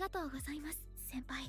がとうございます、先輩。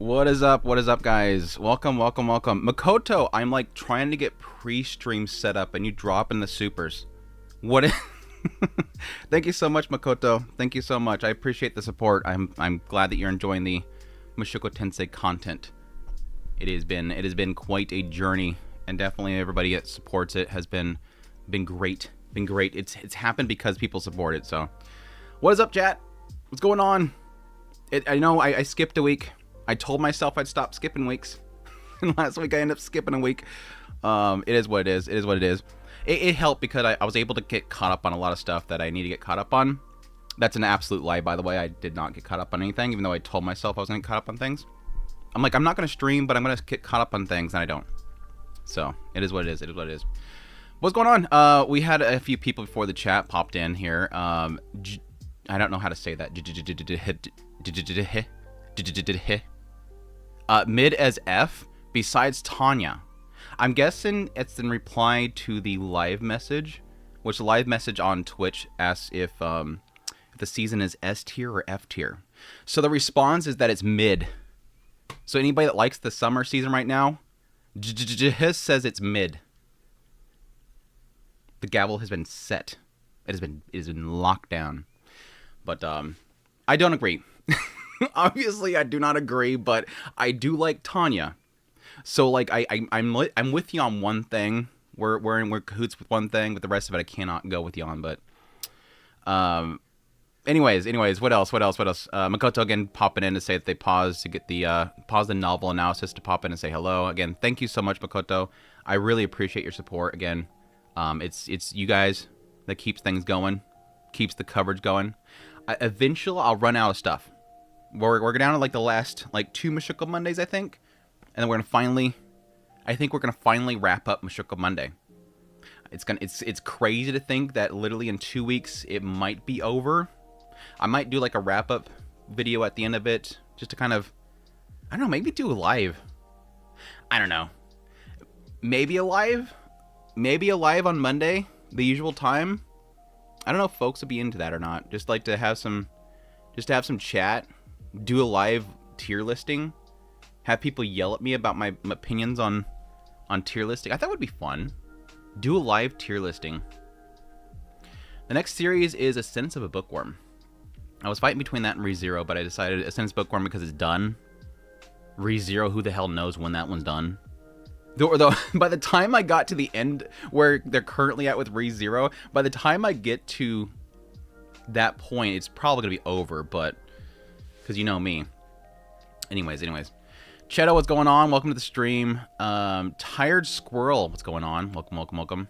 What is up? What is up, guys? Welcome, welcome, welcome. Makoto, I'm like trying to get pre-stream set up and you drop in the supers. What is... Thank you so much, Makoto. Thank you so much. I appreciate the support. I'm glad that you're enjoying the Mushoku Tensei content. It has been quite a journey, and definitely everybody that supports it has been great. Been great. It's happened because people support it. So, what is up, chat? What's going on? I know I skipped a week. I told myself I'd stop skipping weeks. And last week I ended up skipping a week. It is what it is. It is what it is. It helped because I was able to get caught up on a lot of stuff that I need to get caught up on. That's an absolute lie, by the way. I did not get caught up on anything, even though I told myself I was going to get caught up on things. I'm like, I'm not going to stream, but I'm going to get caught up on things, and I don't. So, it is what it is. It is what it is. What's going on? We had a few people before the chat popped in here. I don't know how to say that. Mid as F, besides Tanya. I'm guessing it's in reply to the live message, which the live message on Twitch asks if the season is S tier or F tier. So the response is that it's mid. So anybody that likes the summer season right now, says it's mid. The gavel has been set. It has been locked down. But I don't agree. Obviously, I do not agree, but I do like Tanya. So, like, I'm with you on one thing. We're cahoots with one thing, but the rest of it I cannot go with you on. But, anyways, what else? Makoto again popping in to say that they paused to get the pause the novel analysis to pop in and say hello. Again, thank you so much, Makoto. I really appreciate your support. Again, it's you guys that keeps things going, keeps the coverage going. Eventually, I'll run out of stuff. We're down to like the last like 2 Mushoku Mondays, I think. And then we're gonna finally wrap up Mushoku Monday. It's crazy to think that literally in 2 weeks it might be over. I might do like a wrap up video at the end of it, just to kind of, I don't know, maybe do a live. I don't know. Maybe a live on Monday, the usual time. I don't know if folks would be into that or not. Just like to have some chat, do a live tier listing, have people yell at me about my opinions on tier listing. I thought it would be fun. Do a live tier listing. The next series is Ascendance of a Bookworm. I was fighting between that and rezero, but I decided Ascendance Bookworm because it's done. rezero, who the hell knows when that one's done. Though by the time I got to the end where they're currently at with rezero, by the time I get to that point, it's probably gonna be over. But because you know me. Anyways. Cheto, what's going on? Welcome to the stream. Tired Squirrel, what's going on? Welcome.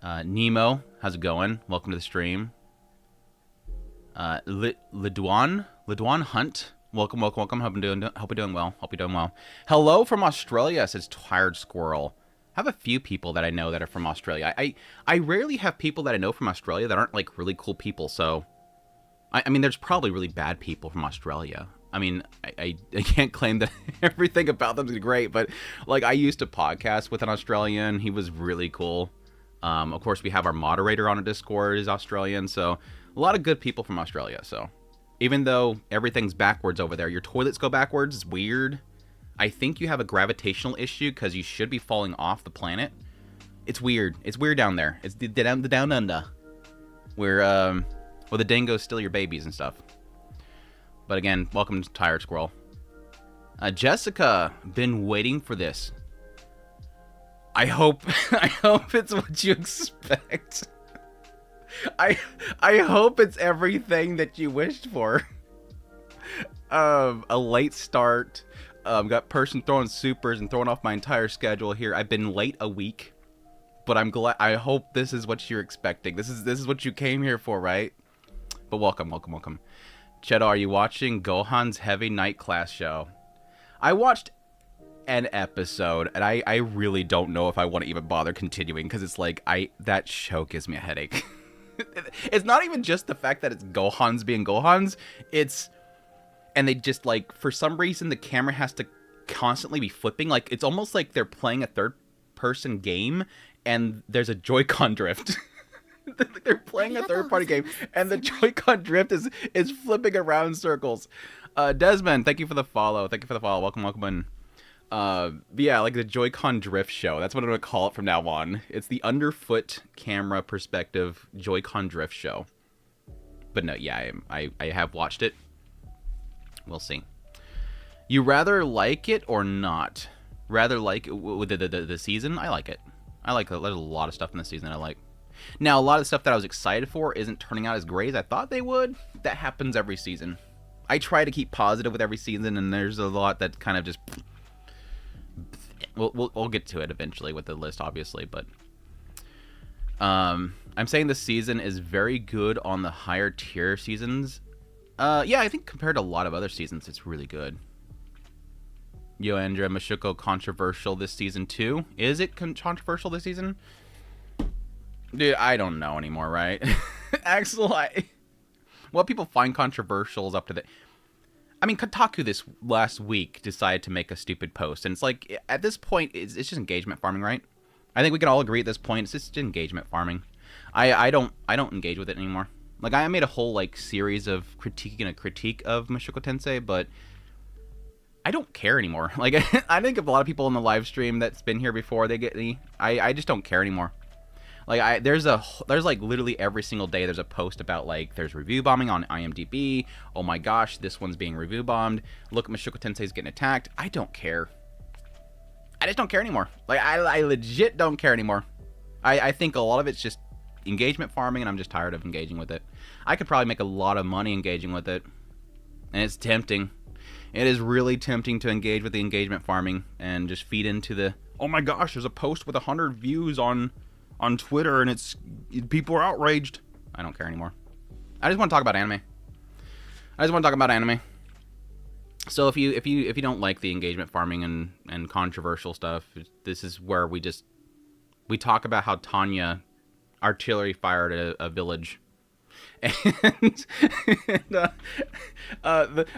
Nemo, how's it going? Welcome to the stream. Leduan Hunt, welcome. Hope you're doing well. Hello from Australia, says Tired Squirrel. I have a few people that I know that are from Australia. I rarely have people that I know from Australia that aren't like really cool people. So, I mean, there's probably really bad people from Australia. I mean, I can't claim that everything about them is great, but like I used to podcast with an Australian. He was really cool. Of course, we have our moderator on a Discord is Australian, so a lot of good people from Australia. So even though everything's backwards over there, your toilets go backwards. It's weird. I think you have a gravitational issue because you should be falling off the planet. It's weird. It's weird down there. It's the down under, where the dingoes steal your babies and stuff. But again, welcome to Tired Squirrel. Jessica, been waiting for this. I hope it's what you expect. I hope it's everything that you wished for. A late start. Got person throwing supers and throwing off my entire schedule here. I've been late a week, but I'm glad. I hope this is what you're expecting. This is what you came here for, right? But welcome. Cheto, are you watching Gohan's Heavy Night Class show? I watched an episode, and I really don't know if I want to even bother continuing, because it's like, that show gives me a headache. It's not even just the fact that it's Gohan's being Gohan's, and they just, like, for some reason, the camera has to constantly be flipping, like, it's almost like they're playing a third-person game, and there's a Joy-Con drift. They're playing a third-party game, and the Joy-Con drift is flipping around circles. Desmond, thank you for the follow. Welcome in. Yeah, like the Joy-Con drift show. That's what I'm gonna call it from now on. It's the underfoot camera perspective Joy-Con drift show. But no, yeah, I have watched it. We'll see. You rather like it or not? Rather like with the season? I like it. There's a lot of stuff in the season that I like. Now, a lot of the stuff that I was excited for isn't turning out as great as I thought they would. That happens every season. I try to keep positive with every season, and there's a lot that kind of just... We'll get to it eventually with the list, obviously, but... I'm saying this season is very good on the higher tier seasons. Yeah, I think compared to a lot of other seasons, it's really good. Yo, Andrea, Mushoku controversial this season too? Is it controversial this season? Dude, I don't know anymore, right? Axel, what people find controversial is up to the... I mean, Kotaku this last week decided to make a stupid post, and it's like, at this point, it's just engagement farming, right? I think we can all agree at this point, it's just engagement farming. I don't engage with it anymore. Like, I made a whole, like, series of critiquing a critique of Mushoku Tensei, but I don't care anymore. Like, I think of a lot of people in the live stream that's been here before, they get me. I just don't care anymore. Like, there's like literally every single day there's a post about, like, there's review bombing on IMDb. Oh my gosh, this one's being review bombed. Look, Mushoku Tensei's getting attacked. I don't care. I just don't care anymore. Like, I legit don't care anymore. I think a lot of it's just engagement farming, and I'm just tired of engaging with it. I could probably make a lot of money engaging with it, and it's tempting. It is really tempting to engage with the engagement farming and just feed into the, oh my gosh, there's a post with 100 views on Twitter, and people are outraged. I don't care anymore. I just want to talk about anime. So if you don't like the engagement farming and controversial stuff, this is where we talk about how Tanya artillery fired a village, and,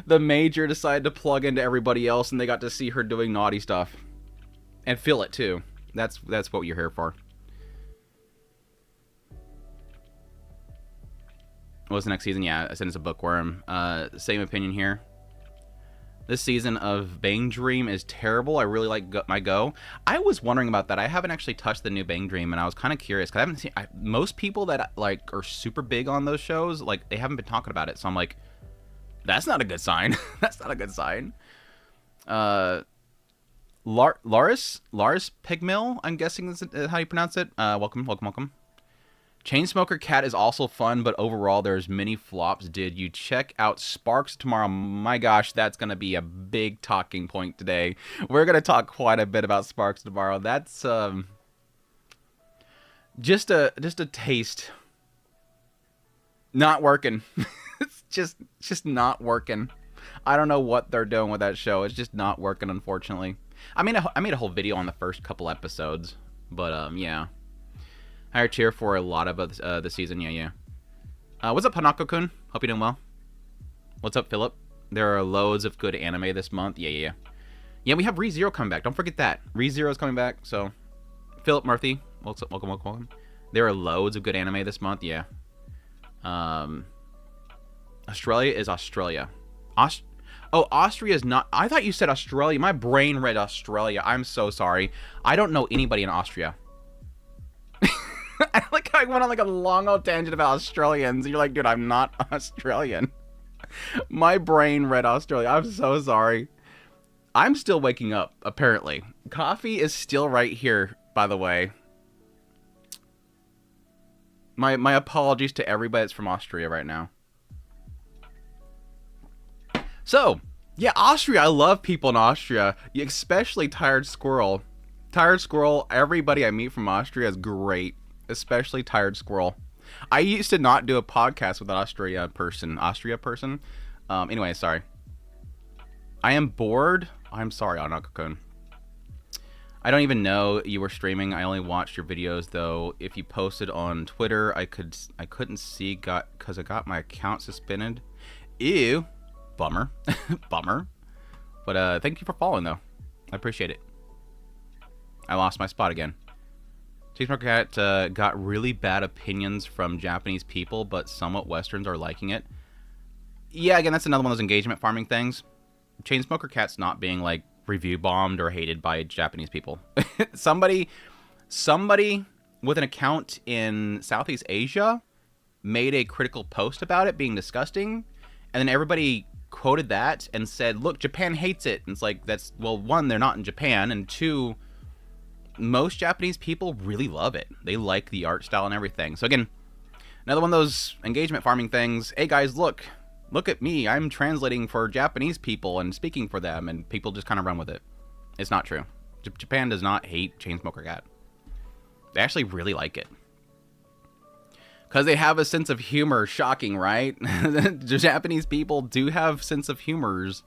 the major decided to plug into everybody else, and they got to see her doing naughty stuff and feel it too. That's what you're here for. What's the next season? Yeah, I said it's a bookworm. Same opinion here. This season of Bang Dream is terrible. I really like my Go. I was wondering about that. I haven't actually touched the new Bang Dream, and I was kind of curious because I haven't seen most people that like are super big on those shows. Like they haven't been talking about it, so I'm like, that's not a good sign. That's not a good sign. Lars Pigmill, I'm guessing is how you pronounce it. Welcome. Chainsmoker Cat is also fun, but overall there's many flops. Did you check out Sparks tomorrow? My gosh, that's going to be a big talking point today. We're going to talk quite a bit about Sparks tomorrow. That's just a taste. Not working. It's just not working. I don't know what they're doing with that show. It's just not working, unfortunately. I made a whole video on the first couple episodes, but yeah. Higher cheer for a lot of the season, yeah. What's up, Hanako-kun? Hope you're doing well. What's up, Philip? There are loads of good anime this month. Yeah. Yeah, we have rezero coming back. Don't forget that. rezero is coming back, so... Philip Murphy, welcome. There are loads of good anime this month, yeah. Australia is Australia. Austria is not... I thought you said Australia. My brain read Australia. I'm so sorry. I don't know anybody in Austria. I went on like a long old tangent about Australians. You're like, dude, I'm not Australian. My brain read Australia. I'm so sorry. I'm still waking up, apparently. Coffee is still right here, by the way. My apologies to everybody that's from Austria right now. So, yeah, Austria. I love people in Austria, especially Tired Squirrel. Tired Squirrel, everybody I meet from Austria is great. Especially Tired Squirrel. I used to not do a podcast with an Austria person. Anyway, sorry. I am bored. I'm sorry, Hanako-kun. I don't even know you were streaming. I only watched your videos, though. If you posted on Twitter, I couldn't see because I got my account suspended. Ew. Bummer. Bummer. But thank you for following, though. I appreciate it. I lost my spot again. Chainsmoker Cat got really bad opinions from Japanese people, but somewhat Westerns are liking it. Yeah, again, that's another one of those engagement farming things. Chainsmoker Cat's not being, like, review bombed or hated by Japanese people. Somebody with an account in Southeast Asia made a critical post about it being disgusting, and then everybody quoted that and said, look, Japan hates it. And it's like, that's, well, one, they're not in Japan, and two... most Japanese people really love it. They like the art style and everything. So again, another one of those engagement farming things. Hey guys, look at me. I'm translating for Japanese people and speaking for them, and people just kind of run with it. It's not true. Japan does not hate Chainsmoker Cat. They actually really like it. Because they have a sense of humor. Shocking, right? The Japanese people do have sense of humors.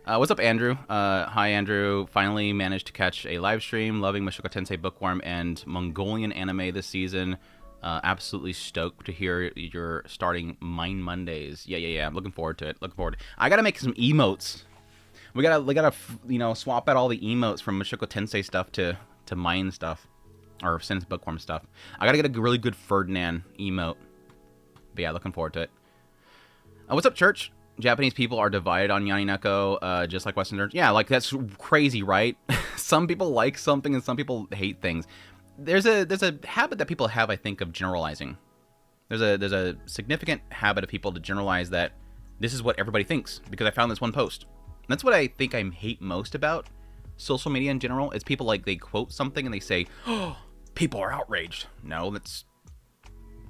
What's up, Andrew? Hi, Andrew. Finally managed to catch a live stream. Loving Mushoku Tensei Bookworm and Mongolian anime this season. Absolutely stoked to hear you're starting Mine Mondays. Yeah. I'm looking forward to it. I gotta make some emotes. We gotta swap out all the emotes from Mushoku Tensei stuff to Mine stuff, or Sense Bookworm stuff. I gotta get a really good Ferdinand emote. But yeah, looking forward to it. What's up, Church? Japanese people are divided on Yanineko, just like Westerners. Yeah, like, that's crazy, right? Some people like something and some people hate things. There's a habit that people have, I think, of generalizing. There's a significant habit of people to generalize that this is what everybody thinks, because I found this one post. And that's what I think I hate most about social media in general, is people, like, they quote something and they say, oh, people are outraged. No, that's...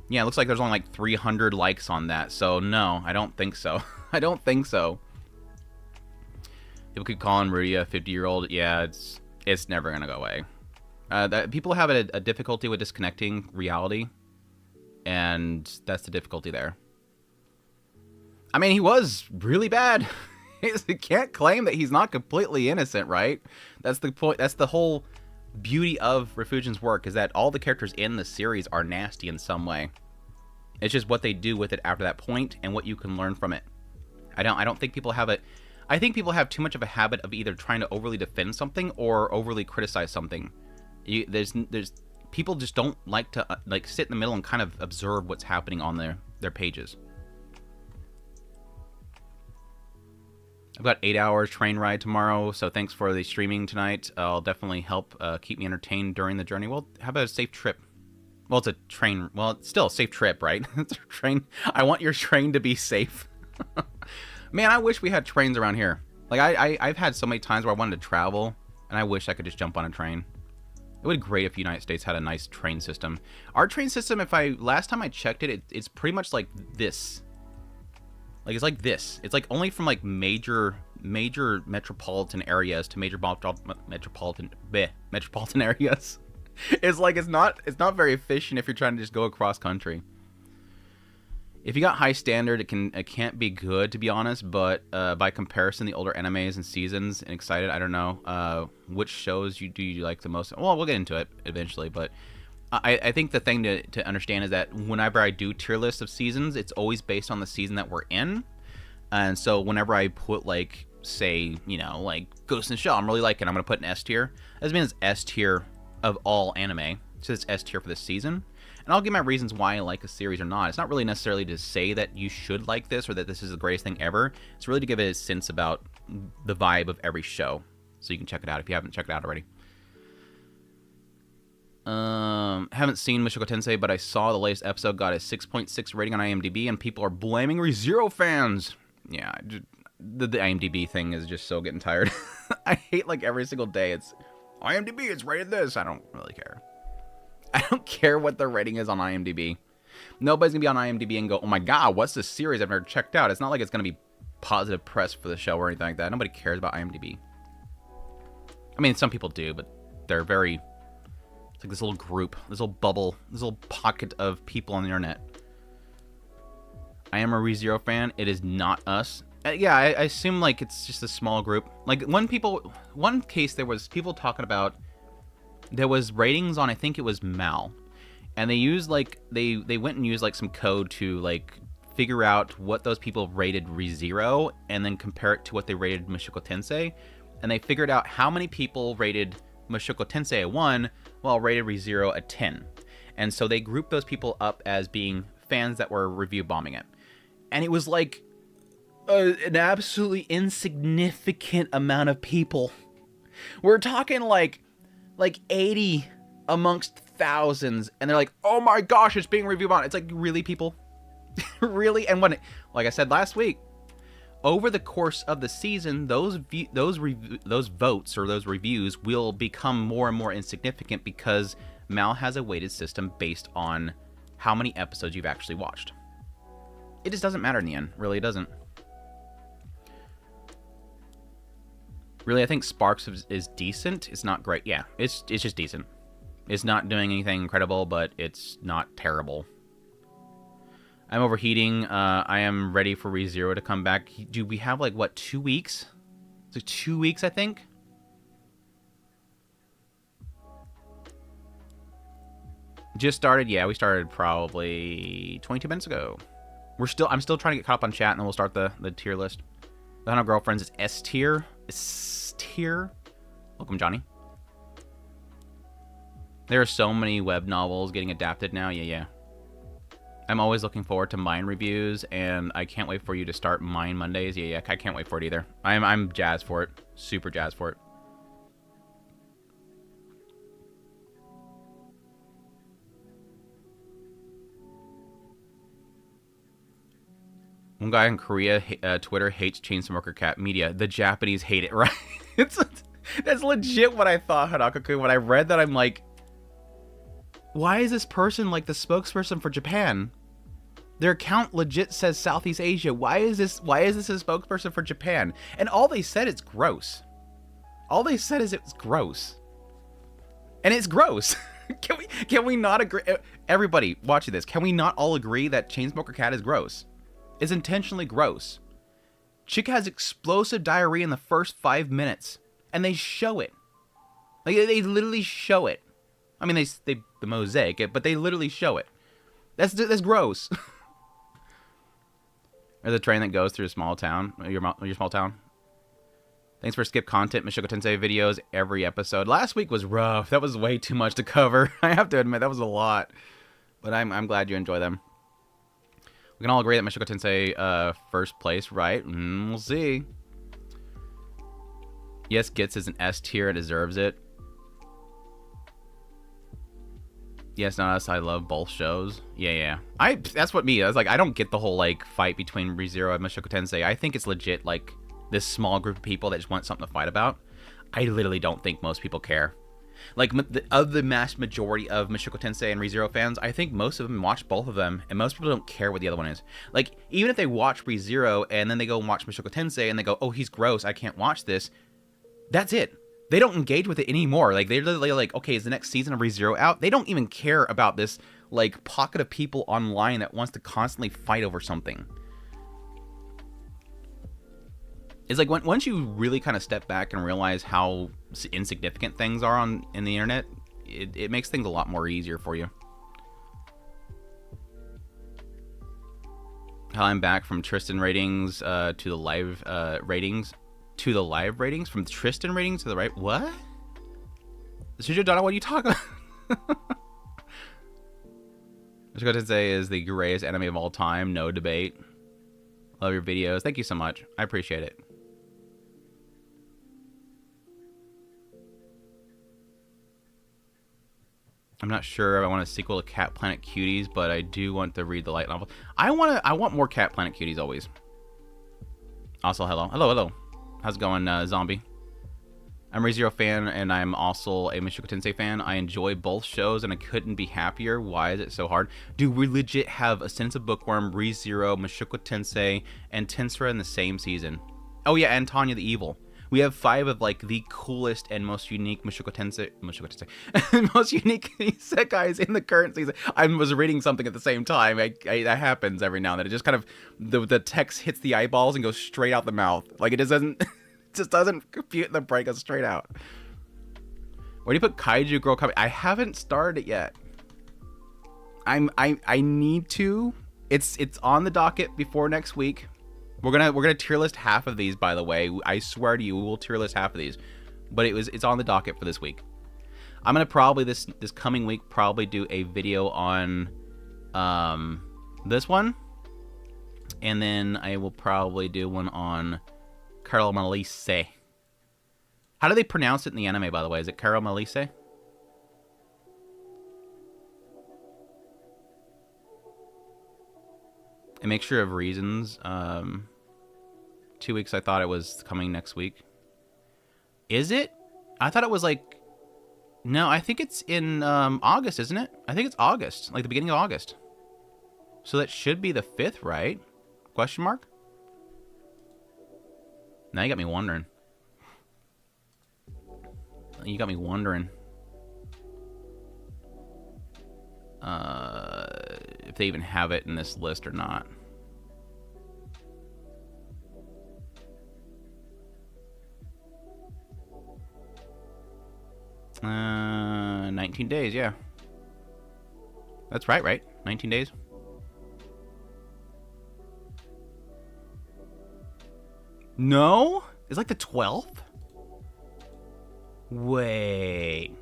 yeah, it looks like there's only like 300 likes on that, so no, I don't think so. I don't think so. People could call him Rudy a 50-year-old. Yeah, it's never gonna go away. That people have a difficulty with disconnecting reality, and that's the difficulty there. I mean, he was really bad. He can't claim that he's not completely innocent, right? That's the point. That's the whole beauty of Refusion's work, is that all the characters in the series are nasty in some way. It's just what they do with it after that point and what you can learn from it. I don't think people have it. I think people have too much of a habit of either trying to overly defend something or overly criticize something. There's people just don't like to like sit in the middle and kind of observe what's happening on their pages. I've got 8 hours train ride tomorrow, so thanks for the streaming tonight. I'll definitely help keep me entertained during the journey. Well, how about a safe trip? Well, it's a train. Well, it's still a safe trip, right? It's a train. I want your train to be safe. Man, I wish we had trains around here. Like, I've had so many times where I wanted to travel, and I wish I could just jump on a train. It would be great if the United States had a nice train system. Our train system, last time I checked it, it's pretty much like this. Like, it's like this. It's like only from like major metropolitan areas to major metropolitan areas. It's like it's not very efficient if you're trying to just go across country. If you got high standard, it can't be good, to be honest. But by comparison, the older animes and seasons and excited, I don't know which shows do you like the most. Well, we'll get into it eventually, but I think the thing to understand is that whenever I do tier lists of seasons, it's always based on the season that we're in. And so whenever I put, like, say, you know, like Ghost in the Shell, I'm really liking, I'm going to put an S tier. That means it's S tier of all anime. So it's S tier for this season. And I'll give my reasons why I like a series or not. It's not really necessarily to say that you should like this or that this is the greatest thing ever. It's really to give it a sense about the vibe of every show. So you can check it out if you haven't checked it out already. Haven't seen Mushoku Tensei, but I saw the latest episode got a 6.6 rating on IMDb, and people are blaming ReZero fans. Yeah, the IMDb thing is just so getting tired. I hate, like, every single day it's IMDb, it's rated this. I don't really care. I don't care what the rating is on IMDb. Nobody's gonna be on IMDb and go, oh my god, what's this series I've never checked out? It's not like it's gonna be positive press for the show or anything like that. Nobody cares about IMDb. I mean, some people do, but they're very... It's like this little group, this little bubble, this little pocket of people on the internet. I am a ReZero fan. It is not us. Yeah, I assume, like, it's just a small group. Like, one case there was people talking about, there was ratings on, I think it was Mal. And they used, like, they went and used, like, some code to, like, figure out what those people rated ReZero and then compare it to what they rated Mushoku Tensei. And they figured out how many people rated Mushoku Tensei a 1, while rated ReZero a 10. And so they grouped those people up as being fans that were review bombing it. And it was like an absolutely insignificant amount of people. We're talking like 80 amongst thousands, and they're like, oh my gosh, it's being review bombed. It's like, really, people? Really? And when like I said last week, over the course of the season, those votes or those reviews will become more and more insignificant because Mal has a weighted system based on how many episodes you've actually watched. It just doesn't matter in the end. Really, it doesn't. Really, I think Sparks is decent. It's not great. Yeah, it's just decent. It's not doing anything incredible, but it's not terrible. I'm overheating. I am ready for ReZero to come back. Do we have, like, what, 2 weeks? It's like 2 weeks, I think. Just started. Yeah, we started probably 22 minutes ago. I'm still trying to get caught up on chat, and then we'll start the tier list. The 100 Girlfriends is S tier. S tier. Welcome, Johnny. There are so many web novels getting adapted now. Yeah. I'm always looking forward to mine reviews, and I can't wait for you to start mine Mondays. Yeah, I can't wait for it either. I'm jazzed for it. Super jazzed for it. One guy in Korea, Twitter hates Chainsmoker Cat Media. The Japanese hate it, right? That's legit what I thought, Hanaka-kun. When I read that, I'm like, why is this person like the spokesperson for Japan? Their account legit says Southeast Asia. Why is this a spokesperson for Japan? And all they said is gross. All they said is it's gross. And it's gross. Can we not agree? Everybody watching this, can we not all agree that Chainsmoker Cat is gross? It's intentionally gross. Chick has explosive diarrhea in the first 5 minutes, and they show it. Like, they literally show it. I mean, they the mosaic it, but they literally show it. That's gross. There's a train that goes through a small town, your small town. Thanks for skip content, Mushoku Tensei videos every episode. Last week was rough. That was way too much to cover. I have to admit, that was a lot. But I'm glad you enjoy them. We can all agree that Mushoku Tensei first place, right? We'll see. Yes, Gets is an S tier and deserves it. Yes, not us. I love both shows. Yeah. That's what me. I was like, I don't get the whole like fight between ReZero and Mushoku Tensei. I think it's legit like this small group of people that just want something to fight about. I literally don't think most people care. Like, of the mass majority of Mushoku Tensei and ReZero fans, I think most of them watch both of them, and most people don't care what the other one is. Like, even if they watch ReZero and then they go and watch Mushoku Tensei and they go, oh, he's gross, I can't watch this, that's it. They don't engage with it anymore. Like, they're literally like, okay, is the next season of ReZero out? They don't even care about this, like, pocket of people online that wants to constantly fight over something. It's like, once you really kind of step back and realize how insignificant things are in the internet, it makes things a lot more easier for you. How I'm back from Tristan ratings to the live ratings. To the live ratings? From Tristan ratings to the right? What? Shujo Donna, what are you talking about? Mushoku Tensei is the greatest anime of all time. No debate. Love your videos. Thank you so much. I appreciate it. I'm not sure I want a sequel to Cat Planet Cuties, but I do want to read the light novel. I want more Cat Planet Cuties always. Also, hello. How's it going, Zombie? I'm a ReZero fan, and I'm also a Mushoku Tensei fan. I enjoy both shows, and I couldn't be happier. Why is it so hard? Do we legit have a sense of Bookworm, ReZero, Mushoku Tensei, and Tensura in the same season? Oh yeah, and Tanya the Evil. We have 5 of like the coolest and most unique Mushoku Tensei, most unique isekais in the current season. I was reading something at the same time. That happens every now and then. It just kind of the text hits the eyeballs and goes straight out the mouth. Like it just doesn't compute in the brain. Goes straight out. Where do you put Kaiju Girl Comedy? I haven't started it yet. I need to. It's on the docket before next week. We're gonna tier list half of these, by the way. I swear to you, we will tier list half of these. But it's on the docket for this week. I'm gonna probably this coming week probably do a video on this one, and then I will probably do one on Caramelise. How do they pronounce it in the anime, by the way? Is it Caramelise? A mixture of reasons. 2 weeks, I thought it was coming next week. Is it? I thought it was like... No, I think it's in August, isn't it? I think it's August, like the beginning of August. So that should be the 5th, right? Question mark? Now you got me wondering. You got me wondering. If they even have it in this list or not. Uh, 19 days, yeah. That's right? 19 days? No? It's like the 12th? Wait.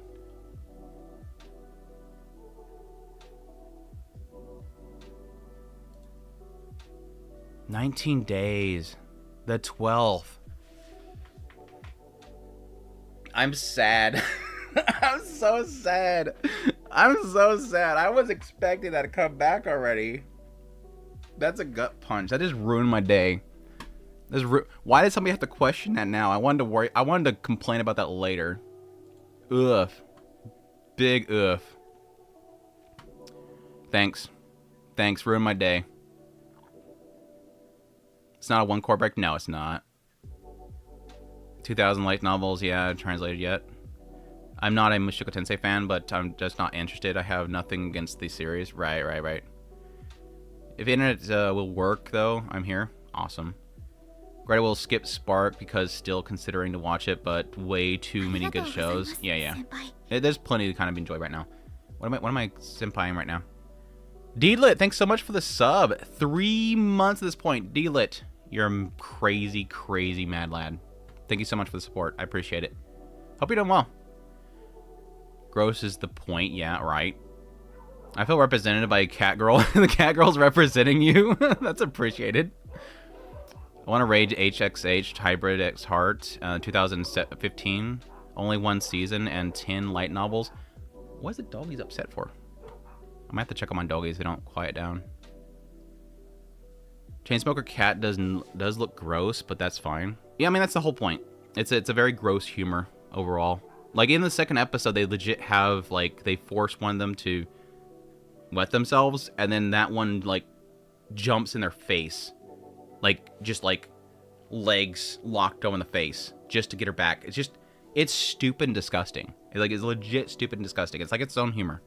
"19 days. The 12th. I'm sad. I'm so sad. I'm so sad. I was expecting that to come back already. That's a gut punch. That just ruined my day. Why did somebody have to question that now? I wanted to complain about that later. Ugh. Big ugh. Thanks. Ruined my day. It's not a one core break? No, it's not. 2000 light novels, yeah, translated yet. I'm not a Mushoku Tensei fan, but I'm just not interested. I have nothing against the series. Right. If the internet will work, though, I'm here. Awesome. Greta will skip Spark because still considering to watch it, but way too many good shows. Yeah. There's plenty to kind of enjoy right now. What am I senpaiing right now? D-Lit, thanks so much for the sub. 3 months at this point. D-Lit, you're a crazy, crazy mad lad. Thank you so much for the support. I appreciate it. Hope you're doing well. Gross is the point. Yeah, right. I feel represented by a cat girl. The cat girl's representing you. That's appreciated. I want to rage HXH Hybrid X Heart 2015. Only 1 season and 10 light novels. What is the doggies upset for? I might have to check on my doggies. They don't quiet down. Chainsmoker Cat does look gross, but that's fine. Yeah, I mean, that's the whole point. It's a very gross humor overall. Like, in the second episode, they legit have, like, they force one of them to wet themselves, and then that one, like, jumps in their face. Like, just, like, legs locked on the face just to get her back. It's stupid and disgusting. It's legit stupid and disgusting. It's like its own humor.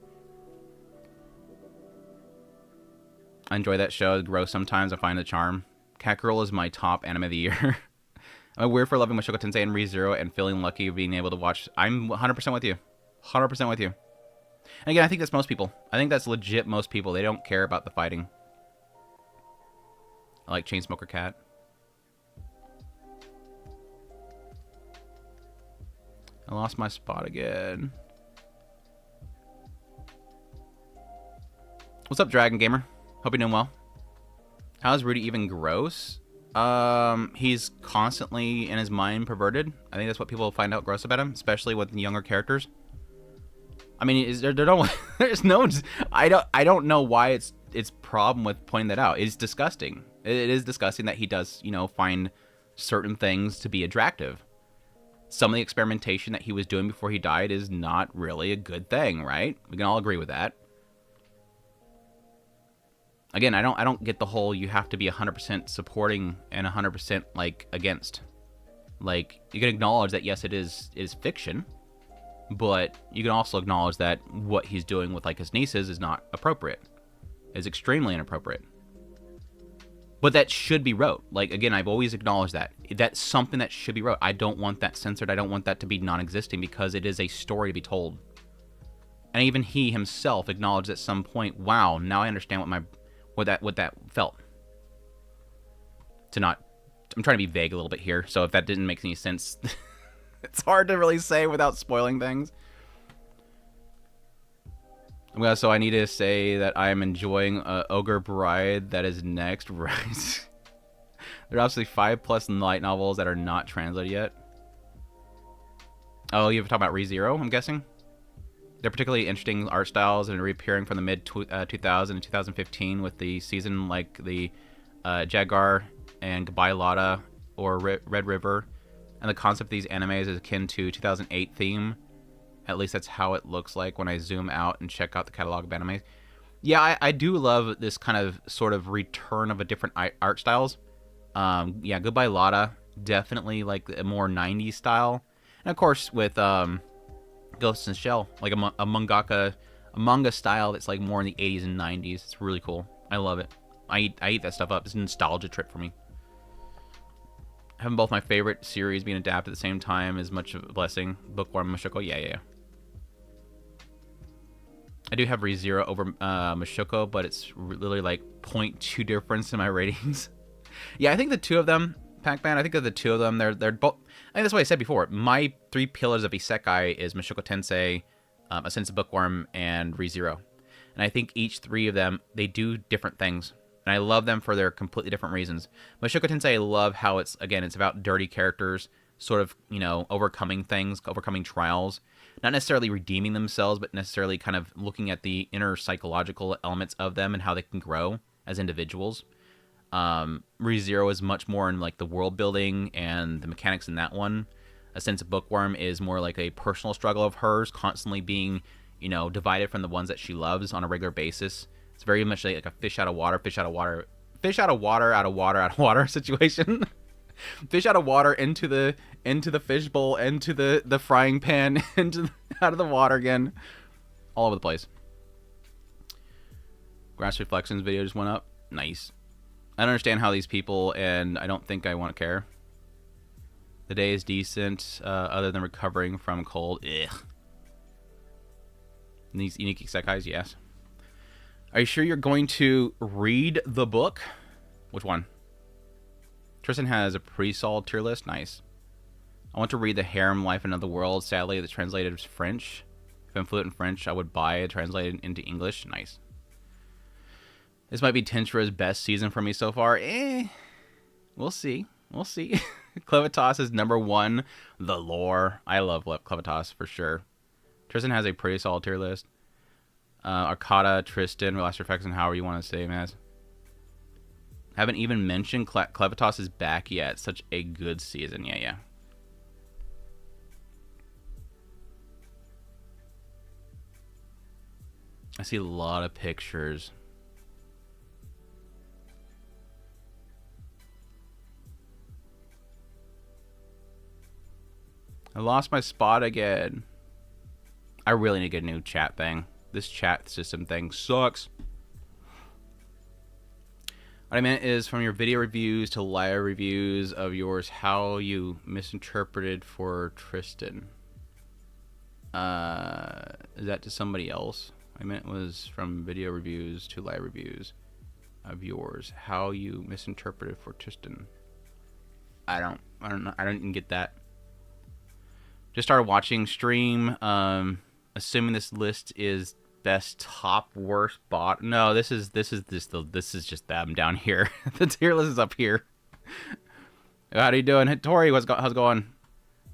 I enjoy that show. It's gross sometimes. I find the charm. Cat Girl is my top anime of the year. I'm weird for loving Mushoku Tensei and ReZero and feeling lucky being able to watch. I'm 100% with you. 100% with you. And again, I think that's most people. I think that's legit most people. They don't care about the fighting. I like Chainsmoker Cat. I lost my spot again. What's up, Dragon Gamer? Hope you're doing well. How is Rudy even gross? He's constantly in his mind perverted. I think that's what people find out gross about him, especially with younger characters. I mean, there's no. I don't know why it's problem with pointing that out. It's disgusting. It is disgusting that he does, find certain things to be attractive. Some of the experimentation that he was doing before he died is not really a good thing, right? We can all agree with that. Again, I don't get the whole you have to be 100% supporting and 100% like against. Like, you can acknowledge that yes, it is fiction, but you can also acknowledge that what he's doing with like his nieces is not appropriate. It's extremely inappropriate. But that should be wrote. Like, again, I've always acknowledged that. That's something that should be wrote. I don't want that censored. I don't want that to be non-existing because it is a story to be told. And even he himself acknowledged at some point, wow, now I understand what that felt. I'm trying to be vague a little bit here, so if that didn't make any sense, it's hard to really say without spoiling things. So I need to say that I am enjoying Ogre Bride that is next, right? There are obviously 5+ light novels that are not translated yet. Oh, you're talking about ReZero, I'm guessing? They're particularly interesting art styles and reappearing from the mid-2000 and 2015 with the season like the Jaguar and Goodbye Lotta or Red River. And the concept of these animes is akin to 2008 theme. At least that's how it looks like when I zoom out and check out the catalog of animes. Yeah, I do love this kind of sort of return of a different art styles. Yeah, Goodbye Lotta, definitely like a more 90s style. And of course with Ghost in the Shell, like a manga style that's like more in the 80s and 90s. It's really cool. I love it. I eat that stuff up. It's a nostalgia trip for me. Having both my favorite series being adapted at the same time is much of a blessing. Bookworm, Mushoku, yeah. I do have ReZero over Mushoku, but it's literally like 0.2 difference in my ratings. Yeah, I think the two of them, Pac-Man, I think of the two of them, they're both. I think that's what I said before. My 3 pillars of Isekai is Mushoku Tensei, A Sense of Bookworm, and ReZero. And I think each 3 of them, they do different things. And I love them for their completely different reasons. Mushoku Tensei, I love how it's about dirty characters, sort of, overcoming things, overcoming trials. Not necessarily redeeming themselves, but necessarily kind of looking at the inner psychological elements of them and how they can grow as individuals. ReZero is much more in like the world building and the mechanics in that one. A Sense of Bookworm is more like a personal struggle of hers, constantly being, divided from the ones that she loves on a regular basis. It's very much like a fish out of water situation. Fish out of water into the fish bowl, into the frying pan, out of the water again, all over the place. Grass Reflections video just went up. Nice. I don't understand how these people, and I don't think I want to care. The day is decent, other than recovering from cold. Ugh. And these unique isekais, yes. Are you sure you're going to read the book? Which one? Tristan has a pretty solid tier list. Nice. I want to read The Harem Life in Another World. Sadly, it's translated as French. If I'm fluent in French, I would buy it translated into English. Nice. This might be Tensura's best season for me so far. We'll see. We'll see. Clevitas is number 1. The lore. I love Clevitas for sure. Tristan has a pretty solid tier list. Arcada, Tristan, Relaxer Effects, and however you want to say him as. Haven't even mentioned Clevitas is back yet. Such a good season. Yeah. I see a lot of pictures. I lost my spot again. I really need to get a new chat thing. This chat system thing sucks. What I meant is from your video reviews to live reviews of yours, how you misinterpreted for Tristan. Is that to somebody else? I meant was from video reviews to live reviews of yours, how you misinterpreted for Tristan. I don't know. I don't even get that. Just started watching stream. Assuming this list is best, top, worst, bot. No, this is just them down here. The tier list is up here. How you doing, Tori? How's it going?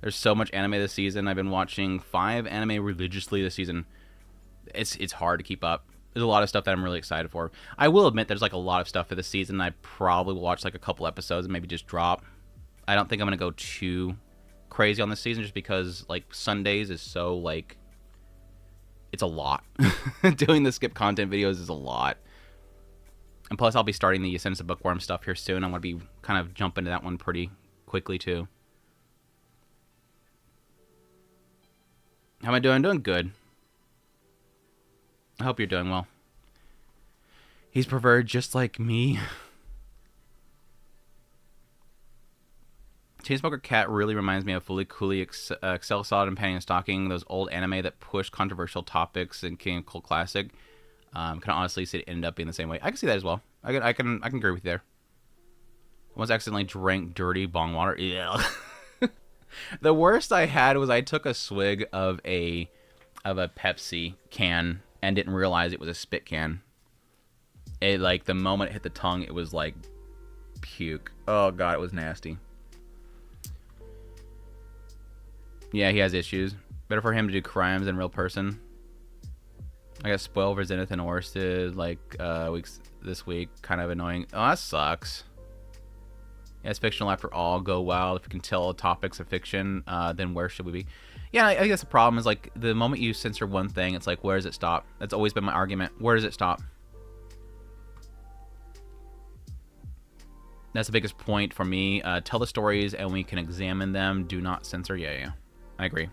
There's so much anime this season. I've been watching 5 anime religiously this season. It's hard to keep up. There's a lot of stuff that I'm really excited for. I will admit there's like a lot of stuff for this season. I probably will watch like a couple episodes and maybe just drop. I don't think I'm gonna go too crazy on this season just because like Sundays is so like it's a lot. Doing the skip content videos is a lot. And plus I'll be starting the Ascendance of Bookworm stuff here soon. I'm gonna be kind of jumping into that one pretty quickly too. How am I doing? Doing good. I hope you're doing well. He's perverted just like me. Chainsmoker Cat really reminds me of Fully Cooley, Excel Solid, and Panty and Stocking, those old anime that push controversial topics in King of Cult Classic. Can honestly see it end up being the same way. I can see that as well. I can agree with you there. I once accidentally drank dirty bong water. Yeah. The worst I had was I took a swig of a Pepsi can and didn't realize it was a spit can. It like the moment it hit the tongue, it was like puke. Oh god, it was nasty. Yeah, he has issues. Better for him to do crimes than real person. I got spoiled for Zenith and Orsted like weeks this week. Kind of annoying. Oh, that sucks. Yeah, it's fictional after all. Go wild. If you can tell topics of fiction, then where should we be? Yeah, I guess the problem is like the moment you censor one thing, it's like where does it stop? That's always been my argument. Where does it stop? That's the biggest point for me. Tell the stories and we can examine them. Do not censor. Yeah. I agree.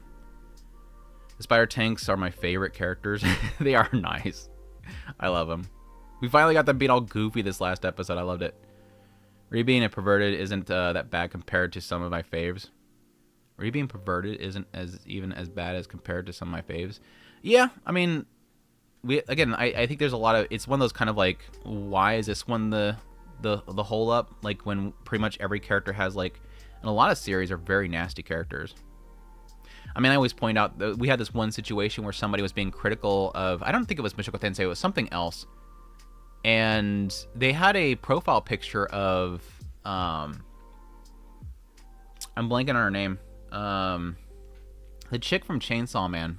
The spider tanks are my favorite characters. They are nice. I love them. We finally got them being all goofy this last episode. I loved it. Being a perverted isn't that bad compared to some of my faves. Being perverted isn't even as bad as compared to some of my faves. Yeah, I mean, I think there's a lot of, it's one of those kind of like, why is this one the hole up? Like when pretty much every character has like, and a lot of series are very nasty characters. I mean, I always point out that we had this one situation where somebody was being critical of, I don't think it was Michiko Tensei, it was something else. And they had a profile picture of, I'm blanking on her name. The chick from Chainsaw Man.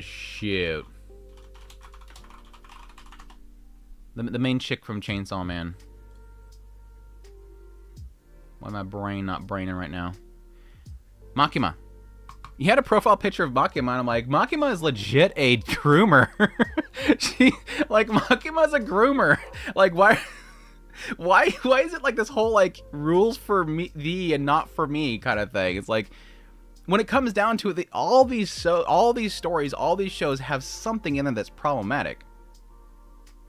Shoot. The main chick from Chainsaw Man. Why am my brain not braining right now? Makima. You had a profile picture of Makima, and I'm like, Makima is legit a groomer. Makima's a groomer. Like, why is it like this whole, like, rules for me, thee, and not for me kind of thing? It's like, when it comes down to it, all these stories, all these shows have something in them that's problematic.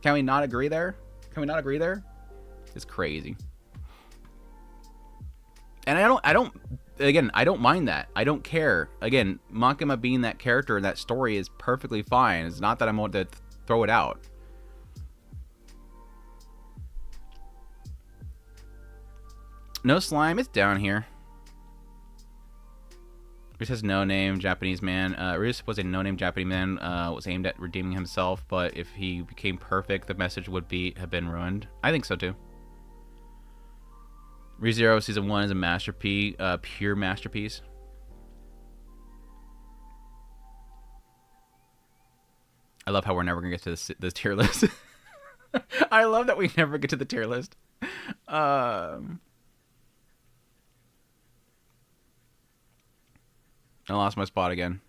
Can we not agree there? Can we not agree there? It's crazy. And I don't mind that. I don't care. Again, Makima being that character in that story is perfectly fine. It's not that I'm going to throw it out. No slime, it's down here. It says no-name Japanese man. Riz was a no-name Japanese man, was aimed at redeeming himself, but if he became perfect, the message would have been ruined. I think so too. ReZero Season 1 is a masterpiece, pure masterpiece. I love how we're never going to get to this tier list. I love that we never get to the tier list. I lost my spot again.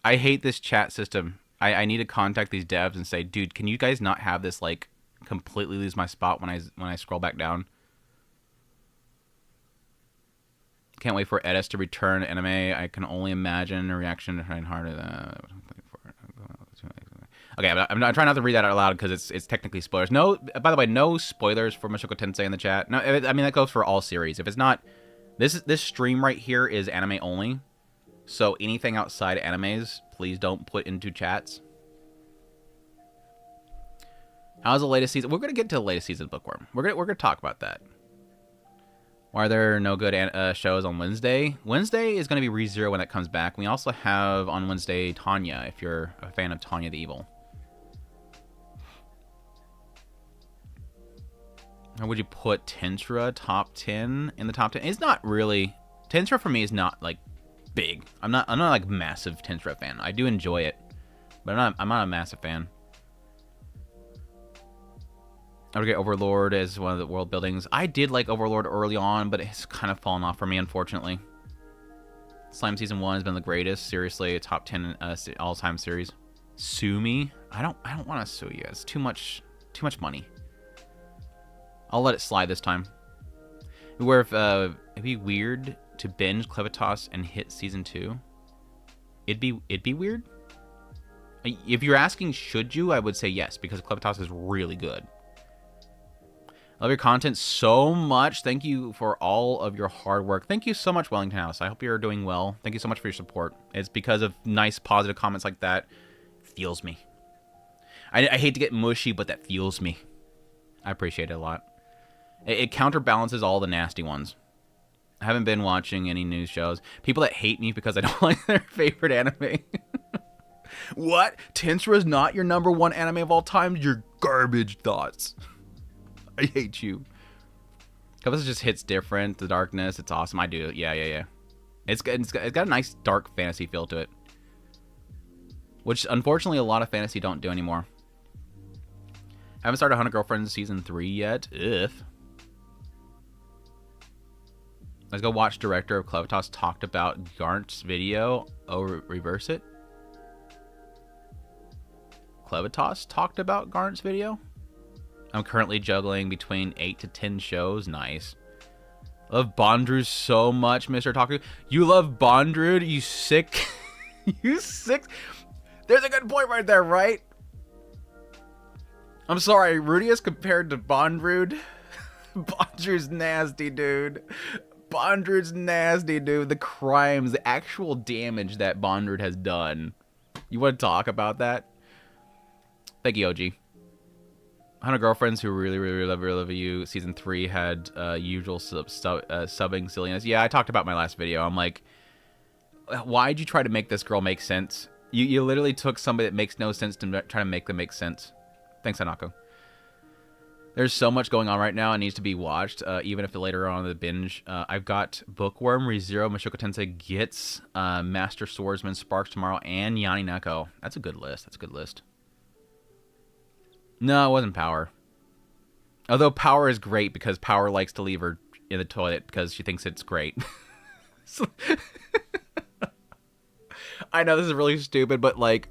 I hate this chat system. I need to contact these devs and say, dude, can you guys not have this, like, completely lose my spot when I scroll back down? Can't wait for Edis to return to anime. I can only imagine a reaction to trying harder than... Okay, I'm trying not to read that out loud because it's technically spoilers. No, by the way, no spoilers for Mushoku Tensei in the chat. No, I mean that goes for all series. If it's not, this stream right here is anime only. So anything outside animes, please don't put into chats. How's the latest season? We're gonna get to the latest season of Bookworm. We're gonna talk about that. Why are there no good shows on Wednesday? Wednesday is gonna be ReZero when it comes back. We also have on Wednesday Tanya, if you're a fan of Tanya the Evil. How would you put Tensura top 10 in the top 10? It's not really. Tensura for me is not like big. I'm not like massive Tensura fan. I do enjoy it, but I'm not a massive fan. I would get Overlord as one of the world buildings. I did like Overlord early on, but it's kind of fallen off for me, unfortunately. Slime Season 1 has been the greatest. Seriously, a top 10 all-time series. Sue me? I don't want to sue you. It's too much money. I'll let it slide this time. It'd be weird to binge Clevitas and hit Season 2. It'd be weird. If you're asking should you, I would say yes, because Clevitas is really good. Love your content so much. Thank you for all of your hard work. Thank you so much, Wellington House. I hope you're doing well. Thank you so much for your support. It's because of nice, positive comments like that. It fuels me. I hate to get mushy, but that fuels me. I appreciate it a lot. It counterbalances all the nasty ones. I haven't been watching any news shows. People that hate me because I don't like their favorite anime. What? Tensura is not your #1 anime of all time? Your garbage thoughts. I hate you. Because it just hits different. The darkness, it's awesome. I do. Yeah. It's got a nice dark fantasy feel to it. Which, unfortunately, a lot of fantasy don't do anymore. Haven't started 100 Girlfriends Season 3 yet. If. Let's go watch director of Clevitas talked about Garnt's video. Oh, reverse it. Clevitas talked about Garnt's video. I'm currently juggling between 8 to 10 shows. Nice. Love Bondrewd so much, Mr. Taku. You love Bondrewd? You sick? You sick? There's a good point right there, right? I'm sorry, Rudius compared to Bondrewd. Bondrewd's nasty, dude. Bondrewd's nasty, dude. The crimes, the actual damage that Bondrewd has done. You want to talk about that? Thank you, OG. 100 Girlfriends Who Really Love You. Season 3 had usual subbing silliness. Yeah, I talked about my last video. I'm like, why'd you try to make this girl make sense? You literally took somebody that makes no sense to try to make them make sense. Thanks, Hanako. There's so much going on right now. It needs to be watched, even if later on in the binge. I've got Bookworm, ReZero, Mushoku Tensei, Gits, Master Swordsman, Sparks Tomorrow, and Yanni Neko. That's a good list. That's a good list. No, it wasn't Power. Although Power is great because Power likes to leave her in the toilet because she thinks it's great. I know this is really stupid, but like,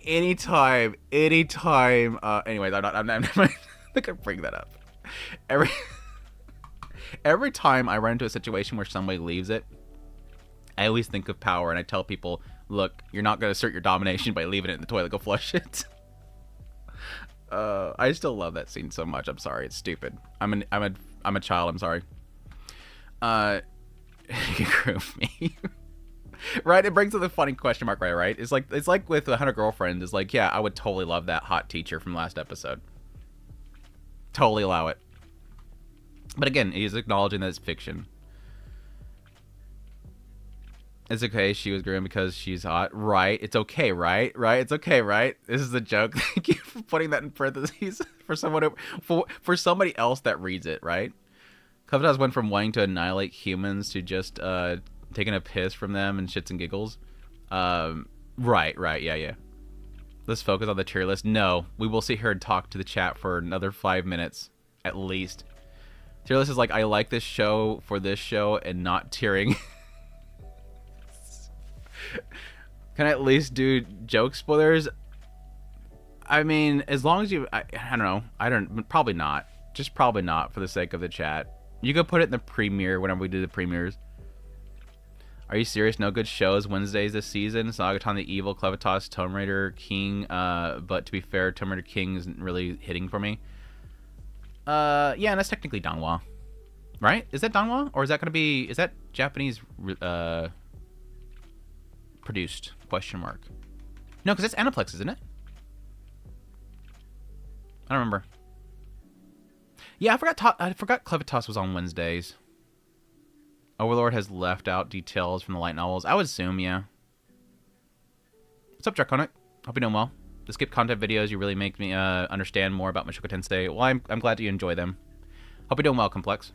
anytime. Anyways, I'm not gonna bring that up. Every time I run into a situation where somebody leaves it, I always think of Power, and I tell people, look, you're not gonna assert your domination by leaving it in the toilet. Go flush it. I still love that scene so much. I'm sorry, it's stupid. I'm a child. I'm sorry. You groove me. Right? It brings up the funny question mark, right? It's like with 100 Girlfriends. It's like, yeah, I would totally love that hot teacher from last episode. Totally allow it. But again, he's acknowledging that it's fiction. It's okay, she was groomed because she's hot. Right. It's okay, right? Right? It's okay, right? This is a joke. Thank you for putting that in parentheses for someone for somebody else that reads it, right? Clevitas went from wanting to annihilate humans to just taking a piss from them and shits and giggles. Right, yeah. Let's focus on the tier list. No, we will sit here and talk to the chat for another 5 minutes, at least. Tier list is like, I like this show for this show and not tiering. Can I at least do joke spoilers? I mean, as long as you... I don't know. Probably not. Just probably not for the sake of the chat. You could put it in the premiere whenever we do the premieres. Are you serious? No good shows Wednesdays this season? Sagaton the Evil, Clevitas, Tomb Raider King. But to be fair, Tomb Raider King isn't really hitting for me. Yeah, and that's technically Danhwa. Right? Is that Danhwa? Or is that going to be... Is that Japanese... produced? Question mark. No, because it's Aniplex, isn't it? I don't remember. Yeah, I forgot Clevitas was on Wednesdays. Overlord has left out details from the light novels. I would assume, yeah. What's up, Draconic? Hope you're doing well. The skip content videos, you really make me understand more about Mushoku Tensei. Well, I'm glad that you enjoy them. Hope you're doing well, Complex.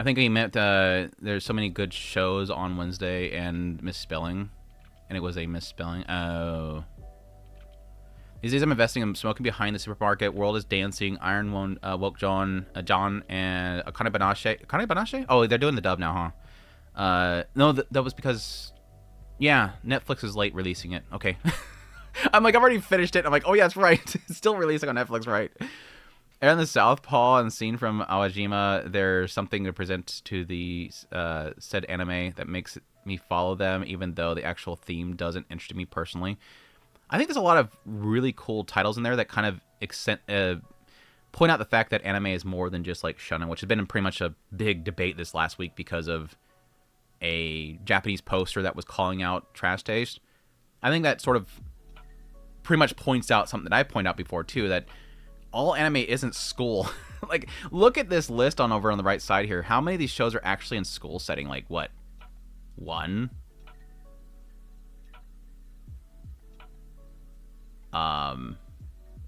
I think he meant there's so many good shows on Wednesday and misspelling. And it was a misspelling. Oh. These days I'm investing in Smoking Behind the Supermarket, World is Dancing, Iron Woke John, and Akane Banache. Akane Banache? Oh, they're doing the dub now, huh? No, that was because... Yeah, Netflix is late releasing it. Okay. I'm like, I've already finished it. I'm like, oh yeah, that's right. It's still releasing on Netflix, right? And the Southpaw and scene from Awajima, there's something to present to the said anime that makes me follow them, even though the actual theme doesn't interest me personally. I think there's a lot of really cool titles in there that kind of point out the fact that anime is more than just like shonen, which has been pretty much a big debate this last week because of a Japanese poster that was calling out trash taste. I think that sort of pretty much points out something that I pointed out before too, that all anime isn't school. Like, look at this list over on the right side here. How many of these shows are actually in school setting? Like, what? 1?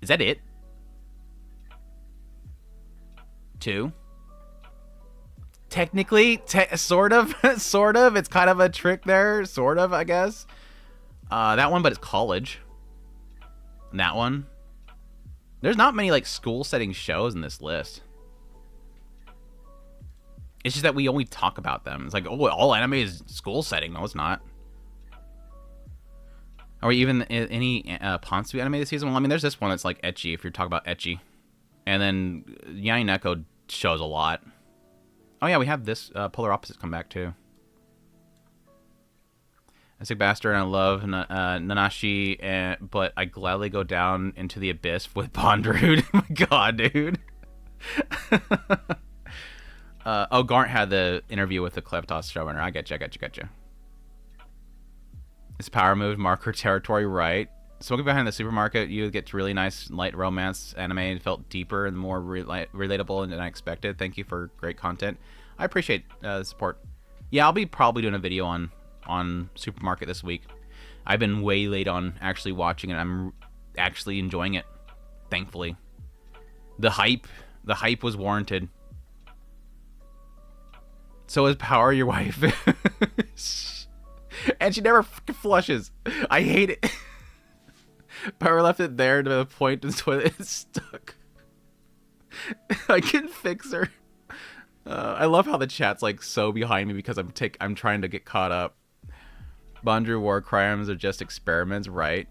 Is that it? 2? Technically, sort of. It's kind of a trick there, sort of, I guess. That one, but it's college. And that one. There's not many, like, school setting shows in this list. It's just that we only talk about them. It's like, oh, all anime is school setting. No, it's not. Are we even any Ponsui anime this season? Well, I mean, there's this one that's, like, ecchi, if you're talking about ecchi. And then Yain Neko shows a lot. Oh, yeah, we have this Polar Opposites come back, too. A sick bastard, and I love Nanashi, but I gladly go down into the abyss with Bondrude. Oh my god, dude. Oh, Garnt had the interview with the Clevitas showrunner. I get you. His power move, marker territory, right. Smoking Behind the Supermarket, you get really nice light romance anime. It felt deeper and more relatable than I expected. Thank you for great content. I appreciate the support. Yeah, I'll be probably doing a video on Supermarket this week. I've been way late on actually watching it. I'm actually enjoying it, thankfully. The hype was warranted. So is Power your wife? And she never flushes. I hate it. Power left it there to the point until it's stuck. I can fix her. I love how the chat's like so behind me because I'm trying to get caught up. Bondru war crimes are just experiments, right?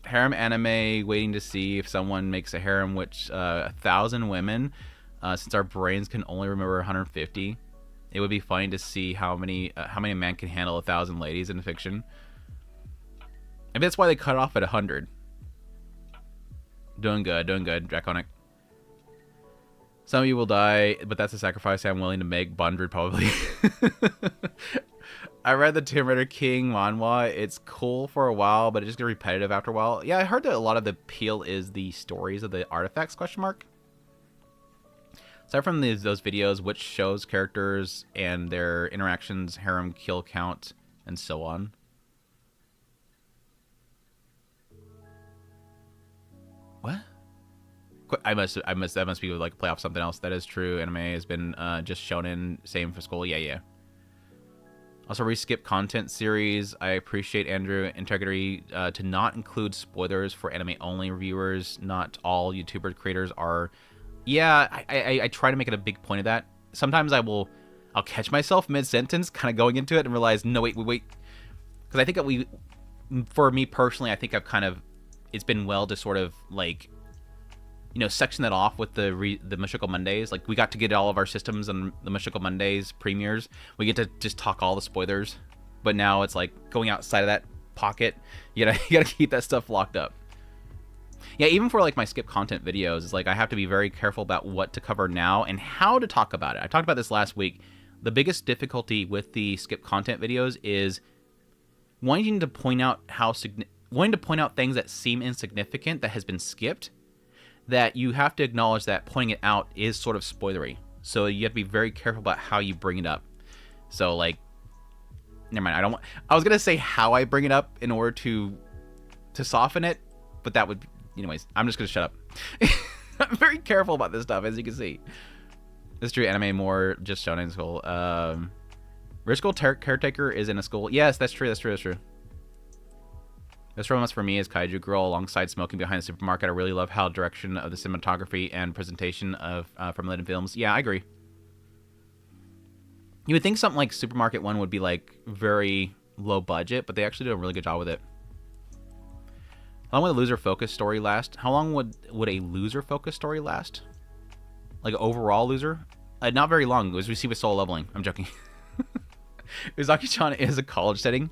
Harem anime, waiting to see if someone makes a harem which 1,000 women, since our brains can only remember 150. It would be funny to see how many a man can handle 1,000 ladies in fiction. Maybe that's why they cut off at 100. Doing good, Draconic. Some of you will die, but that's a sacrifice I'm willing to make. Bundred, probably. I read the Tomb Raider King manhwa. It's cool for a while, but it just gets repetitive after a while. Yeah, I heard that a lot of the appeal is the stories of the artifacts, question mark. Aside from those videos, which shows characters and their interactions, harem kill count, and so on. What? That must be like play off something else. That is true. Anime has been just shonen, same for school. Yeah. Also, reskip content series. I appreciate Andrew integrity to not include spoilers for anime only reviewers. Not all YouTuber creators are. Yeah, I try to make it a big point of that. Sometimes I'll catch myself mid sentence, kind of going into it, and realize no wait, because I think that for me personally, I think it's been well to sort of like, section that off with the Mushoku Mondays. Like, we got to get all of our systems on the Mushoku Mondays premieres. We get to just talk all the spoilers. But now it's like going outside of that pocket. You gotta keep that stuff locked up. Yeah, even for like my skip content videos, it's like I have to be very careful about what to cover now and how to talk about it. I talked about this last week. The biggest difficulty with the skip content videos is wanting to point out things that seem insignificant that has been skipped, that you have to acknowledge that pointing it out is sort of spoilery. So you have to be very careful about how you bring it up. So like, never mind. I was gonna say how I bring it up in order to soften it, but that would, anyways. I'm just gonna shut up. I'm very careful about this stuff, as you can see. This true. Anime more just shown in school. Rich School Caretaker is in a school. Yes, that's true. This romance for me is Kaiju Girl alongside Smoking Behind the Supermarket. I really love how direction of the cinematography and presentation of from Liden Films. Yeah, I agree. You would think something like Supermarket 1 would be like very low budget, but they actually do a really good job with it. How long would a loser focus story last? How long would a loser focus story last? Like overall loser? Not very long, as we see with Soul Leveling. I'm joking. Uzaki-chan is a college setting.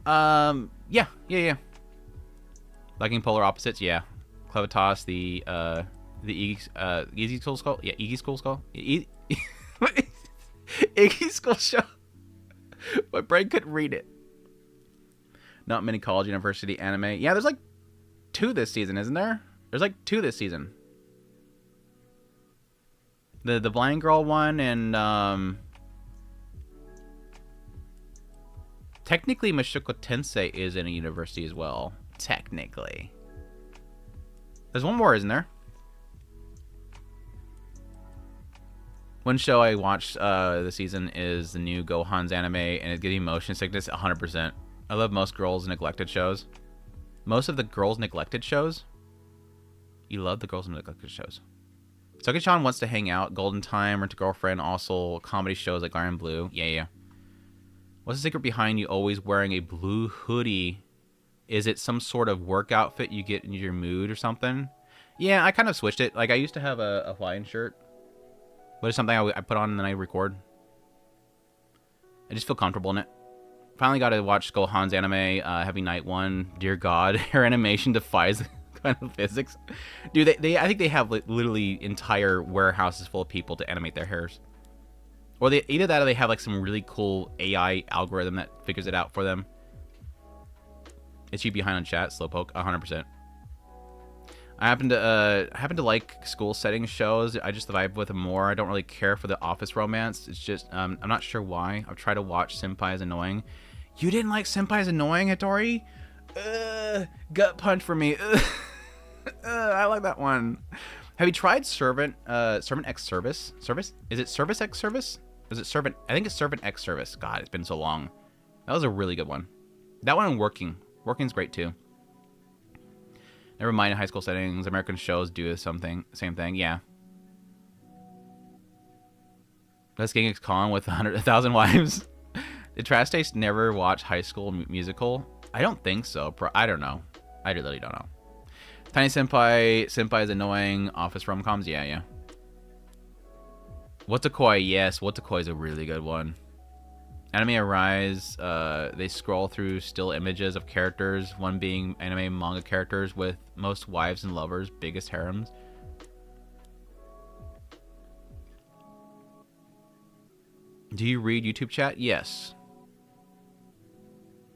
Yeah. Liking polar opposites, yeah. Clevitas, the Easy School Skull? Yeah, Iggy School Skull? Iggy School Show. My brain couldn't read it. Not many college university anime. Yeah, there's like 2 this season, isn't there? There's like 2 this season. The Blind Girl one and technically, Mushoku Tensei is in a university as well. Technically. There's one more, isn't there? One show I watched this season is the new Gohan's anime, and it's getting motion sickness 100%. I love most girls' neglected shows. Most of the girls' neglected shows? You love the girls' neglected shows. Soki-chan wants to hang out. Golden Time, Rent a Girlfriend, also comedy shows like Iron Blue. Yeah. What's the secret behind you always wearing a blue hoodie? Is it some sort of work outfit you get in your mood or something? Yeah, I kind of switched it. Like, I used to have a Hawaiian shirt, but it's something I put on and then I record. I just feel comfortable in it. Finally got to watch Gohan's anime, Heavy Night 1. Dear God, her animation defies kind of physics. Dude, I think they have literally entire warehouses full of people to animate their hairs. Or either that or they have like some really cool AI algorithm that figures it out for them. Is she behind on chat? Slowpoke, 100%. I happen to like school setting shows. I just vibe with them more. I don't really care for the office romance. It's just I'm not sure why. I've tried to watch Senpai is Annoying. You didn't like Senpai is Annoying, Hattori? Gut punch for me. I like that one. Have you tried Servant X Service? Is it Service X Service? Is it Servant? I think it's Servant X Service. God, it's been so long. That was a really good one. That one and Working. Working's great too. Never mind high school settings. American shows do same thing. Yeah. Let's Genghis Khan with 1,000 wives. Did Trash Taste never watch High School Musical? I don't think so. I don't know. I really don't know. Tiny Senpai is Annoying. Office rom-coms. Yeah. Watakoi, yes. Watakoi is a really good one. Anime Arise, they scroll through still images of characters, one being anime manga characters with most wives and lovers, biggest harems. Do you read YouTube chat? Yes.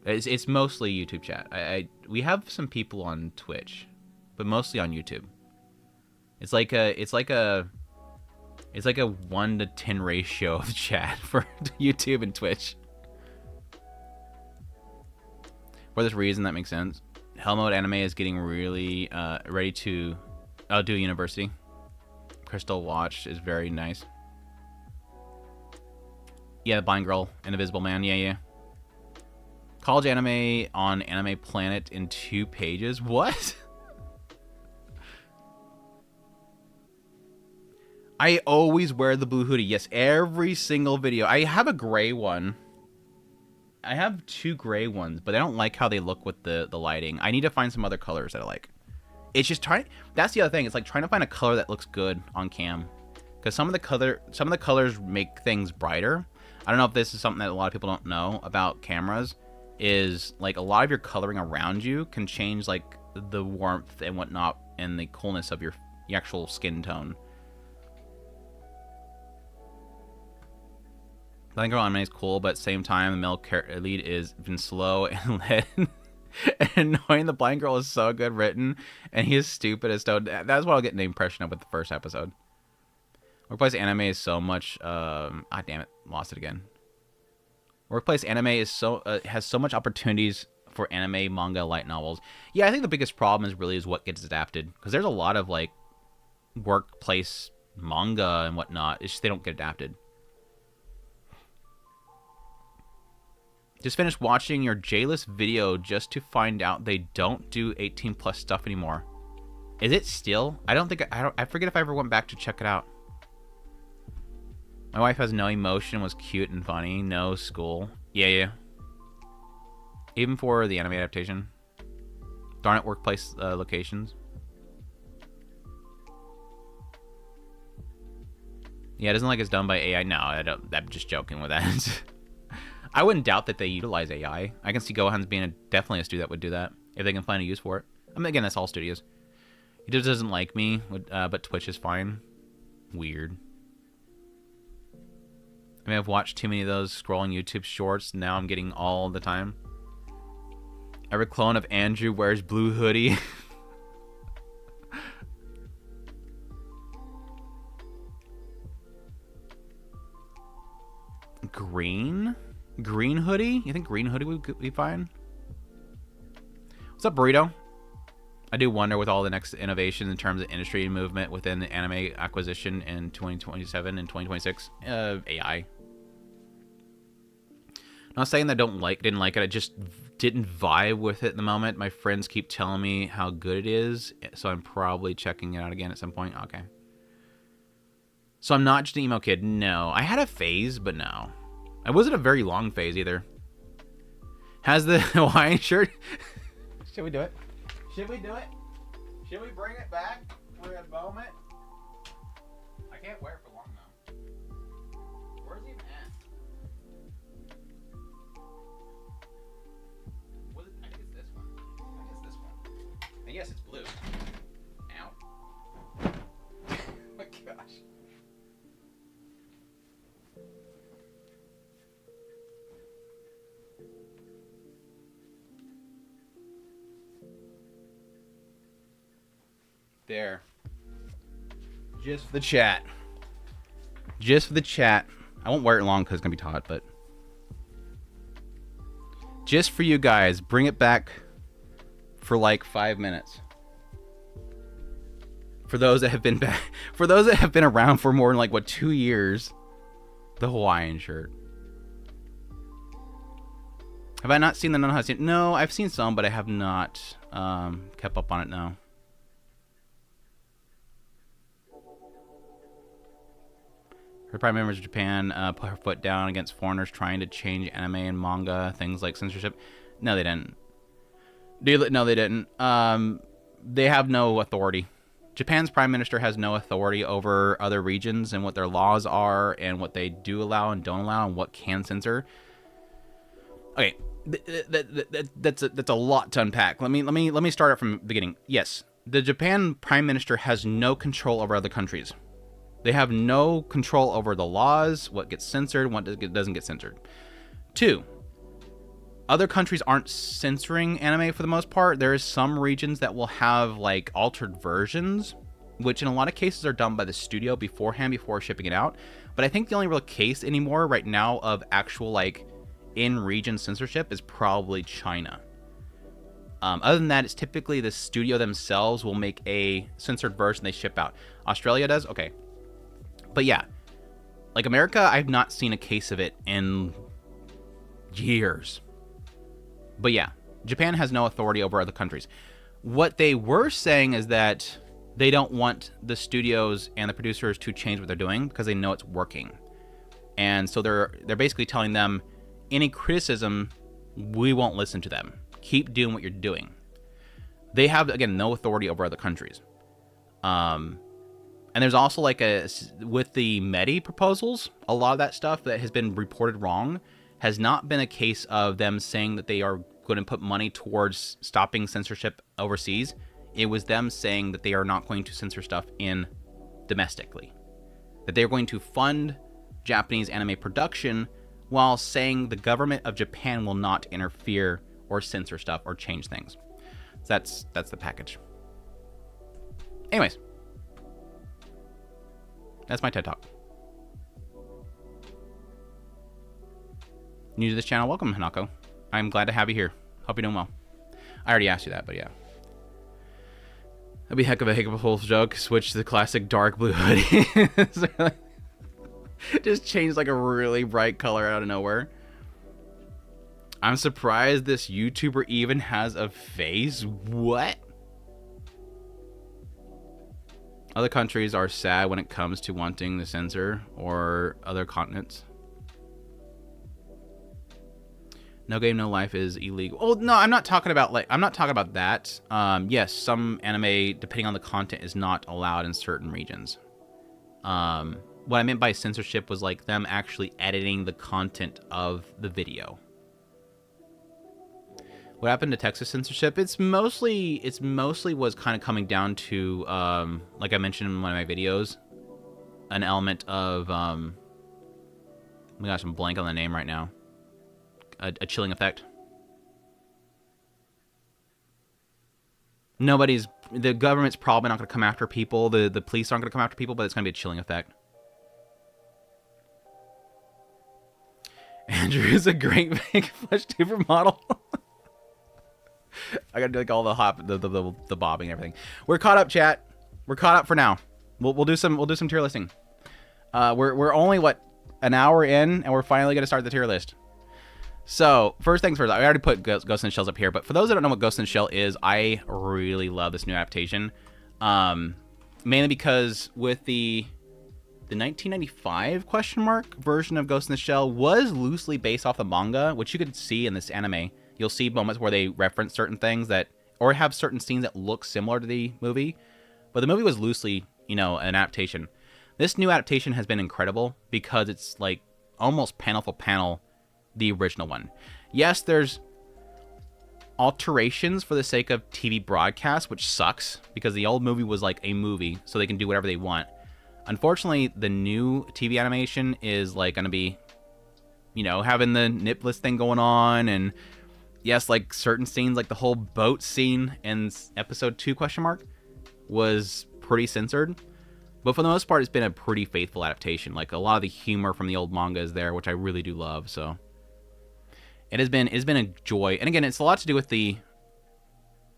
It's mostly YouTube chat. We have some people on Twitch, but mostly on YouTube. It's like a 1 to 10 ratio of chat for YouTube and Twitch. For this reason, that makes sense. Hell Mode Anime is getting really ready to outdo University. Crystal Watch is very nice. Yeah, Blind Girl, Invisible Man. Yeah. College anime on Anime Planet in 2 pages. What? I always wear the blue hoodie. Yes, every single video. I have a gray one. I have 2 gray ones, but I don't like how they look with the lighting. I need to find some other colors that I like. It's just that's the other thing. It's like trying to find a color that looks good on cam. Because some of the colors make things brighter. I don't know if this is something that a lot of people don't know about cameras. Is like a lot of your coloring around you can change like the warmth and whatnot and the coolness of your actual skin tone. Blind Girl anime is cool, but at the same time, the male lead is been slow and led and annoying. The Blind Girl is so good written, and he is stupid as toad. That's what I'll get the impression of with the first episode. Workplace anime is so much. Damn it, lost it again. Workplace anime is has so much opportunities for anime, manga, light novels. Yeah, I think the biggest problem is what gets adapted, because there's a lot of like workplace manga and whatnot. It's just they don't get adapted. Just finished watching your J-list video just to find out they don't do 18 plus stuff anymore. Is it still? I forget if I ever went back to check it out. My wife has no emotion, was cute and funny, no school. Yeah. Even for the anime adaptation. Darn it, workplace locations. Yeah, it doesn't like it's done by AI. No, I'm just joking with that. I wouldn't doubt that they utilize AI. I can see Gohan's being definitely a studio that would do that if they can find a use for it. I mean, again, that's all studios. He just doesn't like me, but Twitch is fine. Weird. I mean, I've watched too many of those scrolling YouTube shorts. Now I'm getting all the time. Every clone of Andrew wears blue hoodie. Green hoodie? You think green hoodie would be fine? What's up, Burrito? I do wonder with all the next innovation in terms of industry movement within the anime acquisition in 2027 and 2026. AI. Not saying that didn't like it. I just didn't vibe with it at the moment. My friends keep telling me how good it is, so I'm probably checking it out again at some point. Okay. So I'm not just an emo kid. No. I had a phase, but no. I wasn't a very long phase either. Has the Hawaiian shirt... Should we do it? Should we bring it back for a moment? I can't wear it for long though. Where's he even at? I think it's this one. And yes, it's blue. Ow. Oh my gosh. There. Just for the chat. Just for the chat. I won't wear it long because it's going to be hot, but... Just for you guys. Bring it back for like 5 minutes. For those that have been back... For those that have been around for more than like, 2 years. The Hawaiian shirt. Have I not seen the non-Hawaiian? No, I've seen some, but I have not kept up on it now. Her prime members of Japan put her foot down against foreigners trying to change anime and manga, things like censorship. No, they didn't. No, they didn't. They have no authority. Japan's prime minister has no authority over other regions and what their laws are and what they do allow and don't allow and what can censor. Okay, that's a lot to unpack. Let me start it from the beginning. Yes, the Japan Prime Minister has no control over other countries. They have no control over the laws, what gets censored, what doesn't get censored. 2, other countries aren't censoring anime for the most part. There is some regions that will have like altered versions, which in a lot of cases are done by the studio beforehand before shipping it out. But I think the only real case anymore right now of actual like in-region censorship is probably China. Other than that, it's typically the studio themselves will make a censored version they ship out. Australia does? Okay. But yeah, like America, I've not seen a case of it in years. But yeah, Japan has no authority over other countries. What they were saying is that they don't want the studios and the producers to change what they're doing because they know it's working. And so they're basically telling them, any criticism, we won't listen to them. Keep doing what you're doing. They have, again, no authority over other countries. And there's also like with the METI proposals, a lot of that stuff that has been reported wrong has not been a case of them saying that they are going to put money towards stopping censorship overseas. It was them saying that they are not going to censor stuff in domestically. That they're going to fund Japanese anime production while saying the government of Japan will not interfere or censor stuff or change things. So that's the package. Anyways, that's my TED Talk. New to this channel, welcome, Hanako. I'm glad to have you here. Hope you're doing well. I already asked you that, but yeah. That'd be a heck of a hiccup joke. Switch to the classic dark blue hoodie. Just changed like a really bright color out of nowhere. I'm surprised this YouTuber even has a face. What? Other countries are sad when it comes to wanting to censor, or other continents. No game, no life is illegal. Oh no, I'm not talking about that. Yes, some anime, depending on the content, is not allowed in certain regions. What I meant by censorship was like them actually editing the content of the video. What happened to Texas censorship? It's mostly was kind of coming down to, like I mentioned in one of my videos, an element of, oh my gosh, I'm blank on the name right now. A chilling effect. The government's probably not going to come after people. The police aren't going to come after people, but it's going to be a chilling effect. Andrew is a great big flesh tuber model. I gotta do like all the bobbing and everything. We're caught up, chat. We're caught up for now. We'll do some tier listing. We're only an hour in, and we're finally gonna start the tier list. So first things first, I already put Ghost in the Shell's up here, but for those that don't know what Ghost in the Shell is, I really love this new adaptation. Mainly because with the 1995 version of Ghost in the Shell was loosely based off the manga, which you could see in this anime. You'll see moments where they reference certain things or have certain scenes that look similar to the movie, but the movie was loosely, an adaptation. This new adaptation has been incredible because it's like almost panel for panel the original one. Yes, there's alterations for the sake of TV broadcast, which sucks because the old movie was like a movie, so they can do whatever they want. Unfortunately, the new TV animation is like going to be, having the nipless thing going on, and yes, like certain scenes, like the whole boat scene in episode 2 was pretty censored. But for the most part, it's been a pretty faithful adaptation. Like a lot of the humor from the old manga is there, which I really do love. So it's been a joy. And again, it's a lot to do with the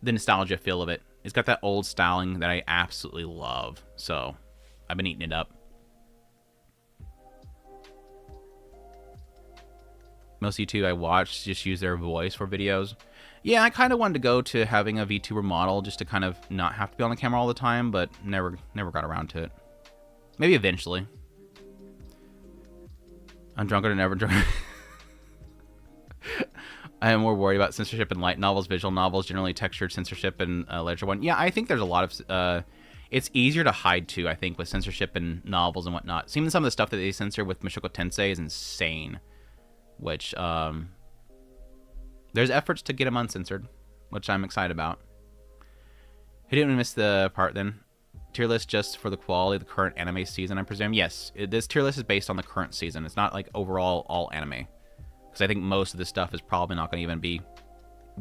nostalgia feel of it. It's got that old styling that I absolutely love. So I've been eating it up. Most YouTube I watch just use their voice for videos. Yeah, I kind of wanted to go to having a VTuber model just to kind of not have to be on the camera all the time, but never got around to it. Maybe eventually. I'm drunker than ever drunk. I am more worried about censorship in light novels, visual novels, generally textured censorship, and literature one. Yeah, I think there's a lot of... it's easier to hide, too, I think, with censorship in novels and whatnot. Even some of the stuff that they censor with Mushoku Tensei is insane. Which, There's efforts to get them uncensored, which I'm excited about. Who didn't miss the part then? Tier list just for the quality of the current anime season, I presume? Yes, this tier list is based on the current season. It's not like overall all anime. Because I think most of this stuff is probably not going to even be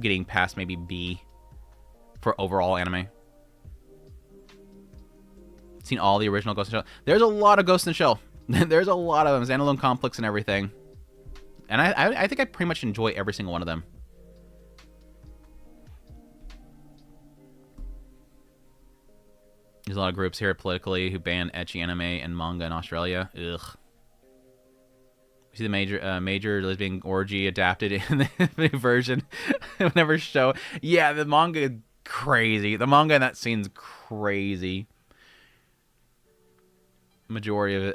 getting past maybe B for overall anime. Seen all the original Ghost in the Shell. There's a lot of Ghost in the Shell. There's a lot of them. Standalone Complex and everything. And I think I pretty much enjoy every single one of them. There's a lot of groups here politically who ban ecchi anime and manga in Australia. Ugh. See the major lesbian orgy adapted in the version. Whenever show. Yeah, the manga crazy. The manga in that scene's crazy. Majority of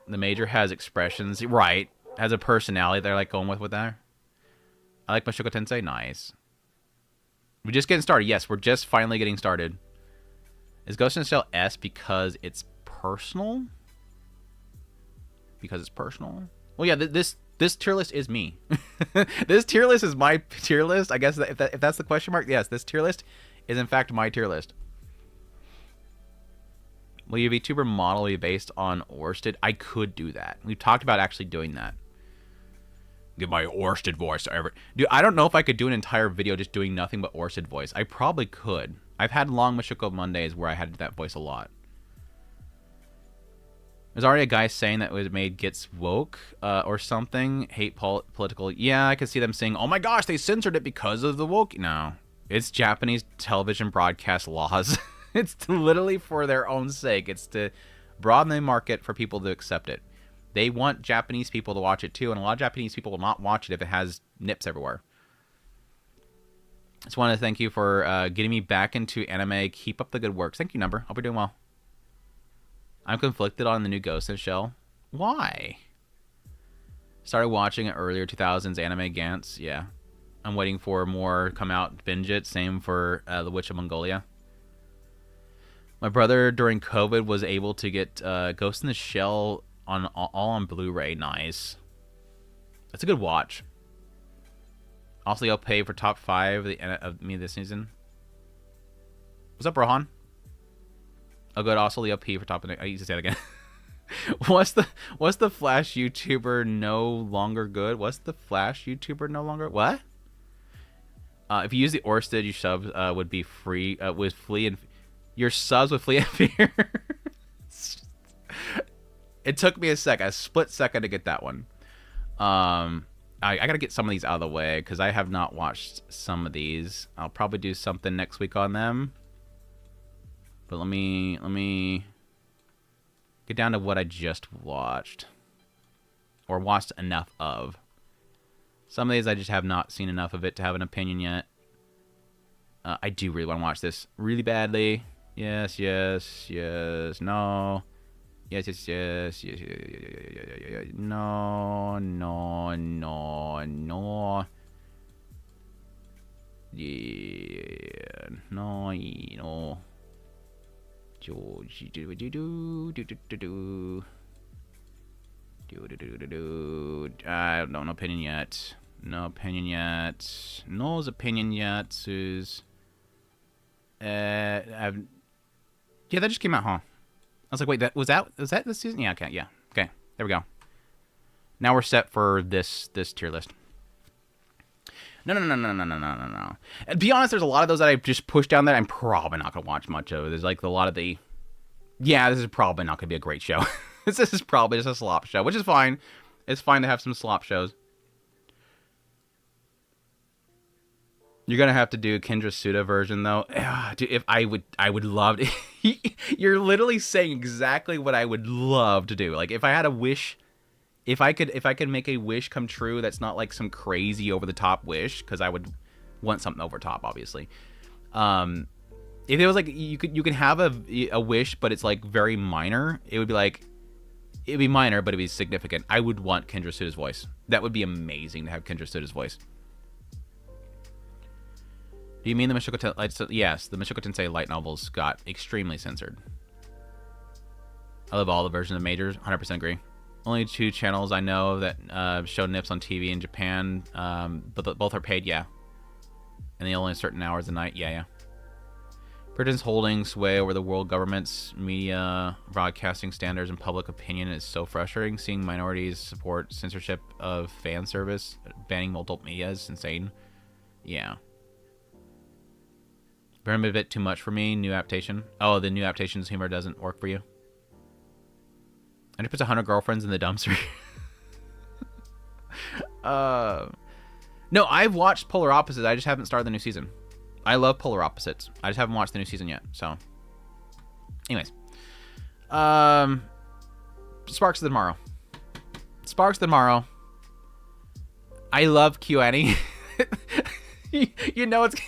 the major has expressions. Right. Has a personality they're like going with that. I like Mushoku Tensei. Nice. We're just getting started. Yes, we're just finally getting started. Is Ghost in the Shell S because it's personal? Because it's personal? Well, yeah, this tier list is me. This tier list is my tier list. I guess if that's the question mark, yes, this tier list is in fact my tier list. Will your VTuber model be based on Orsted? I could do that. We've talked about actually doing that. Give my Orsted voice to every... Dude, I don't know if I could do an entire video just doing nothing but Orsted voice. I probably could. I've had long Mushoku Mondays where I had that voice a lot. There's already a guy saying that it was made gets woke or something. Hate political. Yeah, I can see them saying, oh my gosh, they censored it because of the woke. No. It's Japanese television broadcast laws. It's literally for their own sake. It's to broaden the market for people to accept it. They want Japanese people to watch it too, and a lot of Japanese people will not watch it if it has nips everywhere. Just want to thank you for getting me back into anime. Keep up the good work. Thank you, Number. Hope you're doing well. I'm conflicted on the new Ghost in the Shell. Why? Started watching it earlier 2000s anime Gantz. Yeah. I'm waiting for more come out. Binge it. Same for The Witch of Mongolia. My brother during COVID was able to get Ghost in the Shell on all on Blu-ray. Nice. That's a good watch. Also, I'll pay for top 5 of me this season. What's up, Rohan? Oh, good. Also, Leo P for top. I used to say it again. What's the Flash YouTuber no longer good? What's the Flash YouTuber no longer? What? If you use the Orsted, your subs would be free with Flea and your subs with Flea and Fear. It took me a split second to get that one. I gotta get some of these out of the way because I have not watched some of these. I'll probably do something next week on them. But let me get down to what I just watched or watched enough of. Some of these I just have not seen enough of it to have an opinion yet. I do really want to watch this really badly. Yes, yes, yes, no. Yes, yes, yes, yes, yes, yes, no, no, no, no. Yeah, no, no. George, I don't know, no opinion yet. No opinion yet. No opinion yet. Is yeah, that just came out, huh? I was like, wait, was that this season? Yeah, okay, yeah. Okay, there we go. Now we're set for this tier list. No. And to be honest, there's a lot of those that I've just pushed down that I'm probably not going to watch much of. There's like a lot of the... Yeah, this is probably not going to be a great show. This is probably just a slop show, which is fine. It's fine to have some slop shows. You're going to have to do Kendra Suda version, though. Dude, if I would love to... You're literally saying exactly what I would love to do. Like, if I had a wish... If I could make a wish come true that's not like some crazy over-the-top wish, because I would want something over top, obviously. If it was like you can have a wish, but it's like very minor, it'd be minor, but it'd be significant. I would want Kendra Suda's voice. That would be amazing to have Kendra Suda's voice. Do you mean the Mushoku Tensei? Yes, the Mushoku Tensei light novels got extremely censored. I love all the versions of Majors. 100% agree. Only 2 channels I know that show nips on TV in Japan, but both are paid, yeah. And they only certain hours a night, yeah. Britain's holding sway over the world government's media, broadcasting standards, and public opinion is so frustrating. Seeing minorities support censorship of fan service, banning multiple media is insane. Yeah. Very a bit too much for me. New adaptation. Oh, the new adaptation's humor doesn't work for you. And it puts 100 girlfriends in the dumpster. No, I've watched Polar Opposites. I just haven't started the new season. I love Polar Opposites. I just haven't watched the new season yet. So, anyways, Sparks of Tomorrow. Sparks of Tomorrow. I love QAnon. you know this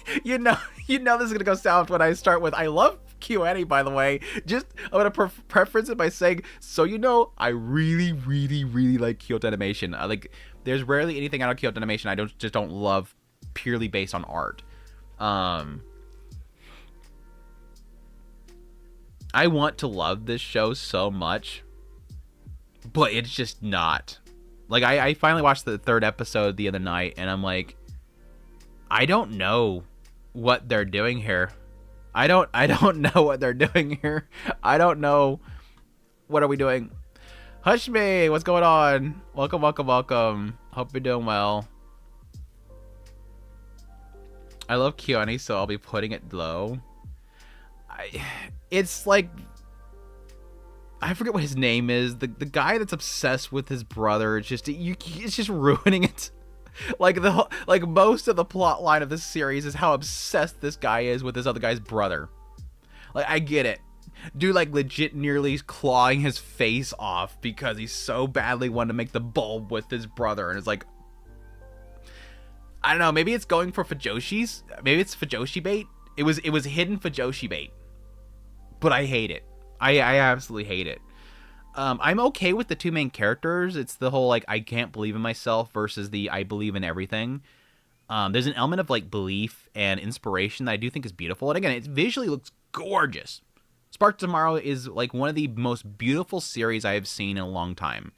is gonna go south when I start with I love QAnon. By the way, just I'm gonna preference it by saying, so you know, I really, really, really like Kyoto Animation. Like, there's rarely anything out of Kyoto Animation I just don't love purely based on art. I want to love this show so much, but it's just not. Like, I finally watched the 3rd episode the other night, and I'm like, I don't know what they're doing here. I don't know what they're doing here. I don't know. What are we doing? Hush me, what's going on? Welcome. Hope you're doing well. I love Keone, so I'll be putting it low. It's like, I forget what his name is. The guy that's obsessed with his brother. It's just ruining it. Like most of the plot line of this series is how obsessed this guy is with this other guy's brother. Like, I get it. Dude, like, legit nearly clawing his face off because he so badly wanted to make the bulb with his brother, and it's like, I don't know, maybe it's going for Fujoshis. Maybe it's Fujoshi bait. It was hidden Fujoshi bait. But I hate it. I absolutely hate it. I'm okay with the 2 main characters. It's the whole, like, I can't believe in myself versus the I believe in everything. There's an element of, like, belief and inspiration that I do think is beautiful. And again, it visually looks gorgeous. Spark Tomorrow is, like, one of the most beautiful series I have seen in a long time.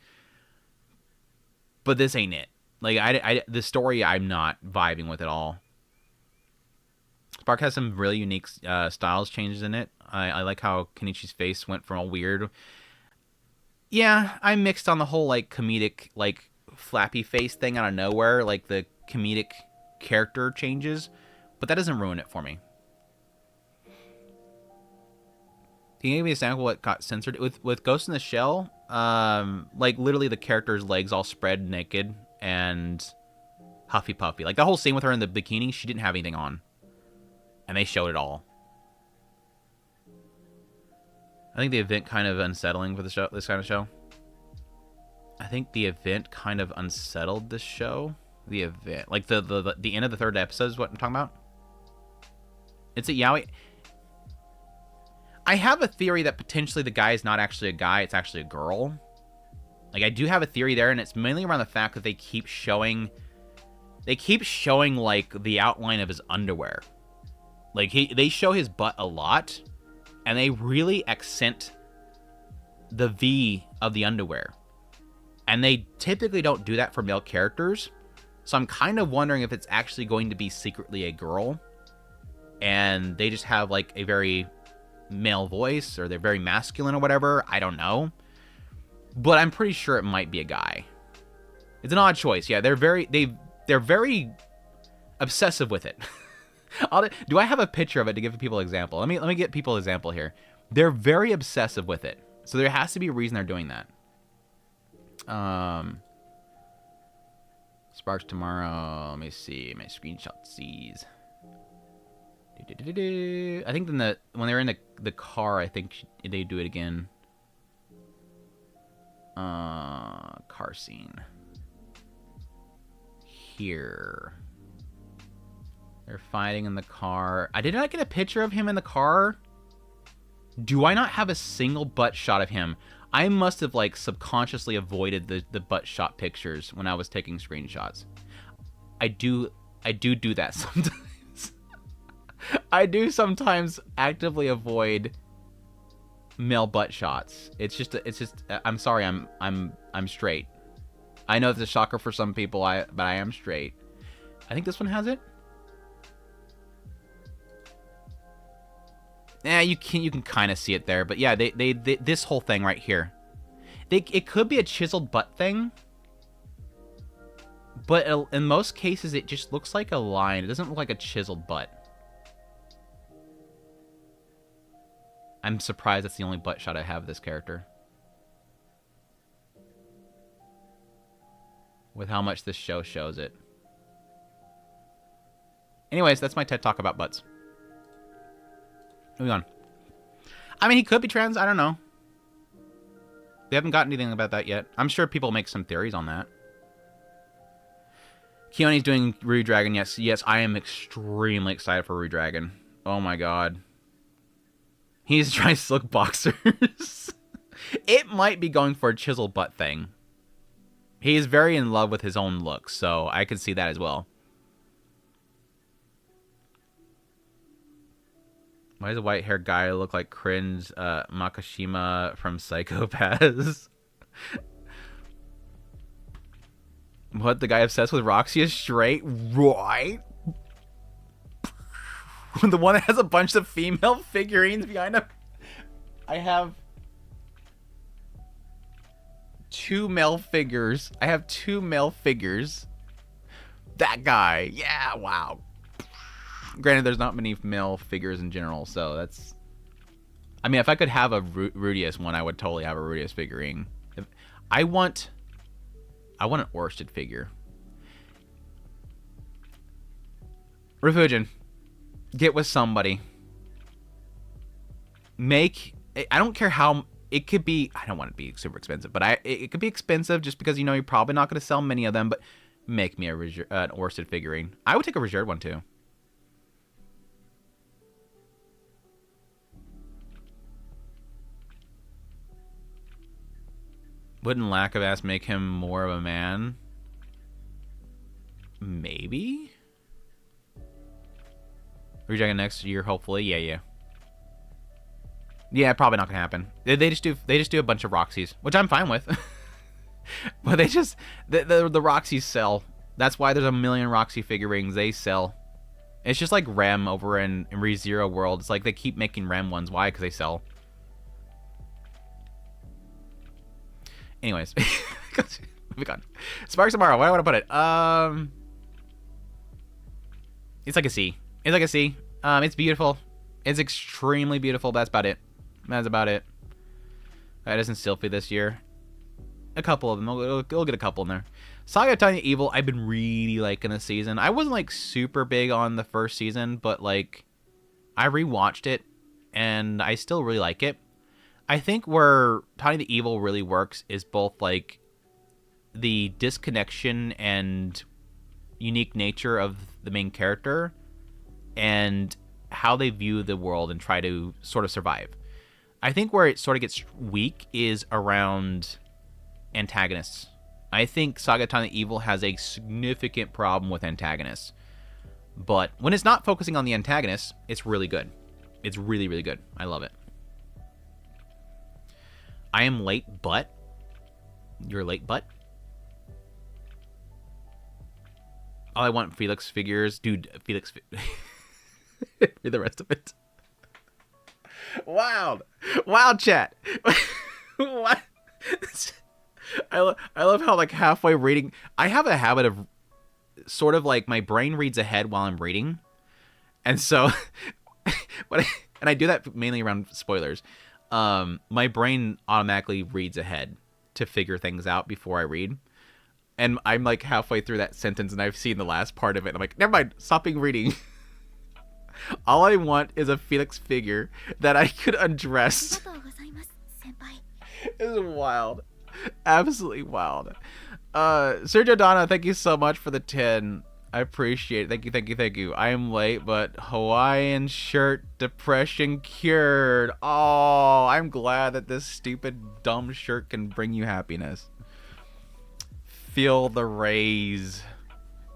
But this ain't it. Like, the story I'm not vibing with at all. Spark has some really unique styles changes in it. I like how Kenichi's face went from a weird... Yeah, I'm mixed on the whole, like, comedic, like, flappy face thing out of nowhere. Like, the comedic character changes. But that doesn't ruin it for me. Can you give me an example of what got censored? With Ghost in the Shell, like, literally the character's legs all spread naked and huffy puffy. Like, the whole scene with her in the bikini, she didn't have anything on. And they showed it all. I think the event kind of unsettling for the show, this kind of show. I think the event kind of unsettled the show. The event, like the end of the 3rd episode is what I'm talking about. It's a yaoi. I have a theory that potentially the guy is not actually a guy; it's actually a girl. Like, I do have a theory there, and it's mainly around the fact that they keep showing like the outline of his underwear. Like, they show his butt a lot. And they really accent the V of the underwear. And they typically don't do that for male characters. So I'm kind of wondering if it's actually going to be secretly a girl. And they just have, like, a very male voice, or they're very masculine or whatever. I don't know. But I'm pretty sure it might be a guy. It's an odd choice. Yeah, they're very obsessive with it. Do I have a picture of it to give people an example? Let me get people an example here. They're very obsessive with it. So there has to be a reason they're doing that. Sparks Tomorrow. Let me see. My screenshot sees. I think when they're in the car, I think they do it again. Car scene. Here. They're fighting in the car. I did not get a picture of him in the car. Do I not have a single butt shot of him? I must have, like, subconsciously avoided the butt shot pictures when I was taking screenshots. I do that sometimes. I do sometimes actively avoid male butt shots. It's just I'm sorry, I'm straight. I know it's a shocker for some people, but I am straight. I think this one has it. Yeah, you can kind of see it there, but yeah, they this whole thing right here. It could be a chiseled butt thing, but in most cases it just looks like a line. It doesn't look like a chiseled butt. I'm surprised that's the only butt shot I have of this character. With how much this show shows it. Anyways, that's my TED Talk about butts. Moving on. I mean, he could be trans. I don't know. They haven't got anything about that yet. I'm sure people make some theories on that. Keone's doing Rude Dragon. Yes, yes, I am extremely excited for Rude Dragon. Oh my god. He's trying silk boxers. It might be going for a chiseled butt thing. He is very in love with his own look, so I can see that as well. Why does a white-haired guy look like cringe Makishima from Psycho-Pass? What, the guy obsessed with Roxy is straight? Right? The one that has a bunch of female figurines behind him. I have 2 male figures. I have 2 male figures. That guy. Yeah, wow. Granted, there's not many male figures in general, so that's... I mean, if I could have a Rudius one, I would totally have a Rudius figurine. I want an Orsted figure. Refugin. Get with somebody. I don't care how... It could be... I don't want it to be super expensive, but it could be expensive just because, you know, you're probably not going to sell many of them, but make me an Orsted figurine. I would take a reserved one, too. Wouldn't lack of ass make him more of a man? Maybe? Rejecting next year, hopefully. Yeah. Yeah, probably not gonna happen. They just do a bunch of Roxys, which I'm fine with. But they just the Roxys sell. That's why there's a million Roxy figurines. They sell. It's just like Rem over in ReZero world. It's like they keep making Rem ones. Why? Because they sell. Anyways, moving on. Sparks Tomorrow. Where do I want to put it? It's like a C. It's like a C. It's beautiful. It's extremely beautiful. That's about it. That's about it. That isn't Sylphie this year. A couple of them. We'll get a couple in there. Saga of Tiny Evil, I've been really liking this season. I wasn't like super big on the first season, but like I rewatched it and I still really like it. I think where Tiny the Evil really works is both like the disconnection and unique nature of the main character and how they view the world and try to sort of survive. I think where it sort of gets weak is around antagonists. I think Saga Tiny Evil has a significant problem with antagonists. But when it's not focusing on the antagonists, it's really good. It's really, really good. I love it. I am late, but... You're late, but... All I want Felix figures. Dude, Felix... Read the rest of it. Wild. Wild chat. What? I love how, like, halfway reading... I have a habit of sort of, like, my brain reads ahead while I'm reading. And so... and I do that mainly around spoilers. My brain automatically reads ahead to figure things out before I read. And I'm, like, halfway through that sentence, and I've seen the last part of it. I'm like, never mind, stopping reading. All I want is a Felix figure that I could undress. This is wild. Absolutely wild. Sergio Donna, thank you so much for the 10. I appreciate it. Thank you. I am late, but Hawaiian shirt depression cured. Oh, I'm glad that this stupid, dumb shirt can bring you happiness. Feel the rays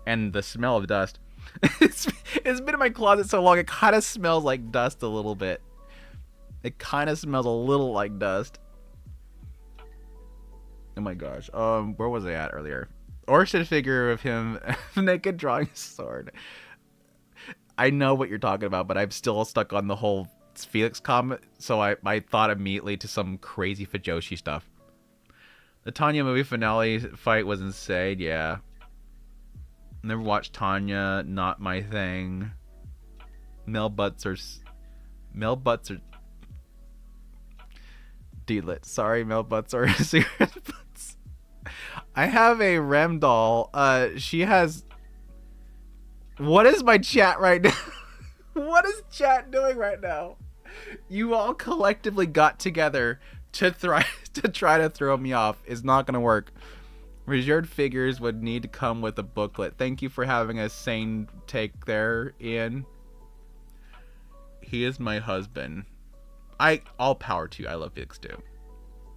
and the smell of dust. It's been in my closet so long, it kind of smells like dust a little bit. It kind of smells a little like dust. Oh my gosh. Where was I at earlier? Orsted figure of him naked drawing a sword. I know what you're talking about, but I'm still stuck on the whole Felix comment, so I thought immediately to some crazy Fujoshi stuff. The Tanya movie finale fight was insane, yeah. Never watched Tanya, not my thing. Male butts are D-lit. Sorry, male butts are cigarette butts. I have a Rem doll. She has... What is my chat right now? What is chat doing right now? You all collectively got together to try to throw me off. It's not gonna work. Reserved figures would need to come with a booklet. Thank you for having a sane take there, Ian. He is my husband. All power to you. I love Felix too.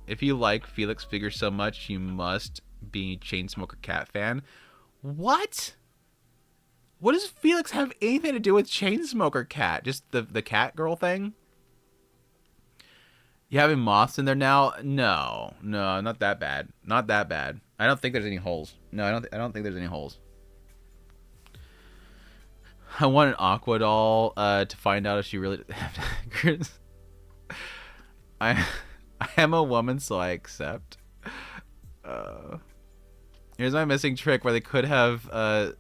If you like Felix figures so much, you must be Chainsmoker Cat fan. What? What does Felix have anything to do with Chainsmoker Cat? Just the cat girl thing? You having moths in there now? No, not that bad. Not that bad. I don't think there's any holes. No, I don't think there's any holes. I want an Aqua doll to find out if she really I am a woman, so I accept. Here's my missing trick where they could have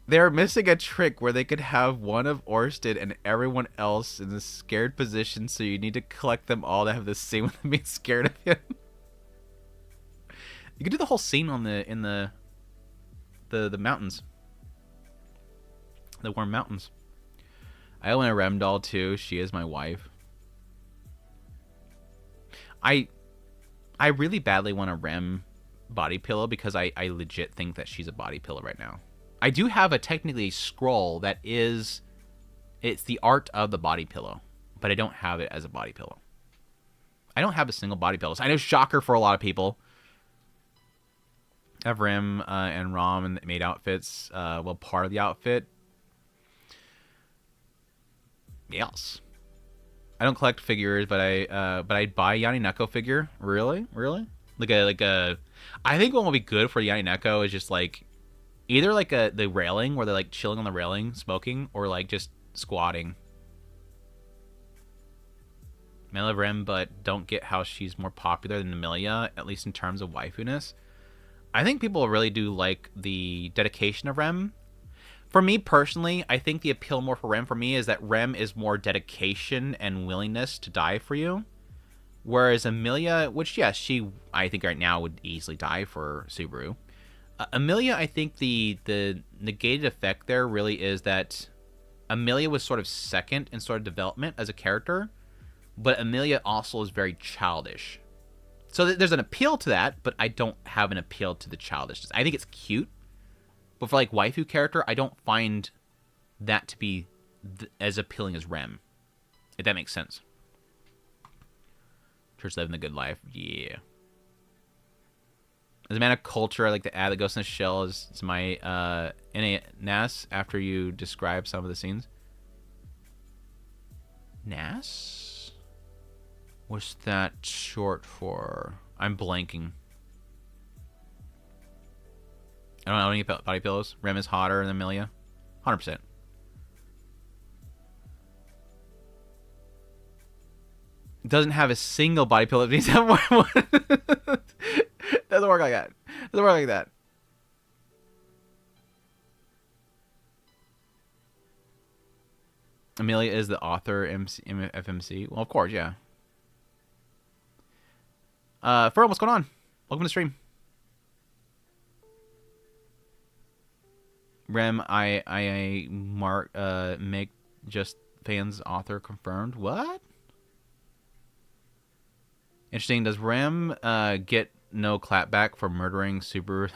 they're missing a trick where they could have one of Orsted and everyone else in the scared position, so you need to collect them all to have the scene with them being scared of him. You could do the whole scene on in the mountains. The warm mountains. I own a Rem doll too. She is my wife. I really badly want a Rem body pillow because I legit think that she's a body pillow right now. I do have technically a scroll that is, it's the art of the body pillow, but I don't have it as a body pillow. I don't have a single body pillow. So I know, shocker for a lot of people. I have Rem and Rom and made outfits. Well, part of the outfit. Yes. I don't collect figures, but I'd buy a Yanni Neko figure. Really? Like a. I think what will be good for Yanni Neko is just like. Either like the railing where they're like chilling on the railing smoking, or like just squatting. I love Rem, but don't get how she's more popular than Amelia, at least in terms of waifu-ness. I think people really do like the dedication of Rem. For me personally, I think the appeal more for Rem for me is that Rem is more dedication and willingness to die for you. Whereas Amelia, which yes, she I think right now would easily die for Subaru. Amelia, I think the negated effect there really is that Amelia was sort of second in sort of development as a character, but Amelia also is very childish. So there's an appeal to that, but I don't have an appeal to the childishness. I think it's cute, but for like waifu character, I don't find that to be as appealing as Rem, if that makes sense. Church living the good life, yeah. As a man of culture, I like to add that Ghost in the Shell is my NAS after you describe some of the scenes. NAS? What's that short for? I'm blanking. I don't know any body pillows. Rem is hotter than Amelia. 100%. Doesn't have a single body pillow. It needs to have more than one. Doesn't work like that. Doesn't work like that. Amelia is the author, FMC. Well, of course, yeah. Furl, what's going on? Welcome to the stream. Rem, I make just fans author confirmed. What? Interesting. Does Rem get no clapback for murdering Subaru?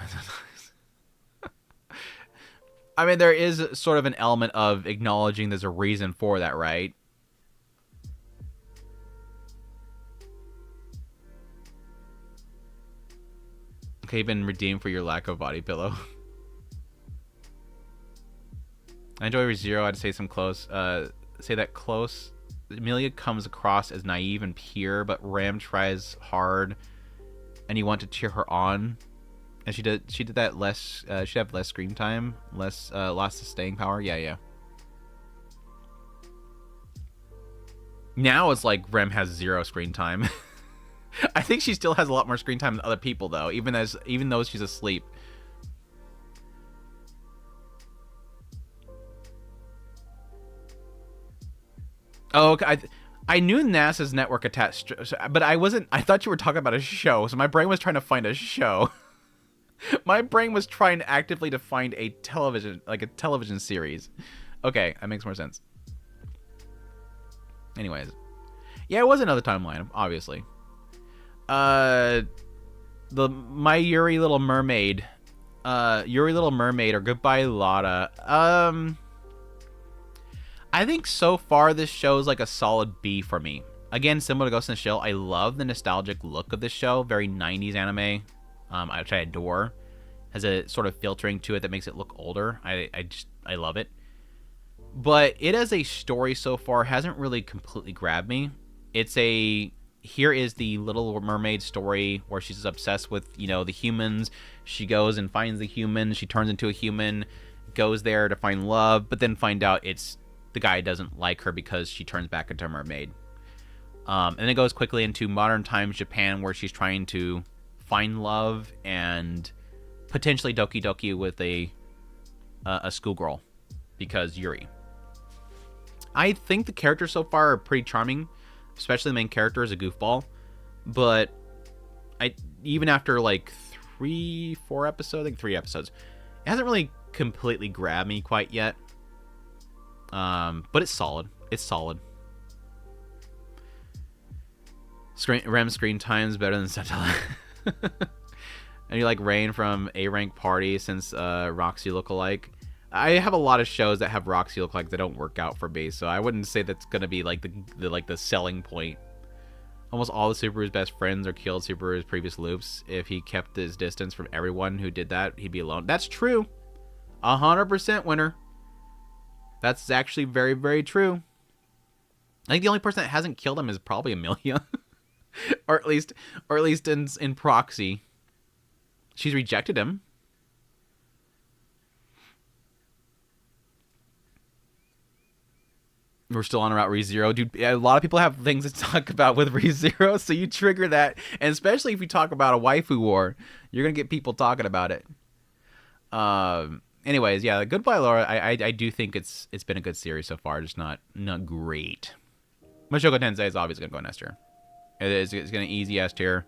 I mean, there is sort of an element of acknowledging there's a reason for that, right? Okay, you've been redeemed for your lack of body pillow. I enjoy rezero. I'd say some close. Say that close Amelia comes across as naive and pure, but Ram tries hard, and you want to cheer her on. And she did that less. She'd have less screen time, less loss of staying power. Yeah. Now it's like Rem has 0 screen time. I think she still has a lot more screen time than other people, though, even though she's asleep. Oh, okay. I knew NASA's network attached, but I wasn't. I thought you were talking about a show, so my brain was trying to find a show. My brain was trying actively to find a television series. Okay, that makes more sense. Anyways, yeah, it was another timeline, obviously. My Yuri Little Mermaid, or Goodbye Lotta. I think so far this show is like a solid B for me. Again, similar to Ghost in the Shell, I love the nostalgic look of this show. Very 90s anime, which I adore. Has a sort of filtering to it that makes it look older. I love it. But it as a story so far hasn't really completely grabbed me. Here is the Little Mermaid story where she's obsessed with, the humans. She goes and finds the human. She turns into a human, goes there to find love, but then find out the guy doesn't like her because she turns back into a mermaid. And it goes quickly into modern times Japan, where she's trying to find love and potentially doki doki with a schoolgirl, because Yuri. I think the characters so far are pretty charming, especially the main character is a goofball. But even after like 3-4 episodes, I think 3 episodes, it hasn't really completely grabbed me quite yet. But it's solid. It's solid. Rem screen time's better than Centella. And you like Rain from A Rank Party since Roxy lookalike. I have a lot of shows that have Roxy lookalike that don't work out for me, so I wouldn't say that's gonna be like the selling point. Almost all of Subaru's best friends are killed Subaru's previous loops. If he kept his distance from everyone who did that, he'd be alone. That's true. 100% winner. That's actually very, very true. I think the only person that hasn't killed him is probably Amelia. or at least in proxy. She's rejected him. We're still on about ReZero. Dude, a lot of people have things to talk about with ReZero, so you trigger that. And especially if you talk about a waifu war, you're going to get people talking about it. Anyways, yeah, Goodbye Laura, I do think it's been a good series so far, just not great. Mushoku Tensei is obviously going to go in S tier. It's going to easy S tier.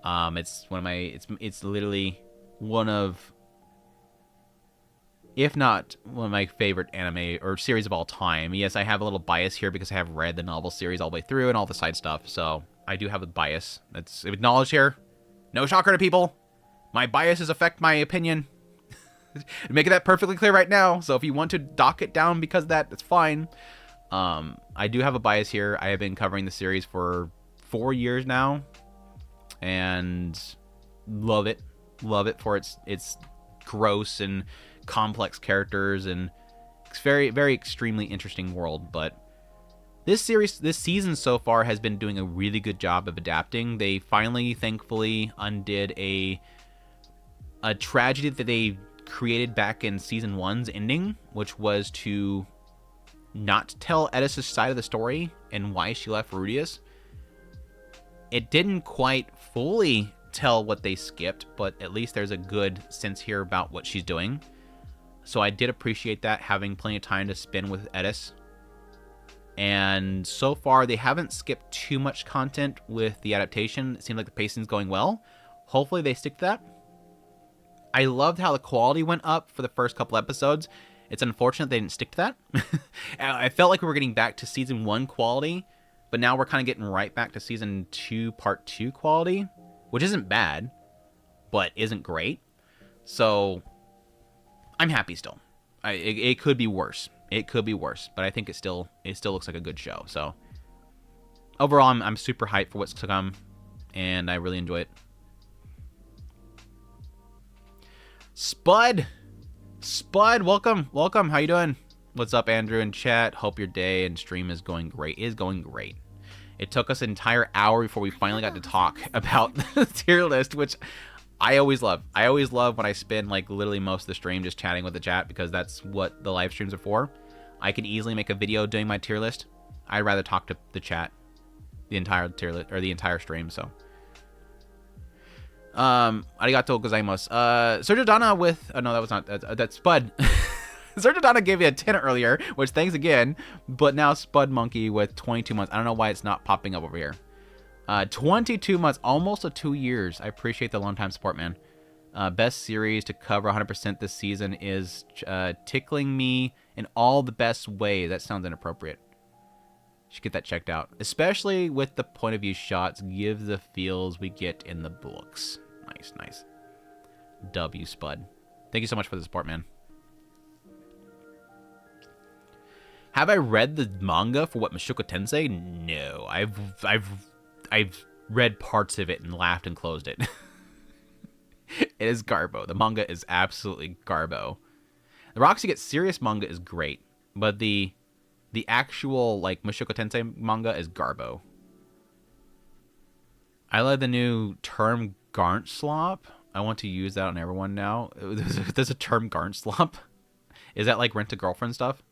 It's literally one of, if not one of my favorite anime or series of all time. Yes, I have a little bias here because I have read the novel series all the way through and all the side stuff, so I do have a bias. That's acknowledged here. No shocker to people. My biases affect my opinion. Making that perfectly clear right now, so if you want to dock it down because of that, that's fine. I do have a bias here. I have been covering the series for 4 years now, and love it for its gross and complex characters, and it's very, very extremely interesting world. But this season so far has been doing a really good job of adapting. They finally, thankfully, undid a tragedy that they created back in season 1's ending, which was to not tell Edis' side of the story and why she left Rudius. It didn't quite fully tell what they skipped, but at least there's a good sense here about what she's doing. So I did appreciate that, having plenty of time to spend with Edis. And so far, they haven't skipped too much content with the adaptation. It seems like the pacing's going well. Hopefully they stick to that. I loved how the quality went up for the first couple episodes. It's unfortunate they didn't stick to that. I felt like we were getting back to season 1 quality, but now we're kind of getting right back to season 2 part 2 quality, which isn't bad, but isn't great. So I'm happy still. It could be worse. It could be worse, but I think it still looks like a good show. So overall, I'm super hyped for what's to come, and I really enjoy it. Spud, welcome. How you doing? What's up, Andrew in chat? Hope your day and stream is going great. Is going great. It took us an entire hour before we finally got to talk about the tier list, which I always love. I always love when I spend like literally most of the stream just chatting with the chat, because that's what the live streams are for. I could easily make a video doing my tier list. I'd rather talk to the chat the entire tier list or the entire stream. So, arigato gozaimasu. Sergio Donna with no, that was not that's Spud. Sergio Donna gave you a 10 earlier, which thanks again. But now Spud Monkey with 22 months. I don't know why it's not popping up over here. 22 months, almost 2 years. I appreciate the long time support, man. Best series to cover 100% this season is tickling me in all the best ways. That sounds inappropriate. Should get that checked out. Especially with the point of view shots. Give the feels we get in the books. Nice, nice. W Spud. Thank you so much for the support, man. Have I read the manga for what Mushoku Tensei? No. I've read parts of it and laughed and closed it. It is garbo. The manga is absolutely garbo. The Roxy Get Serious manga is great, but the actual like Mushoku Tensei manga is garbo. I love the new term Garnt Slop. I want to use that on everyone now. There's a term Garnt Slop. Is that like Rent a Girlfriend stuff?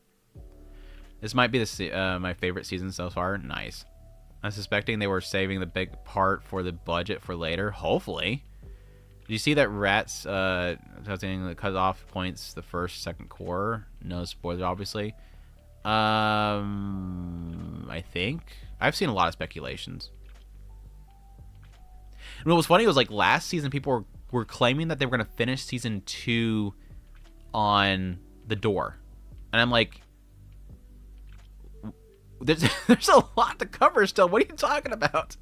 This might be my favorite season so far. Nice. I'm suspecting they were saving the big part for the budget for later. Hopefully. Did you see that Rats the cut off points the first, second core? No spoilers, obviously. I think. I've seen a lot of speculations. And what was funny was like last season people were claiming that they were going to finish season 2 on the door. And I'm like, there's a lot to cover still. What are you talking about?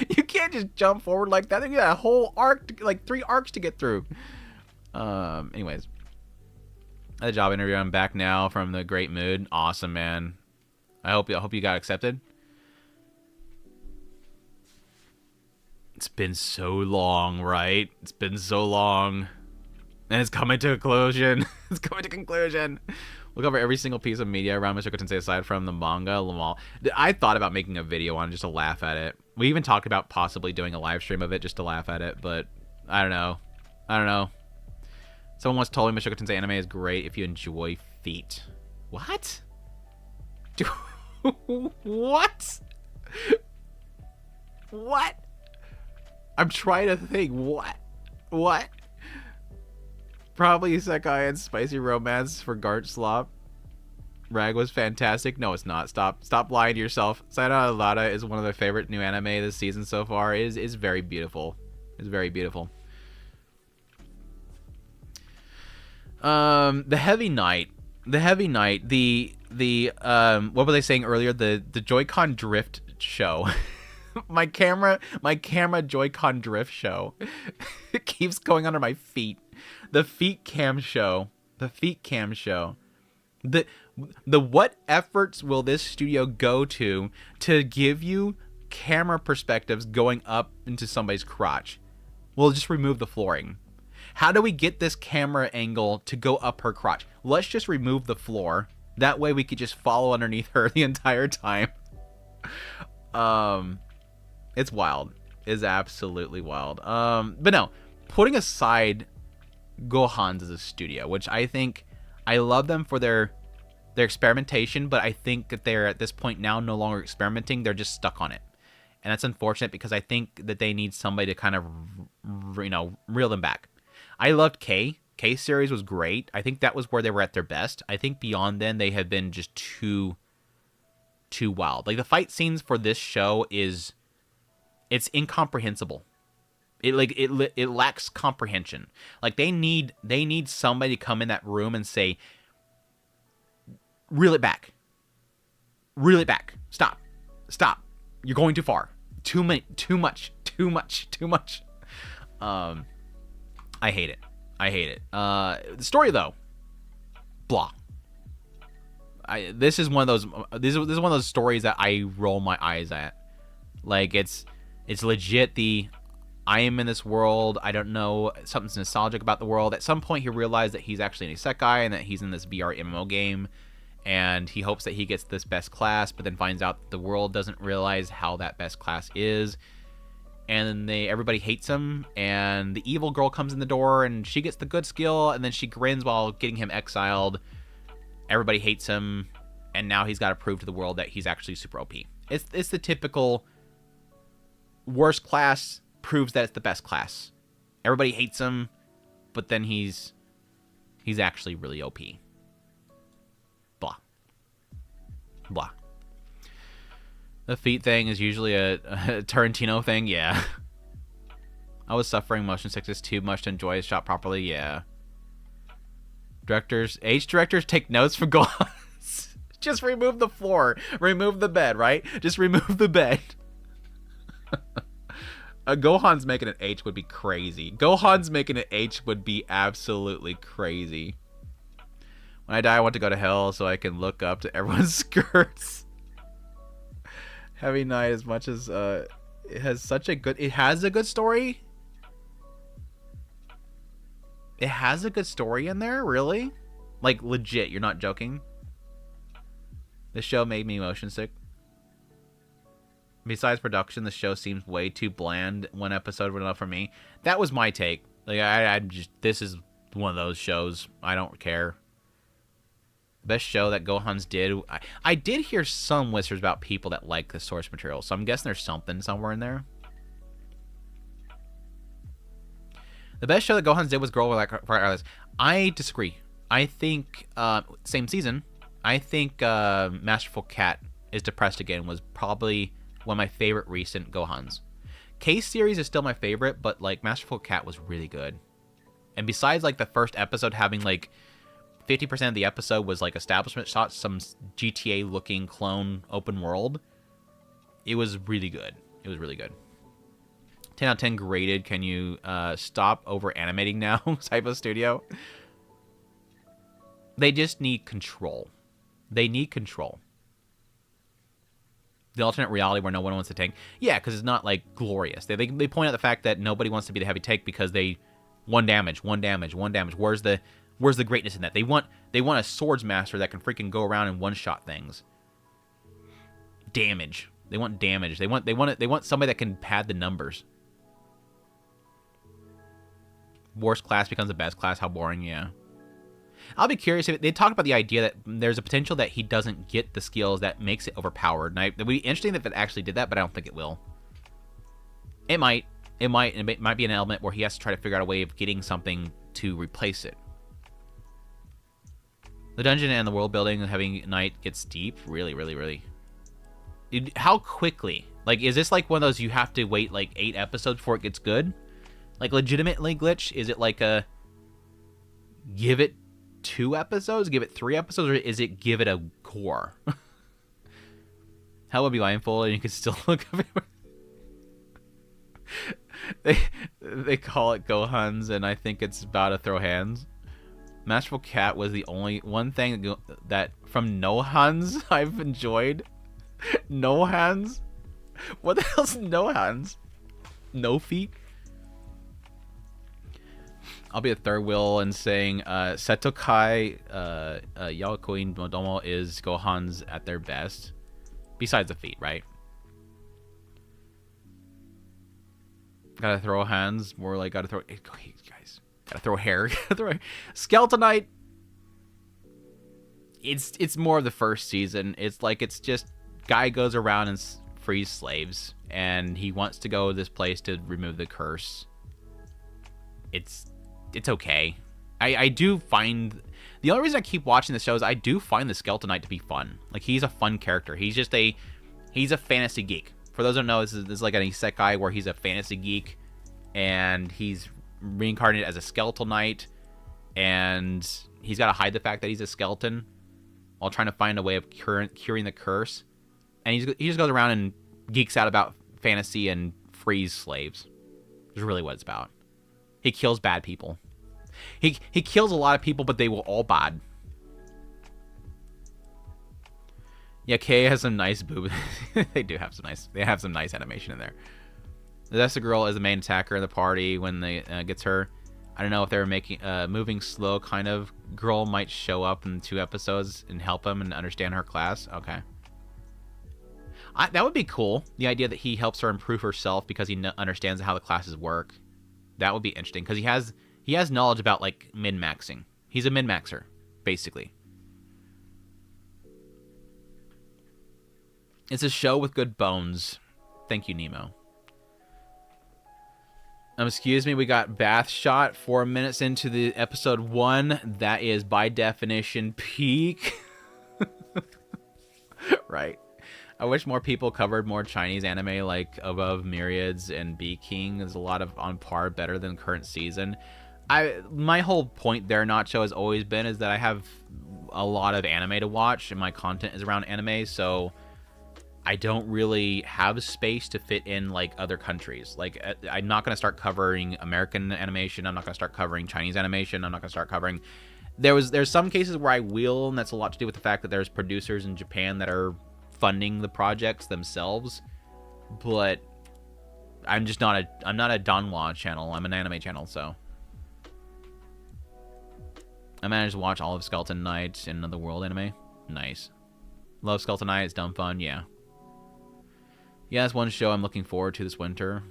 You can't just jump forward like that. You got a whole arc, like 3 arcs to get through. Anyways, I had a job interview. I'm back now from the great mood. Awesome, man. I hope you got accepted. It's been so long, right? It's been so long, and it's coming to a conclusion. It's coming to conclusion. We'll cover every single piece of media around Mushoku Tensei aside from the manga. I thought about making a video on it just to laugh at it. We even talked about possibly doing a live stream of it just to laugh at it, but I don't know. Someone once told me Mushoku Tensei anime is great if you enjoy feet. What? What? What? I'm trying to think. What? Probably Isekai and spicy romance for Garnt Slop. Rag was fantastic. No, it's not. Stop lying to yourself. Sayonara Lada is one of my favorite new anime this season so far. It is very beautiful. It's very beautiful. The Heavy Knight. The what were they saying earlier? The Joy-Con drift show. my camera Joy-Con drift show. It keeps going under my feet. The feet cam show. The what efforts will this studio go to give you camera perspectives going up into somebody's crotch? We'll just remove the flooring. How do we get this camera angle to go up her crotch? Let's just remove the floor. That way we could just follow underneath her the entire time. It's wild. It's absolutely wild. But no, putting aside Gohan's as a studio, which I think I love them for their experimentation, but I think that they're at this point now no longer experimenting. They're just stuck on it. And that's unfortunate because I think that they need somebody to kind of, reel them back. I loved K. K series was great. I think that was where they were at their best. I think beyond then they have been just too wild. Like the fight scenes for this show it's incomprehensible. It lacks comprehension. Like they need somebody to come in that room and say, reel it back. Stop. You're going too far. Too much. I hate it. The story though, blah. This is one of those stories that I roll my eyes at. Like it's legit the I am in this world. I don't know. Something's nostalgic about the world. At some point, he realized that he's actually an isekai and that he's in this VR MMO game. And he hopes that he gets this best class, but then finds out that the world doesn't realize how that best class is. And then everybody hates him. And the evil girl comes in the door and she gets the good skill. And then she grins while getting him exiled. Everybody hates him. And now he's got to prove to the world that he's actually super OP. It's the typical worst class proves that it's the best class. Everybody hates him, but then he's actually really OP. Blah. Blah. The feet thing is usually a Tarantino thing, yeah. I was suffering motion sickness too much to enjoy a shot properly, yeah. Age directors take notes from Gohan's. Just remove the floor. Remove the bed, right? Just remove the bed. Gohan's making an H would be crazy. Gohan's making an H would be absolutely crazy. When I die, I want to go to hell so I can look up to everyone's skirts. Heavy Night, as much as it has a good story. It has a good story in there, really? Like, legit, you're not joking? This show made me motion sick. Besides production, the show seems way too bland. One episode was enough for me. That was my take. Like, this is one of those shows. I don't care. Best show that Gohan's did. I did hear some whispers about people that like the source material, so I'm guessing there's something somewhere in there. The best show that Gohan's did was Girl with Eyes. I disagree. I think same season. I think Masterful Cat is Depressed Again was probably one of my favorite recent Gohans. Case series is still my favorite, but like Masterful Cat was really good. And besides like the first episode having like 50% of the episode was like establishment shots, some GTA looking clone open world, it was really good. It was really good. 10 out of 10 graded. Can you stop over animating now? Typo Studio. They just need control. They need control. The alternate reality where no one wants to tank. Yeah, because it's not like glorious. They point out the fact that nobody wants to be the heavy tank because they one damage. Where's the greatness in that? They want a swords master that can freaking go around and one shot things. Damage. They want damage. They want somebody that can pad the numbers. Worst class becomes the best class. How boring, yeah. I'll be curious if they talk about the idea that there's a potential that he doesn't get the skills that makes it overpowered. And it would be interesting if it actually did that, but I don't think it will. It might be an element where he has to try to figure out a way of getting something to replace it. The dungeon and the world building and Heavy Night gets deep. Really. How quickly? Like, is this like one of those you have to wait like 8 episodes before it gets good? Like, legitimately, Glitch? Is it like a give it 2 episodes, give it 3 episodes, or is it give it a core? How would be blindfolded and you could still look up they call it Gohan's, and I think it's about to throw hands. Masterful Cat was the only one thing that from Nohans I've enjoyed. Nohans? What the hell's Nohans? No feet? I'll be a third wheel and saying Setokai Yaokoin Modomo is Gohan's at their best. Besides the feet, right? Gotta throw hands. More like gotta throw... Hey, guys. Gotta throw hair. Skeletonite. It's more of the first season. It's like it's just... Guy goes around and frees slaves. And he wants to go to this place to remove the curse. It's okay. I do find... The only reason I keep watching the show is I do find the Skeleton Knight to be fun. Like, he's a fun character. He's a fantasy geek. For those who don't know, this is like an isekai where he's a fantasy geek. And he's reincarnated as a Skeletal Knight. And he's got to hide the fact that he's a skeleton while trying to find a way of curing the curse. And he just goes around and geeks out about fantasy and frees slaves. Is really what it's about. He kills bad people. He kills a lot of people, but they will all bad. Yeah, K has some nice boob. They have some nice animation in there. That's the girl is the main attacker in the party when they gets her. I don't know if they were making moving slow kind of girl might show up in 2 episodes and help him and understand her class. Okay. That would be cool. The idea that he helps her improve herself because he understands how the classes work. That would be interesting because he has knowledge about like min-maxing. He's a min-maxer, basically. It's a show with good bones. Thank you, Nemo. Excuse me, we got bath shot 4 minutes into the episode 1. That is by definition peak. Right. I wish more people covered more Chinese anime like Above Myriads and Bee King. There's a lot of on par better than current season. My whole point there, Nacho, has always been is that I have a lot of anime to watch and my content is around anime, so I don't really have space to fit in like other countries. Like I'm not going to start covering American animation. I'm not going to start covering Chinese animation. I'm not going to start covering. There's some cases where I will, and that's a lot to do with the fact that there's producers in Japan that are funding the projects themselves. But I'm not a Donghua channel. I'm an anime channel, so I managed to watch all of Skeleton Knight and Another World anime. Nice. Love Skeleton Knight. It's dumb fun. Yeah. Yeah, that's one show I'm looking forward to this winter.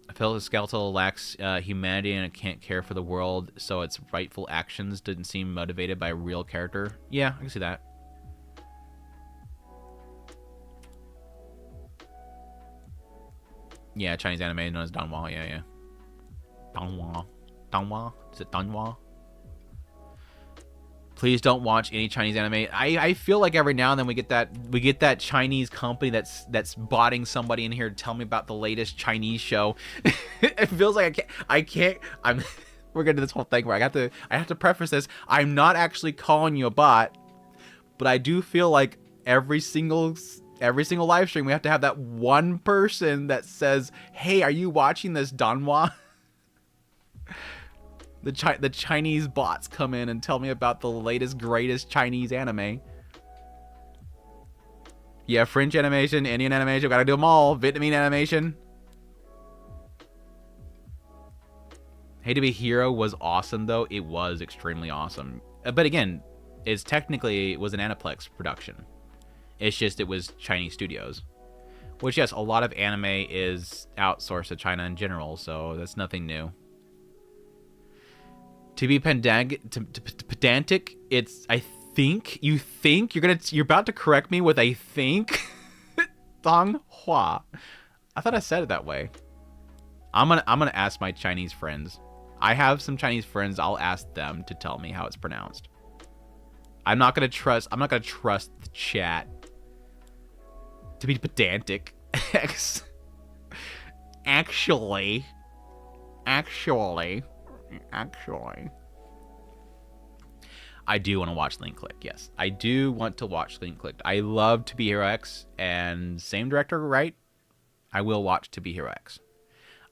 I feel the Skeletal lacks humanity and it can't care for the world, so its rightful actions didn't seem motivated by a real character. Yeah, I can see that. Yeah, Chinese anime known as Donghua. Yeah. Donghua? Is it Donghua? Please don't watch any Chinese anime. I feel like every now and then we get that Chinese company that's botting somebody in here to tell me about the latest Chinese show. It feels like I can't. We're gonna do this whole thing where I have to preface this. I'm not actually calling you a bot, but I do feel like every single live stream we have to have that one person that says, "Hey, are you watching this Donghua?" The Chinese bots come in and tell me about the latest, greatest Chinese anime. Yeah, French animation, Indian animation, we gotta do them all. Vietnamese animation. Hey to Be Hero was awesome, though. It was extremely awesome. But again, it was an Aniplex production. It's just it was Chinese studios. Which, yes, a lot of anime is outsourced to China in general, so that's nothing new. To be pedantic, it's you're about to correct me with I think Donghua. I thought I said it that way. I'm gonna ask my Chinese friends. I have some Chinese friends. I'll ask them to tell me how it's pronounced. I'm not gonna trust the chat to be pedantic. Actually. I do want to watch Link Click. Yes, I do want to watch Link Click. I love To Be Hero X, and same director, right? I will watch To Be Hero X.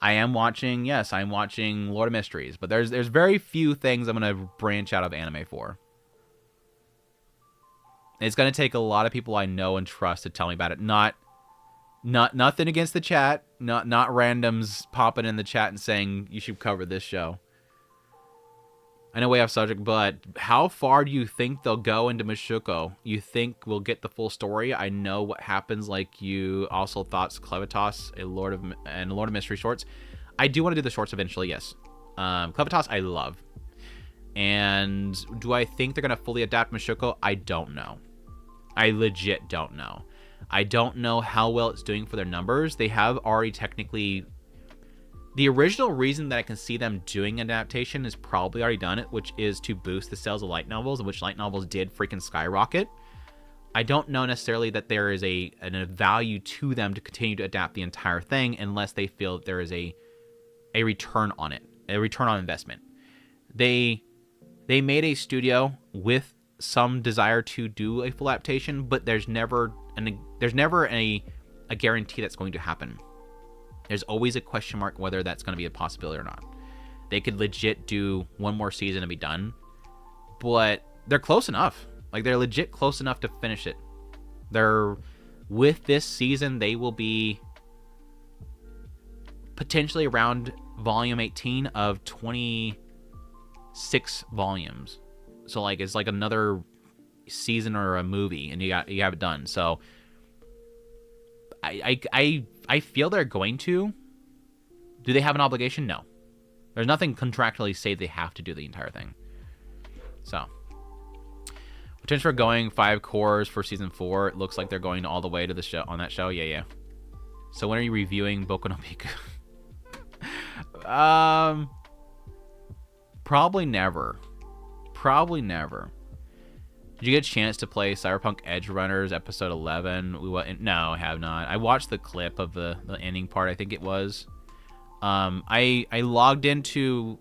I'm watching Lord of Mysteries, but there's very few things I'm going to branch out of anime for. It's going to take a lot of people I know and trust to tell me about it. Nothing against the chat. Not randoms popping in the chat and saying you should cover this show. I know way off subject, but how far do you think they'll go into Mushoku? You think we'll get the full story? I know what happens. Like you also thought Clevitas, a Lord of Mystery shorts. I do want to do the shorts eventually. Yes, Clevitas I love. And do I think they're gonna fully adapt Mushoku? I don't know. I legit don't know. I don't know how well it's doing for their numbers. They have already technically. The original reason that I can see them doing an adaptation is probably already done it, which is to boost the sales of light novels, which light novels did freaking skyrocket. I don't know necessarily that there is a value to them to continue to adapt the entire thing unless they feel that there is a return on it, a return on investment. They made a studio with some desire to do a full adaptation, but there's never a guarantee that's going to happen. There's always a question mark whether that's going to be a possibility or not. They could legit do one more season and be done, but they're close enough. Like, they're legit close enough to finish it. With this season, they will be potentially around volume 18 of 26 volumes. So like it's like another season or a movie, and you have it done. So I feel they're going to. Do they have an obligation? No. There's nothing contractually say they have to do the entire thing. So potential for going 5 cores for season 4. It looks like they're going all the way to the show on that show. Yeah. So when are you reviewing Boku no Pico? Probably never. Did you get a chance to play Cyberpunk Edge Runners episode 11? No, I have not. I watched the clip of the ending part, I think it was. I logged into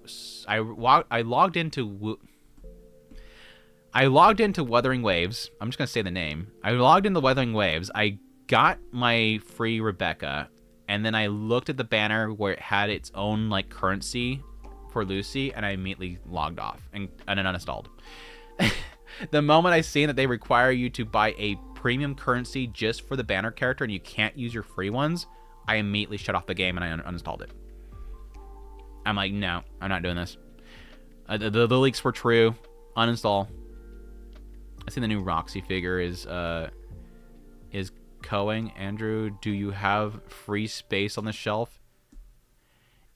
Wuthering Waves. I'm just gonna say the name. I logged into Wuthering Waves. I got my free Rebecca, and then I looked at the banner where it had its own like currency for Lucy, and I immediately logged off and uninstalled. The moment I seen that they require you to buy a premium currency just for the banner character and you can't use your free ones, I immediately shut off the game and I uninstalled it. I'm like, no, I'm not doing this. The leaks were true. Uninstall. I see the new Roxy figure is going. Andrew, do you have free space on the shelf?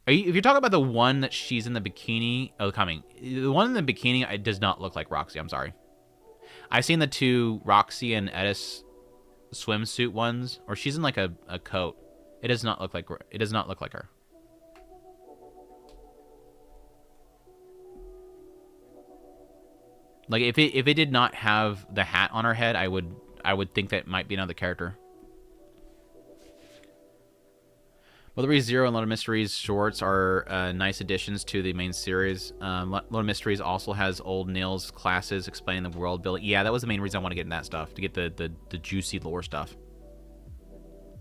If you're talking about the one that she's in the bikini, the one in the bikini, it does not look like Roxy. I'm sorry. I've seen the 2 Roxy and Edis swimsuit ones, or she's in like a coat. It does not look like her. Like if it did not have the hat on her head, I would think that might be another character. Well, the rezero and Load of Mysteries shorts are nice additions to the main series. Load of Mysteries also has old Nils classes explaining the world building. Yeah, that was the main reason I want to get in that stuff, to get the juicy lore stuff. Do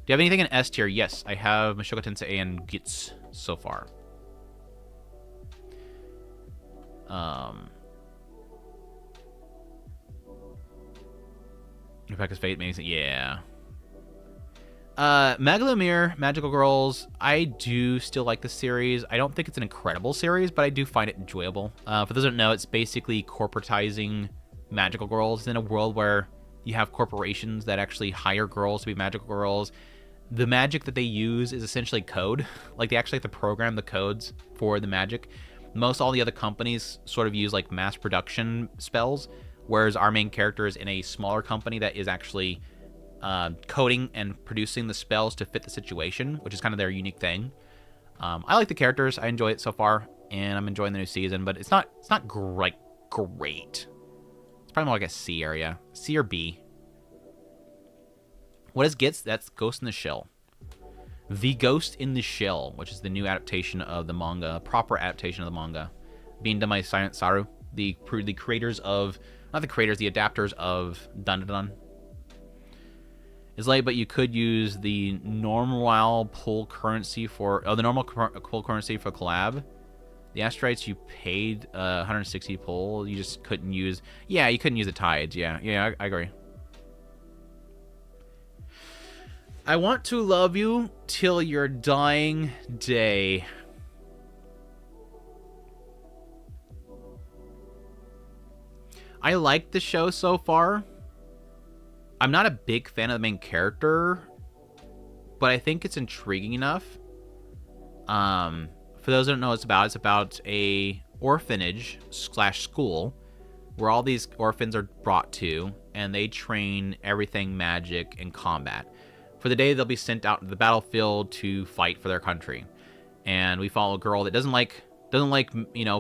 you have anything in S tier? Yes, I have Mushoku Tensei and Gits so far. Rebecca's Fate, amazing. Yeah. Megalomere, Magical Girls, I do still like the series. I don't think it's an incredible series, but I do find it enjoyable. For those who don't know, it's basically corporatizing magical girls in a world where you have corporations that actually hire girls to be magical girls. The magic that they use is essentially code. Like, they actually have to program the codes for the magic. Most all the other companies sort of use, like, mass production spells, whereas our main character is in a smaller company that is actually coding and producing the spells to fit the situation, which is kind of their unique thing. I like the characters. I enjoy it so far, and I'm enjoying the new season, but it's not great. It's probably more like a C area. C or B. What is Gits? That's Ghost in the Shell. The Ghost in the Shell, which is the new adaptation of the manga, proper adaptation of the manga, being done by Silent Saru, the creators of, not the creators, the adapters of Dun Dun Dun. It's late, but you could use the normal pull currency for pull currency for collab. The asteroids you paid 160 pull, you just couldn't use. Yeah, you couldn't use the tides. Yeah, I agree. I want to love you till your dying day. I like the show so far. I'm not a big fan of the main character, but I think it's intriguing enough. For those who don't know what it's about a orphanage / school where all these orphans are brought to, and they train everything magic and combat. For the day they'll be sent out to the battlefield to fight for their country. And we follow a girl that doesn't like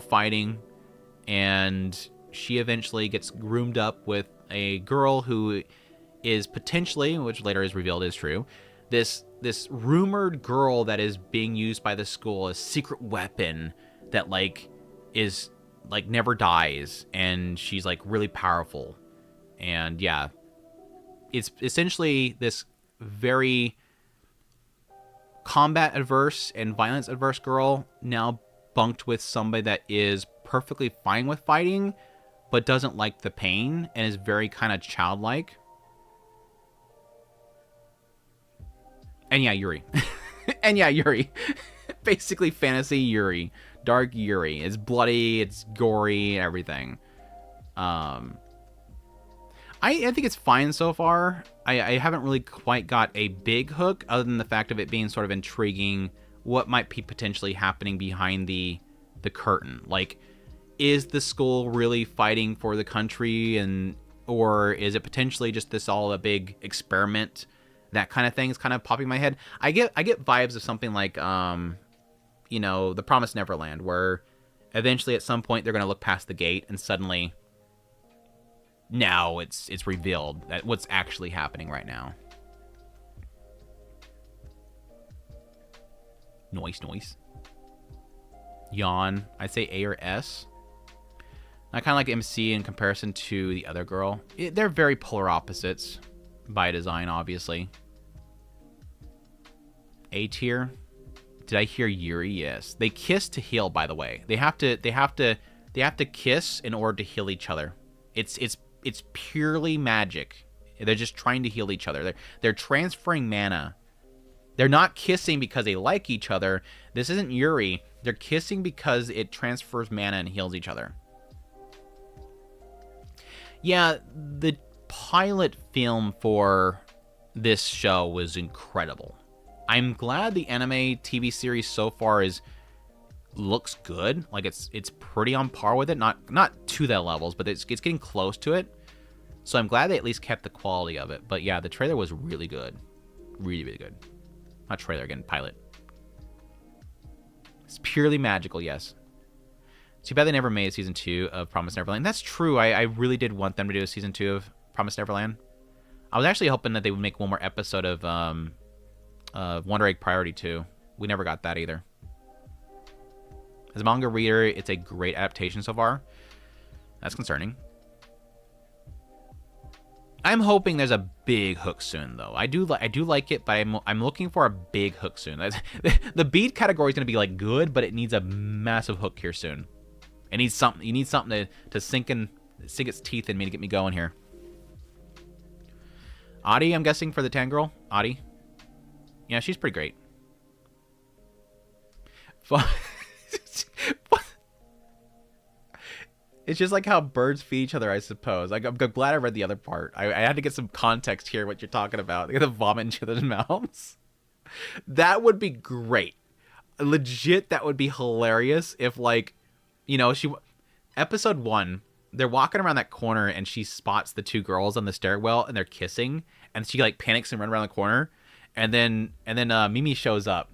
fighting, and she eventually gets groomed up with a girl who is potentially, which later is revealed is true, this rumored girl that is being used by the school as secret weapon that is never dies, and she's really powerful. And yeah, it's essentially this very combat adverse and violence adverse girl now bunked with somebody that is perfectly fine with fighting but doesn't like the pain and is very kind of childlike. And yeah, Yuri. And yeah, Yuri. Basically fantasy Yuri, dark Yuri. It's bloody, it's gory, everything. I think it's fine so far. I haven't really quite got a big hook, other than the fact of it being sort of intriguing what might be potentially happening behind the curtain. Like, is the school really fighting for the country, or is it potentially just this all a big experiment? That kind of thing is kind of popping in my head. I get vibes of something like The Promised Neverland, where eventually at some point they're going to look past the gate and suddenly now it's revealed that what's actually happening right now. Noise. Yawn. I'd say A or S. I kind of like MC in comparison to the other girl. They're very polar opposites by design, obviously. A tier. Did I hear Yuri? Yes. They kiss to heal, by the way. They have to kiss in order to heal each other. It's purely magic. They're just trying to heal each other. They're transferring mana. They're not kissing because they like each other. This isn't Yuri. They're kissing because it transfers mana and heals each other. Yeah, the pilot film for this show was incredible. I'm glad the anime TV series so far looks good. Like it's pretty on par with it. Not to that levels, but it's getting close to it. So I'm glad they at least kept the quality of it. But yeah, the trailer was really good. Really, really good. Not trailer again, pilot. It's purely magical, yes. Too bad they never made a season 2 of Promised Neverland. That's true. I really did want them to do a season 2 of Promised Neverland. I was actually hoping that they would make one more episode of Wonder Egg Priority 2. We never got that either. As a manga reader, it's a great adaptation so far. That's concerning. I'm hoping there's a big hook soon, though. I do like it, but I'm looking for a big hook soon. The bead category is going to be like good, but it needs a massive hook here soon. It needs something. You need something to sink its teeth in me to get me going here. Adi, I'm guessing for the tan girl. Adi. Yeah, she's pretty great. It's just like how birds feed each other, I suppose. I'm glad I read the other part. I had to get some context here, what you're talking about. They're going to vomit in each other's mouths. That would be great. Legit, that would be hilarious if, like, episode 1, they're walking around that corner and she spots the two girls on the stairwell and they're kissing. And she, like, panics and runs around the corner. And then Mimi shows up.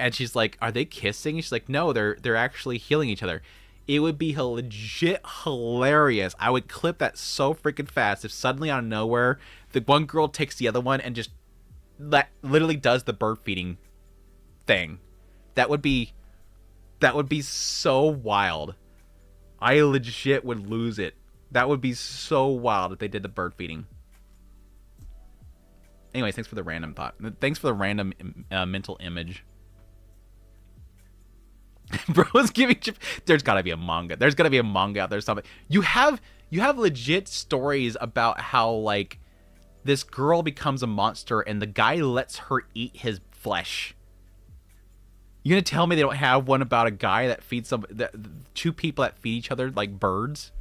And she's like, are they kissing? And she's like, no, they're actually healing each other. It would be legit hilarious. I would clip that so freaking fast if suddenly out of nowhere, the one girl takes the other one and just literally does the bird feeding thing. That would be so wild. I legit would lose it. That would be so wild if they did the bird feeding. Anyways, thanks for the random thought. Thanks for the random mental image. Bro's giving. There's gotta be a manga. There's gotta be a manga out there or something. You have legit stories about how, like, this girl becomes a monster and the guy lets her eat his flesh. You gonna tell me they don't have one about a guy that feeds two people that feed each other like birds?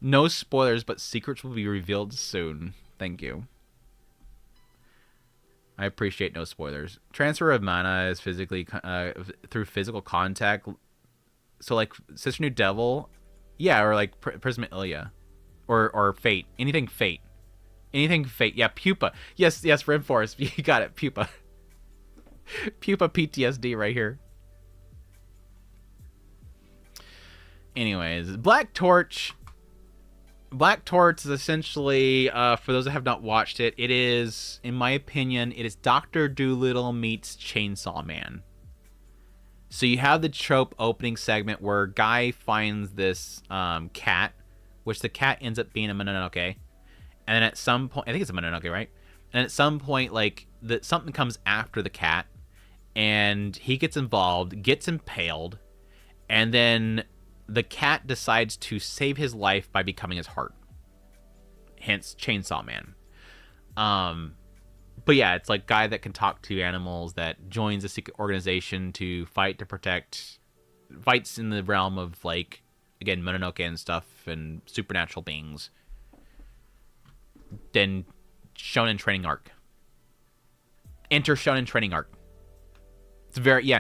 No spoilers, but secrets will be revealed soon. Thank you. I appreciate no spoilers. Transfer of mana is physically through physical contact. So like Sister New Devil, yeah, or like Prism Ilya, or Fate. Anything Fate. Yeah, Pupa. Yes, Reinforce. You got it, Pupa. Pupa PTSD right here. Anyways, Black Torch is essentially, for those that have not watched it, it is, in my opinion, it is Dr. Dolittle meets Chainsaw Man. So you have the trope opening segment where Guy finds this cat, which the cat ends up being a Mononoke. And then at some point, I think it's a Mononoke, right? And at some point, like, something comes after the cat, and he gets involved, gets impaled, and then the cat decides to save his life by becoming his heart. Hence, Chainsaw Man. But yeah, it's like guy that can talk to animals that joins a secret organization to fight to protect fights in the realm of like again Mononoke and stuff and supernatural beings. Then shonen training arc. Enter shonen training arc. It's very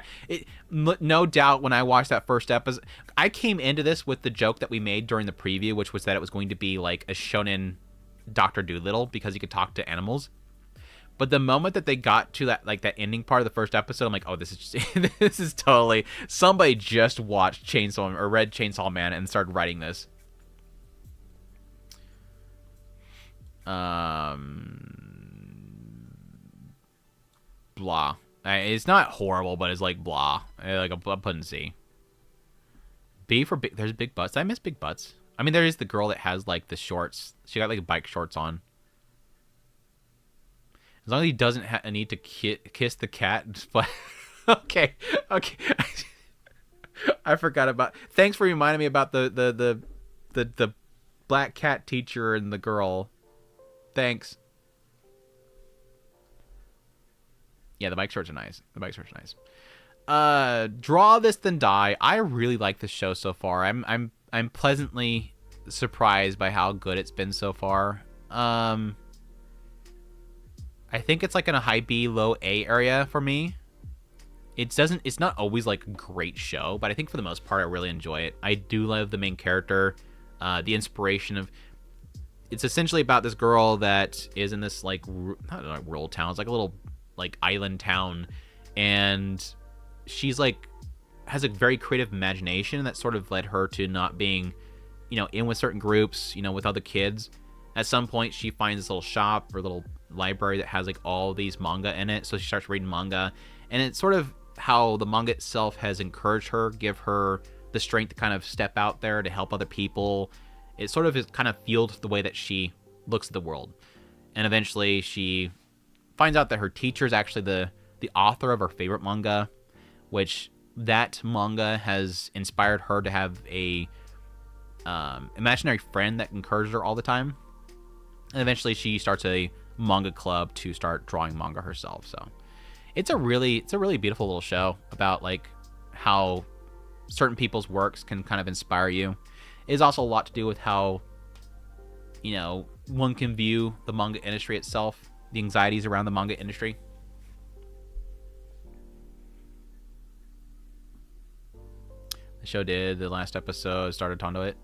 no doubt when I watched that first episode, I came into this with the joke that we made during the preview, which was that it was going to be like a shonen Dr. Dolittle because he could talk to animals. But the moment that they got to that like that ending part of the first episode, I'm like, oh, this is just, this is totally somebody just watched Chainsaw or read Chainsaw Man and started writing this. Blah. It's not horrible, but it's like blah. Like I'm putting C. B for big. There's big butts. Did I miss big butts? I mean, there is the girl that has like the shorts. She got like bike shorts on. As long as he doesn't need to kiss the cat. But okay. I forgot about. Thanks for reminding me about the black cat teacher and the girl. Thanks. Yeah, the bike shorts are nice. Draw This Then Die. I really like this show so far. I'm pleasantly surprised by how good it's been so far. I think it's like in a high B, low A area for me. It's not always like a great show, but I think for the most part I really enjoy it. I do love the main character, the inspiration of. It's essentially about this girl that is in this like not like rural town. It's like a little like island town, and she's like has a very creative imagination that sort of led her to not being, in with certain groups, with other kids. At some point, she finds this little shop or little library that has like all these manga in it, so she starts reading manga, and it's sort of how the manga itself has encouraged her, give her the strength to kind of step out there to help other people. It sort of is kind of fueled the way that she looks at the world, and eventually she finds out that her teacher is actually the author of her favorite manga, which that manga has inspired her to have a imaginary friend that encourages her all the time. And eventually she starts a manga club to start drawing manga herself. So it's a really beautiful little show about like how certain people's works can kind of inspire you. It is also a lot to do with how, one can view the manga industry itself, the anxieties around the manga industry. The show did. The last episode started onto it.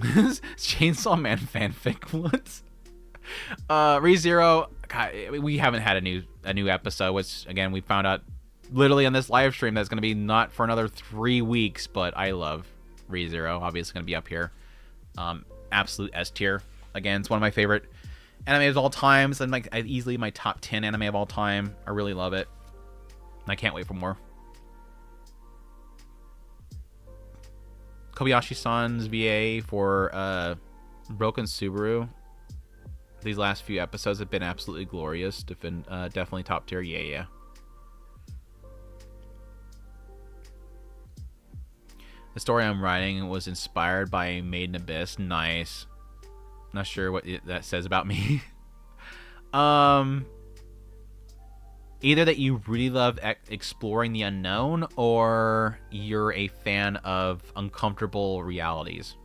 Chainsaw Man fanfic once. ReZero. God, we haven't had a new episode, which again we found out literally on this live stream that's going to be not for another 3 weeks. But I love ReZero. Obviously going to be up here. Absolute S tier. Again, it's one of my favorite anime of all times, and like easily my top 10 anime of all time. I really love it. I can't wait for more. Kobayashi-san's VA for Broken Subaru. These last few episodes have been absolutely glorious. Definitely top tier. Yeah. The story I'm writing was inspired by Made in Abyss. Nice. Not sure what that says about me. Either that you really love exploring the unknown, or you're a fan of uncomfortable realities.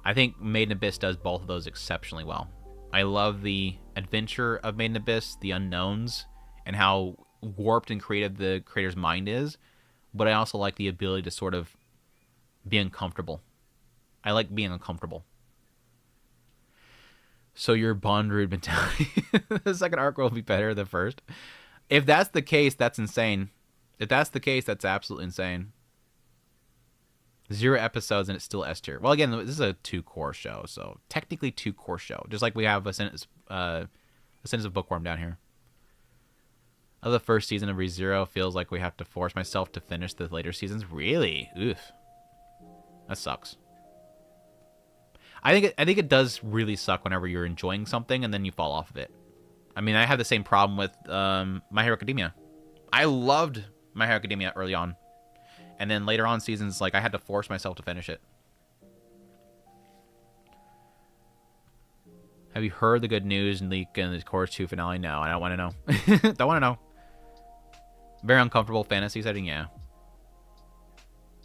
I think Made in Abyss does both of those exceptionally well. I love the adventure of Made in Abyss, the unknowns, and how warped and creative the creator's mind is. But I also like the ability to sort of be uncomfortable. I like being uncomfortable. So your Bondroid mentality. The second arc will be better than the first. If that's the case, that's insane. If that's the case, that's absolutely insane. 0 episodes and it's still S tier. Well, again, this is a 2-core show, so technically 2-core show. Just like we have a sentence of Bookworm down here. Of the first season of ReZero, feels like we have to force myself to finish the later seasons. Really? Oof. That sucks. I think it does really suck whenever you're enjoying something and then you fall off of it. I mean, I had the same problem with My Hero Academia. I loved My Hero Academia early on, and then later on seasons, like I had to force myself to finish it. Have you heard the good news and leak in the Course 2 finale? No, I don't want to know. Don't want to know. Very uncomfortable fantasy setting, yeah.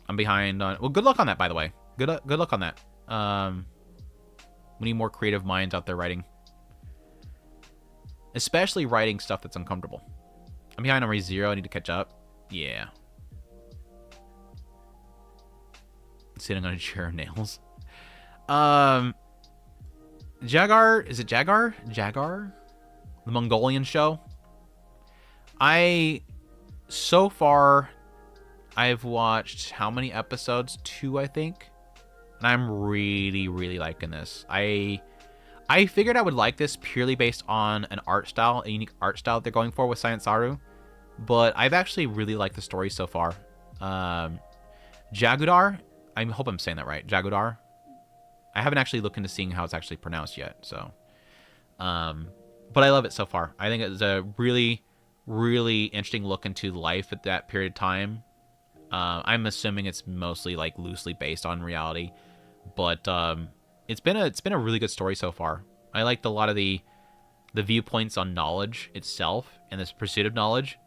I'm behind on... Well, good luck on that, by the way. Good luck on that. We need more creative minds out there writing. Especially writing stuff that's uncomfortable. I'm behind on rezero. I need to catch up. Yeah. Sitting on a chair of nails. Jagar, is it Jagar? Jagar? The Mongolian show? So far, I've watched how many episodes? 2, I think. And I'm really, really liking this. I figured I would like this purely based on an art style, a unique art style they're going for with Science Saru. But I've actually really liked the story so far. Jagudar, I hope I'm saying that right. Jagudar. I haven't actually looked into seeing how it's actually pronounced yet, so. But I love it so far. I think it's a really, really interesting look into life at that period of time. I'm assuming it's mostly like loosely based on reality, but it's been a really good story so far. I liked a lot of the viewpoints on knowledge itself and this pursuit of knowledge.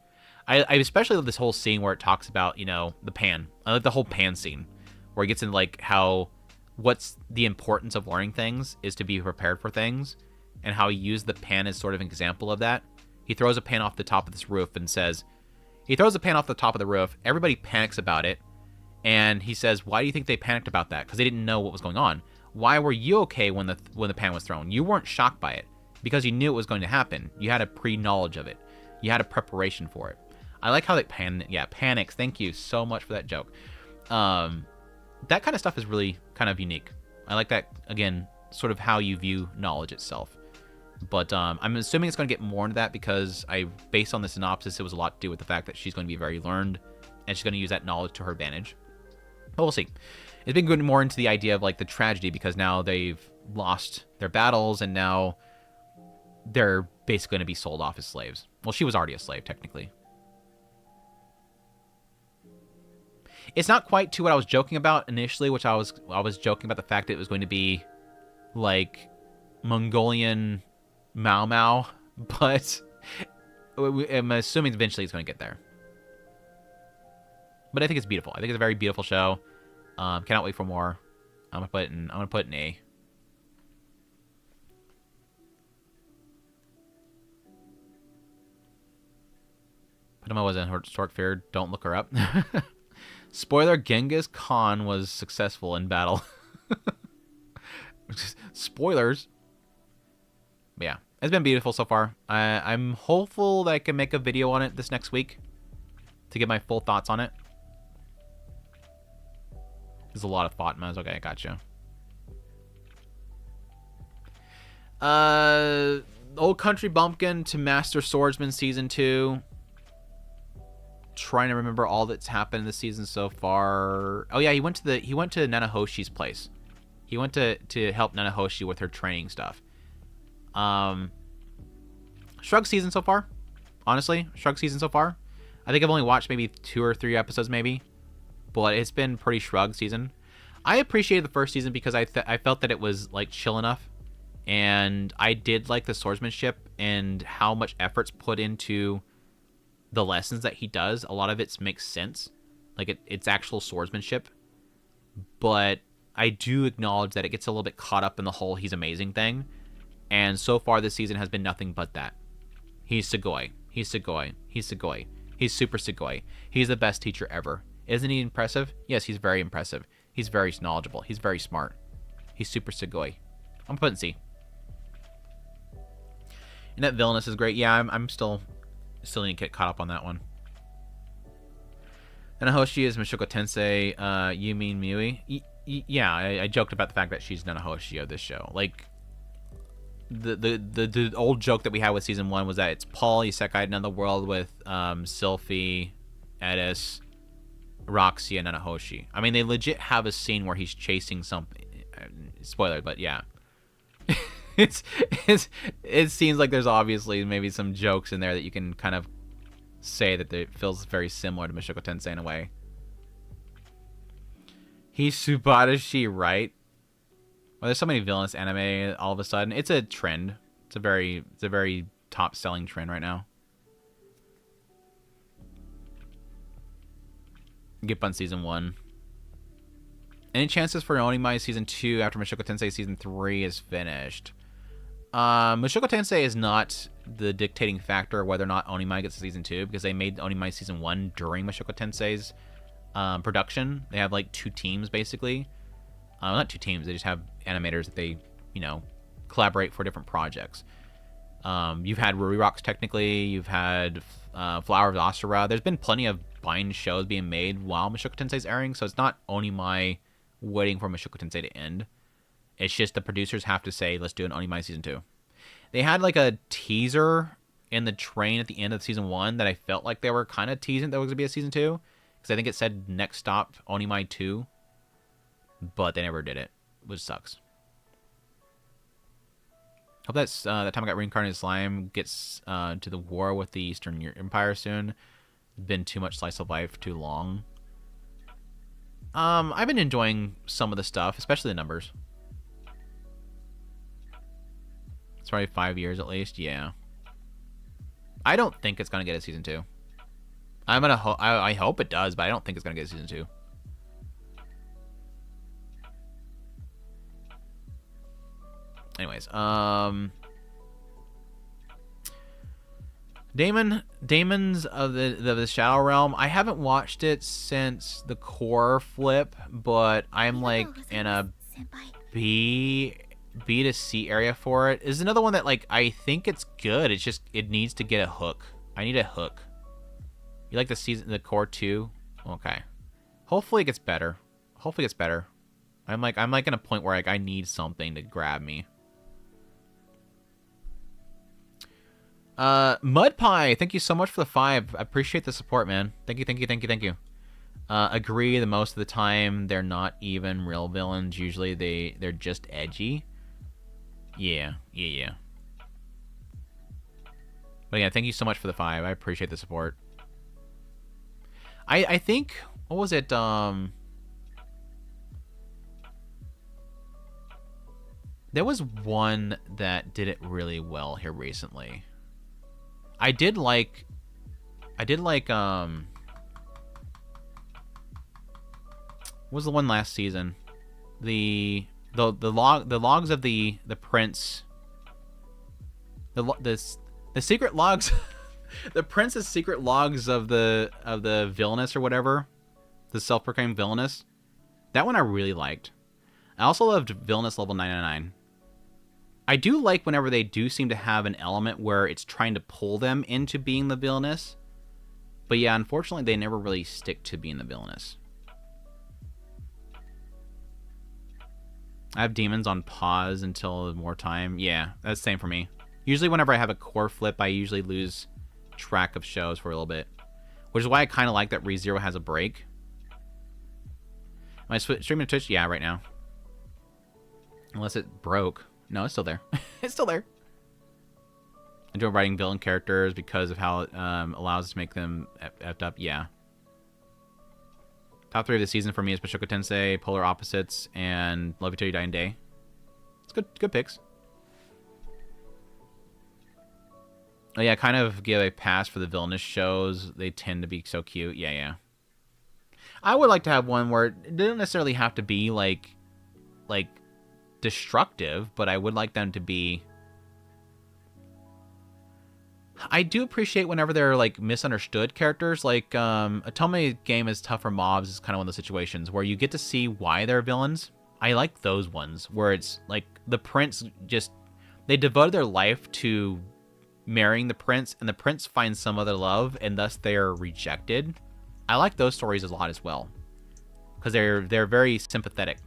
I especially love this whole scene where it talks about, you know, the pan. I like the whole pan scene where it gets into like how what's the importance of learning things is to be prepared for things, and how he used the pan as sort of an example of that. He throws a pan off the top of this roof and says, he throws a pan off the top of the roof. Everybody panics about it. And he says, why do you think they panicked about that? Because they didn't know what was going on. Why were you okay when the pan was thrown? You weren't shocked by it because you knew it was going to happen. You had a pre-knowledge of it. You had a preparation for it. I like how they panics. Thank you so much for that joke. That kind of stuff is really kind of unique. I like that, again, sort of how you view knowledge itself. But I'm assuming it's going to get more into that because based on the synopsis, it was a lot to do with the fact that she's going to be very learned and she's going to use that knowledge to her advantage. But we'll see. It's been going more into the idea of like the tragedy because now they've lost their battles and now they're basically going to be sold off as slaves. Well, she was already a slave, technically. It's not quite to what I was joking about initially, which I was joking about the fact that it was going to be like Mongolian Mau Mau, but I'm assuming eventually it's going to get there. But I think it's beautiful. I think it's a very beautiful show. Cannot wait for more. I'm gonna put it in A. Panama was a historic figure. Don't look her up. Spoiler: Genghis Khan was successful in battle. Spoilers. But yeah, it's been beautiful so far. I'm hopeful that I can make a video on it this next week to get my full thoughts on it. There's a lot of thought, man. Okay, I gotcha. Old Country Bumpkin to Master Swordsman Season 2. Trying to remember all that's happened in the season so far. Oh yeah, he went to Nanahoshi's place. He went to help Nanahoshi with her training stuff. Shrug season so far. Honestly, Shrug season so far. I think I've only watched maybe 2 or 3 episodes maybe. But it's been pretty Shrug season. I appreciated the first season because I felt that it was like chill enough. And I did like the swordsmanship and how much effort's put into the lessons that he does. A lot of it makes sense. Like it's actual swordsmanship. But I do acknowledge that it gets a little bit caught up in the whole he's amazing thing. And so far this season has been nothing but that. He's Sugoi. He's Sugoi. He's Sugoi. He's super Sugoi. He's the best teacher ever. Isn't he impressive? Yes, he's very impressive. He's very knowledgeable. He's very smart. He's super Sugoi. I'm putting C. And that villainous is great. Yeah, I'm still need to get caught up on that one. Nanahoshi is Mishoko Tensei. You mean Miui? Yeah, I joked about the fact that she's Nanahoshi of this show. Like, the old joke that we had with season 1 was that it's Paul Isekai another world with Sylphie, Edis, Roxy, and Nanahoshi. I mean, they legit have a scene where he's chasing something. Spoiler, but yeah. It seems like there's obviously maybe some jokes in there that you can kind of say that it feels very similar to Mishoko Tensei in a way. He's Subarashi, right? Well, there's so many villainous anime all of a sudden. It's a trend. It's a very top selling trend right now. Get on season 1. Any chances for Onimai season 2 after Mushoku Tensei season 3 is finished? Mushoku Tensei is not the dictating factor whether or not Onimai gets to season 2, because they made Onimai season 1 during Mushoku Tensei's production. They have like 2 teams basically. Not 2 teams, they just have animators that they, collaborate for different projects. You've had Ruri Rocks technically, you've had Flower of Asura. There's been plenty of bind shows being made while Mushoku Tensei's airing, so it's not Onimai waiting for Mushoku Tensei to end. It's just the producers have to say, let's do an Onimai season 2. They had like a teaser in the train at the end of season 1 that I felt like they were kind of teasing that was going to be a season 2. Because I think it said next stop Onimai 2. But they never did it, which sucks. Hope that's that time I got reincarnated slime gets to the war with the Eastern Empire soon. Been too much slice of life too long. I've been enjoying some of the stuff, especially the numbers. It's probably 5 years at least, yeah. I don't think it's gonna get a season 2. I hope it does, but I don't think it's gonna get a season 2. Anyways, Demons of the Shadow Realm. I haven't watched it since the core flip, but I'm like in a B to C area for it. Is another one that like I think it's good. It's just it needs to get a hook. I need a hook. You like the core 2? Okay. Hopefully it gets better. Hopefully it gets better. I'm like in a point where like I need something to grab me. Mud Pie, thank you so much for the 5. I appreciate the support, man. Thank you. Agree, the most of the time they're not even real villains. Usually they're just edgy. Yeah. But yeah, thank you so much for the 5. I appreciate the support. I think, what was it? There was one that did it really well here recently. I did like what was the one last season? The logs of the prince. The secret logs the prince's secret logs of the villainous or whatever. The self-proclaimed villainous. That one I really liked. I also loved Villainous Level 999. I do like whenever they do seem to have an element where it's trying to pull them into being the villainous. But yeah, unfortunately, they never really stick to being the villainous. I have demons on pause until more time. Yeah, that's the same for me. Usually whenever I have a core flip, I usually lose track of shows for a little bit. Which is why I kind of like that ReZero has a break. Am I streaming to Twitch? Yeah, right now. Unless it broke. No, it's still there. It's still there. I enjoy writing villain characters because of how it allows us to make them effed up. Yeah. Top 3 of the season for me is Mushoku Tensei, Polar Opposites, and Love You Till You Die in Day. It's good picks. Oh yeah, kind of give a pass for the villainous shows. They tend to be so cute. Yeah. I would like to have one where it doesn't necessarily have to be like destructive, but I would like them to be. I do appreciate whenever they're like misunderstood characters. Like Otome Game is Tough for Mobs is kind of one of those situations where you get to see why they're villains. I like those ones where it's like the prince they devoted their life to marrying the prince, and the prince finds some other love, and thus they're rejected. I like those stories a lot as well because they're very sympathetic.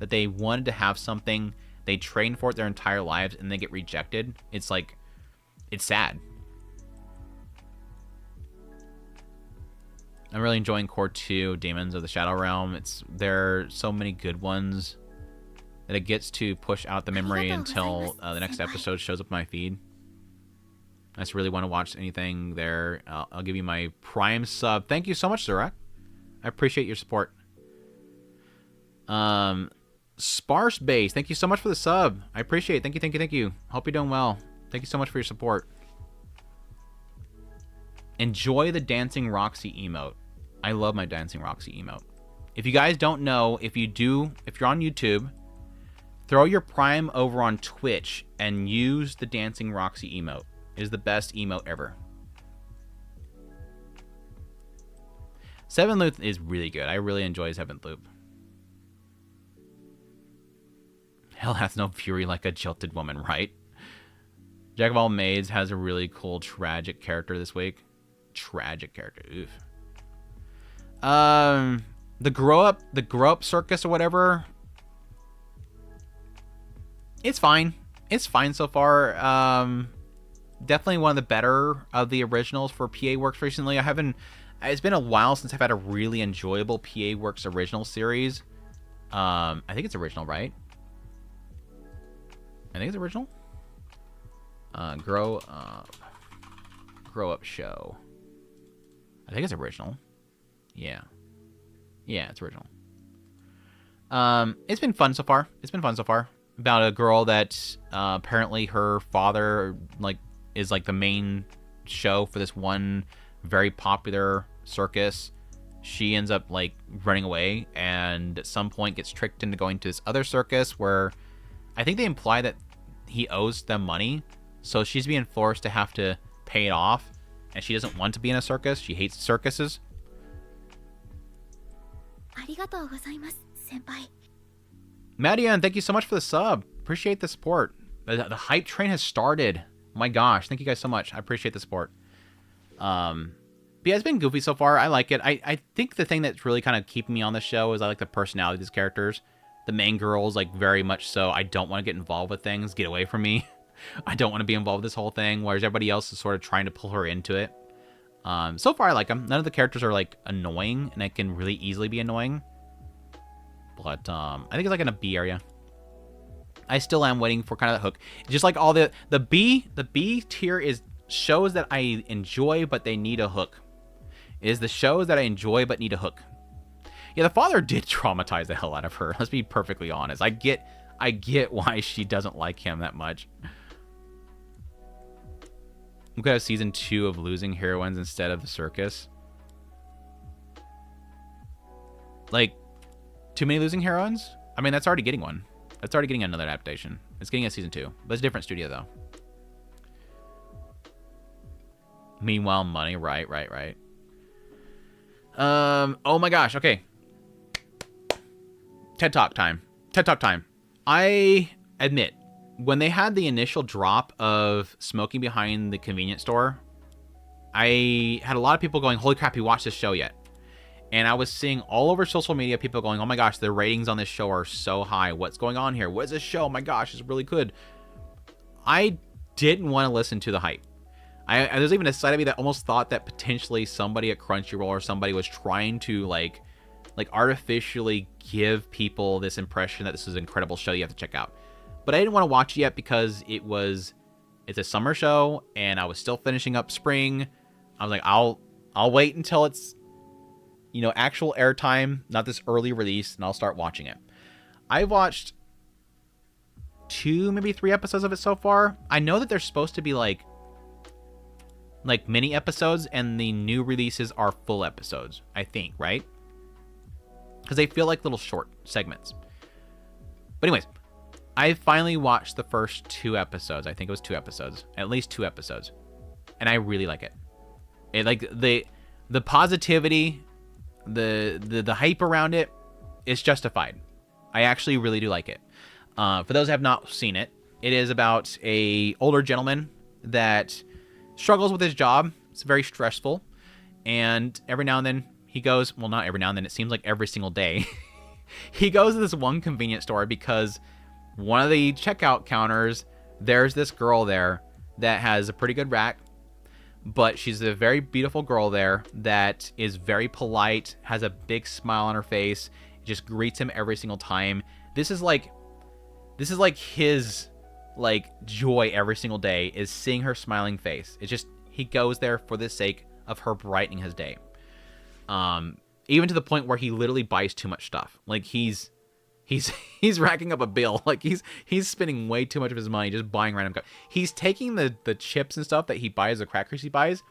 That they wanted to have something, they trained for it their entire lives, and they get rejected. It's like, it's sad. I'm really enjoying Core 2, Demons of the Shadow Realm. There are so many good ones that it gets to push out the memory until the next episode shows up in my feed. I just really want to watch anything there. I'll give you my Prime sub. Thank you so much, Zurak. I appreciate your support. Sparse Base, thank you so much for the sub. I appreciate it. Thank you, thank you, thank you. Hope you're doing well. Thank you so much for your support. Enjoy the Dancing Roxy emote. I love my Dancing Roxy emote. If you guys don't know, if you're on YouTube, throw your Prime over on Twitch and use the Dancing Roxy emote. It is the best emote ever. Seventh Loop is really good. I really enjoy Seventh Loop. Hell has no fury like a jilted woman, right? Jack of all maids has a really cool tragic character this week. Tragic character. Oof. The grow up circus or whatever. It's fine. It's fine so far. Definitely one of the better of the originals for PA Works recently. It's been a while since I've had a really enjoyable PA Works original series. I think it's original, right? I think it's original. Grow up show. I think it's original. Yeah, it's original. It's been fun so far. About a girl that apparently her father is the main show for this one very popular circus. She ends up running away, and at some point gets tricked into going to this other circus where I think they imply that he owes them money, so she's being forced to have to pay it off, and she doesn't want to be in a circus. She hates circuses. ありがとうございます、先輩。 Madian, thank you so much for the sub. Appreciate the support. The hype train has started. Oh my gosh, thank you guys so much. I appreciate the support. But yeah, it's been goofy so far. I like it. I think the thing that's really kind of keeping me on the show is I like the personality of these characters. The main girl's very much so, I don't want to get involved with things. Get away from me. I don't want to be involved with this whole thing, whereas everybody else is sort of trying to pull her into it. So far, I like them. None of the characters are annoying, and it can really easily be annoying. But I think it's in a B area. I still am waiting for kind of the hook. Just like all the B tier is shows that I enjoy, but they need a hook. It is the shows that I enjoy but need a hook. Yeah, the father did traumatize the hell out of her. Let's be perfectly honest. I get why she doesn't like him that much. We could have season 2 of Losing Heroines instead of the circus. Too many Losing Heroines? I mean, that's already getting one. That's already getting another adaptation. It's getting a season 2. But it's a different studio, though. Meanwhile, money. Right. Oh my gosh. Okay. TED Talk time. I admit, when they had the initial drop of smoking behind the convenience store, I had a lot of people going, holy crap, you watched this show yet? And I was seeing all over social media people going, oh my gosh, the ratings on this show are so high. What's going on here? What is this show? Oh my gosh, it's really good. I didn't want to listen to the hype. There's even a side of me that almost thought that potentially somebody at Crunchyroll or somebody was trying to artificially give people this impression that this is an incredible show you have to check out. But I didn't want to watch it yet because it's a summer show and I was still finishing up spring. I was like, I'll wait until it's actual airtime, not this early release, and I'll start watching it. I watched 2, maybe 3 episodes of it so far. I know that they're supposed to be mini episodes, and the new releases are full episodes, I think, right? Because they feel like little short segments. But anyways, I finally watched the first 2 episodes. I think it was 2 episodes, at least 2 episodes, and I really like it. The positivity, the hype around it is justified. I actually really do like it. For those who have not seen it, it is about a older gentleman that struggles with his job. It's very stressful, and every now and then he goes, well, not every now and then, it seems like every single day, he goes to this one convenience store because one of the checkout counters, there's this girl there that has a pretty good rack, but she's a very beautiful girl there that is very polite, has a big smile on her face, just greets him every single time. This is like his joy every single day, is seeing her smiling face. It's just, he goes there for the sake of her brightening his day. Even to the point where he literally buys too much stuff. He's he's racking up a bill. Like he's spending way too much of his money just buying random. He's taking the chips and stuff that he buys, the crackers he buys.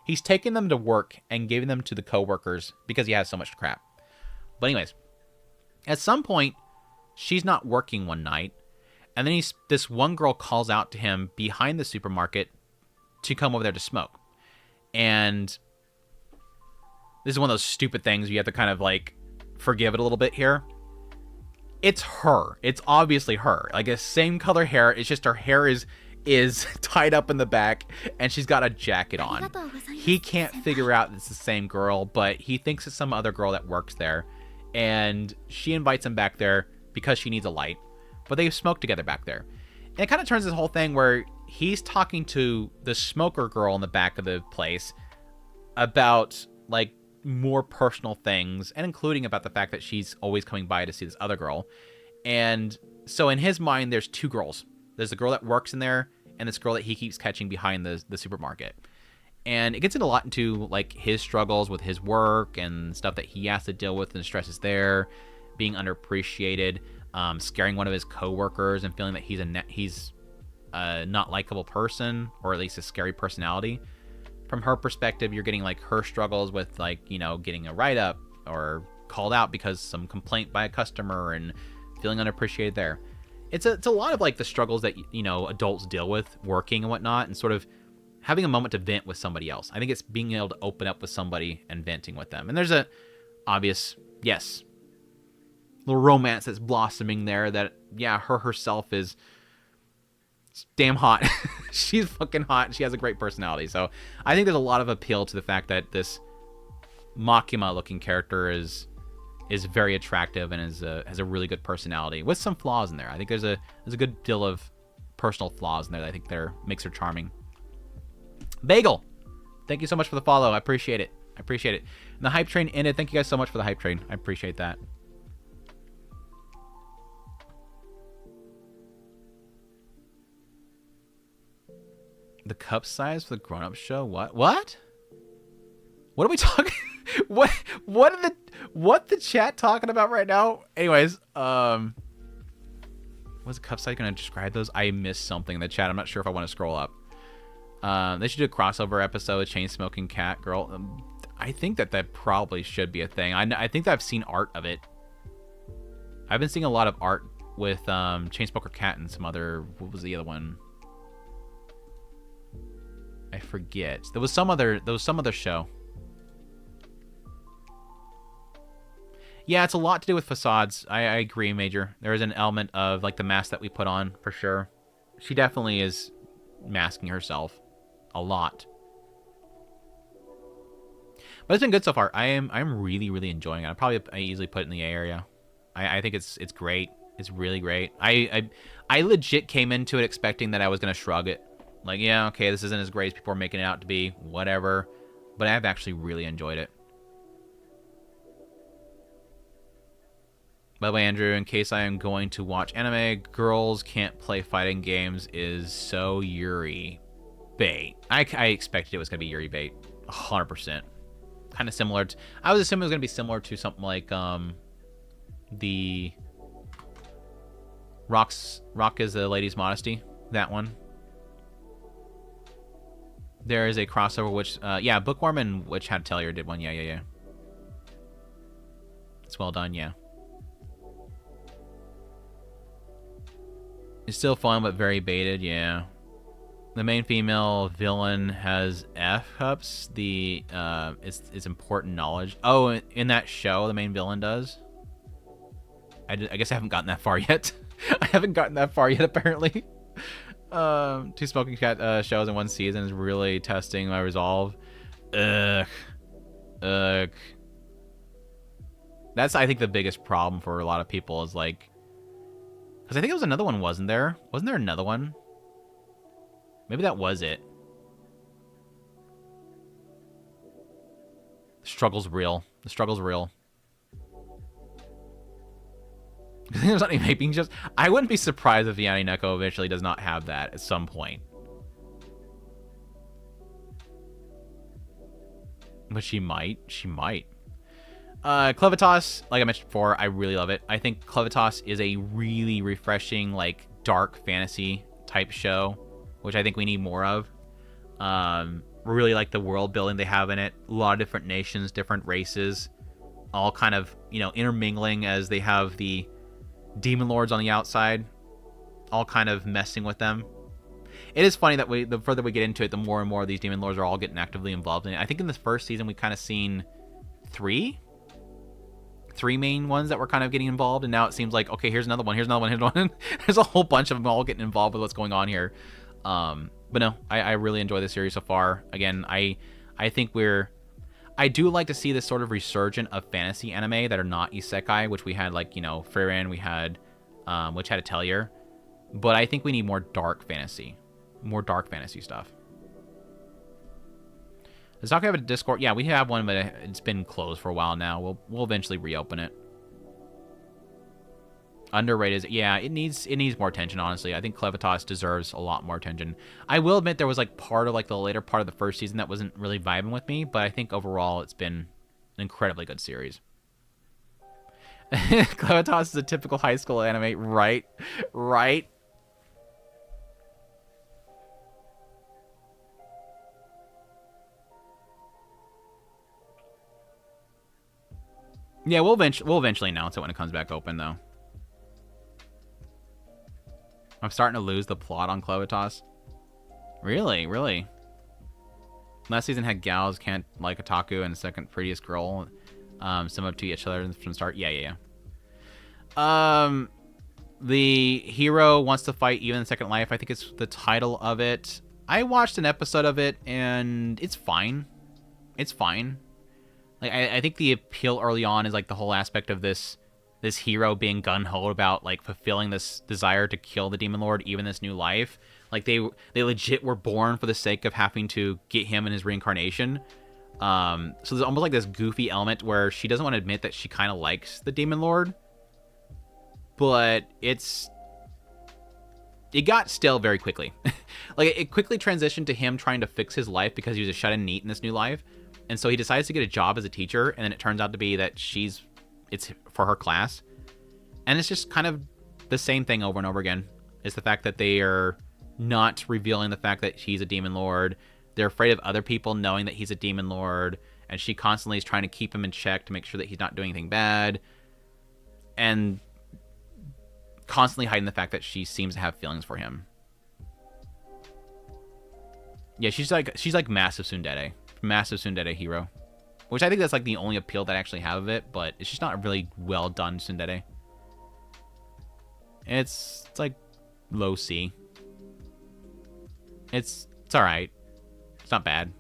He's taking them to work and giving them to the coworkers because he has so much crap. But anyways, at some point, she's not working one night, and then this one girl calls out to him behind the supermarket to come over there to smoke. And this is one of those stupid things you have to kind of like forgive it a little bit here. It's her. It's obviously her. Like the same color hair. It's just her hair is tied up in the back and she's got a jacket on. He can't figure out it's the same girl, but he thinks it's some other girl that works there. And she invites him back there because she needs a light. But they smoke together back there. And it kind of turns this whole thing where he's talking to the smoker girl in the back of the place about like more personal things, and including about the fact that she's always coming by to see this other girl. And so in his mind, there's two girls. There's the girl that works in there and this girl that he keeps catching behind the supermarket. And it gets into a lot into like his struggles with his work and stuff that he has to deal with and the stresses there, being underappreciated, scaring one of his coworkers and feeling that he's a not likable person, or at least a scary personality. From her perspective, you're getting like her struggles with like, you know, getting a write-up or called out because some complaint by a customer and feeling unappreciated there. It's a lot of like the struggles that, you know, adults deal with working and whatnot, and sort of having a moment to vent with somebody else. I think it's being able to open up with somebody and venting with them. And there's a obvious, yes, little romance that's blossoming there that, yeah, her herself is damn hot. She's fucking hot. She has a great personality. So I think there's a lot of appeal to the fact that this Makima looking character is very attractive and has a really good personality with some flaws in there. I think there's a good deal of personal flaws in there that I think makes her charming. Bagel, thank you so much for the follow. I appreciate it. And the hype train ended. Thank you guys so much for the hype train. I appreciate that. The cup size for the grown-up show? What? What are we talking? What the chat talking about right now? Anyways, what's the cup size gonna describe those? I missed something in the chat. I'm not sure if I want to scroll up. They should do a crossover episode, chain smoking cat girl. I think that probably should be a thing. I think that I've seen art of it. I've been seeing a lot of art with chain smoker cat and some other. What was the other one? I forget. There was some other show. Yeah, it's a lot to do with facades. I agree, Major. There is an element of like the mask that we put on for sure. She definitely is masking herself a lot. But it's been good so far. I'm really, really enjoying it. I easily put it in the A area. I think it's great. It's really great. I legit came into it expecting that I was gonna shrug it. Like, yeah, okay, this isn't as great as people are making it out to be, whatever. But I've actually really enjoyed it. By the way, Andrew, in case I am going to watch anime, girls can't play fighting games is so Yuri bait. I expected it was going to be Yuri bait. 100%. Kind of similar to... I was assuming it was going to be similar to something like the... Rock is a Lady's Modesty. That one. There is a crossover which... yeah, Bookworm and Witch Hat Tellier did one. Yeah. It's well done, yeah. It's still fun, but very baited, yeah. The main female villain has F cups. It's important knowledge. Oh, in that show, the main villain does. I guess I haven't gotten that far yet. I haven't gotten that far yet, apparently. 2 Smoking Cat shows in 1 season is really testing my resolve. Ugh. That's, I think, the biggest problem for a lot of people is, like... Because I think there was another one, wasn't there? Wasn't there another one? Maybe that was it. The struggle's real. The struggle's real. There's not any vaping shows. I wouldn't be surprised if Yanni Neko eventually does not have that at some point. But she might. She might. Clevitas, like I mentioned before, I really love it. I think Clevitas is a really refreshing, like, dark fantasy type show, which I think we need more of. Really like the world building they have in it. A lot of different nations, different races, all kind of, you know, intermingling as they have the demon lords on the outside, all kind of messing with them. It is funny that the further we get into it, the more and more of these demon lords are all getting actively involved in it. I think in this first season we kind of seen three main ones that were kind of getting involved, and now it seems like, okay, here's another one, here's another one. There's a whole bunch of them all getting involved with what's going on here. But no, I really enjoy this series so far. Again, I think I do like to see this sort of resurgent of fantasy anime that are not isekai, which we had, like, you know, Frieren, we had, which had Atelier. But I think we need more dark fantasy stuff. Does Doc have a Discord? Yeah, we have one, but it's been closed for a while now. We'll eventually reopen it. Underrated. Yeah, it needs more attention, honestly. I think Clevitas deserves a lot more attention. I will admit there was, like, part of, like, the later part of the first season that wasn't really vibing with me, but I think overall it's been an incredibly good series. Clevitas is a typical high school anime, right? Right? Yeah, we'll eventually announce it when it comes back open, though. I'm starting to lose the plot on Clevitas. Really? Really? Last season had gals can't like otaku and the second prettiest girl. Similar to each other from the start. Yeah. The hero wants to fight even in Second Life. I think it's the title of it. I watched an episode of it and it's fine. It's fine. Like, I think the appeal early on is, like, the whole aspect of this hero being gun-ho about, like, fulfilling this desire to kill the Demon Lord even this new life. Like, they legit were born for the sake of having to get him in his reincarnation. So there's almost like this goofy element where she doesn't want to admit that she kind of likes the Demon Lord. But it got stale very quickly. Like, it quickly transitioned to him trying to fix his life because he was a shut-in NEET in this new life. And so he decides to get a job as a teacher, and then it turns out to be that it's for her class. And it's just kind of the same thing over and over again. It's the fact that they are not revealing the fact that he's a demon lord. They're afraid of other people knowing that he's a demon lord, and she constantly is trying to keep him in check to make sure that he's not doing anything bad. And constantly hiding the fact that she seems to have feelings for him. Yeah, she's like massive tsundere. Massive tsundere hero, which I think that's like the only appeal that I actually have of it, but it's just not a really well done tsundere. It's like low C. It's all right. It's not bad.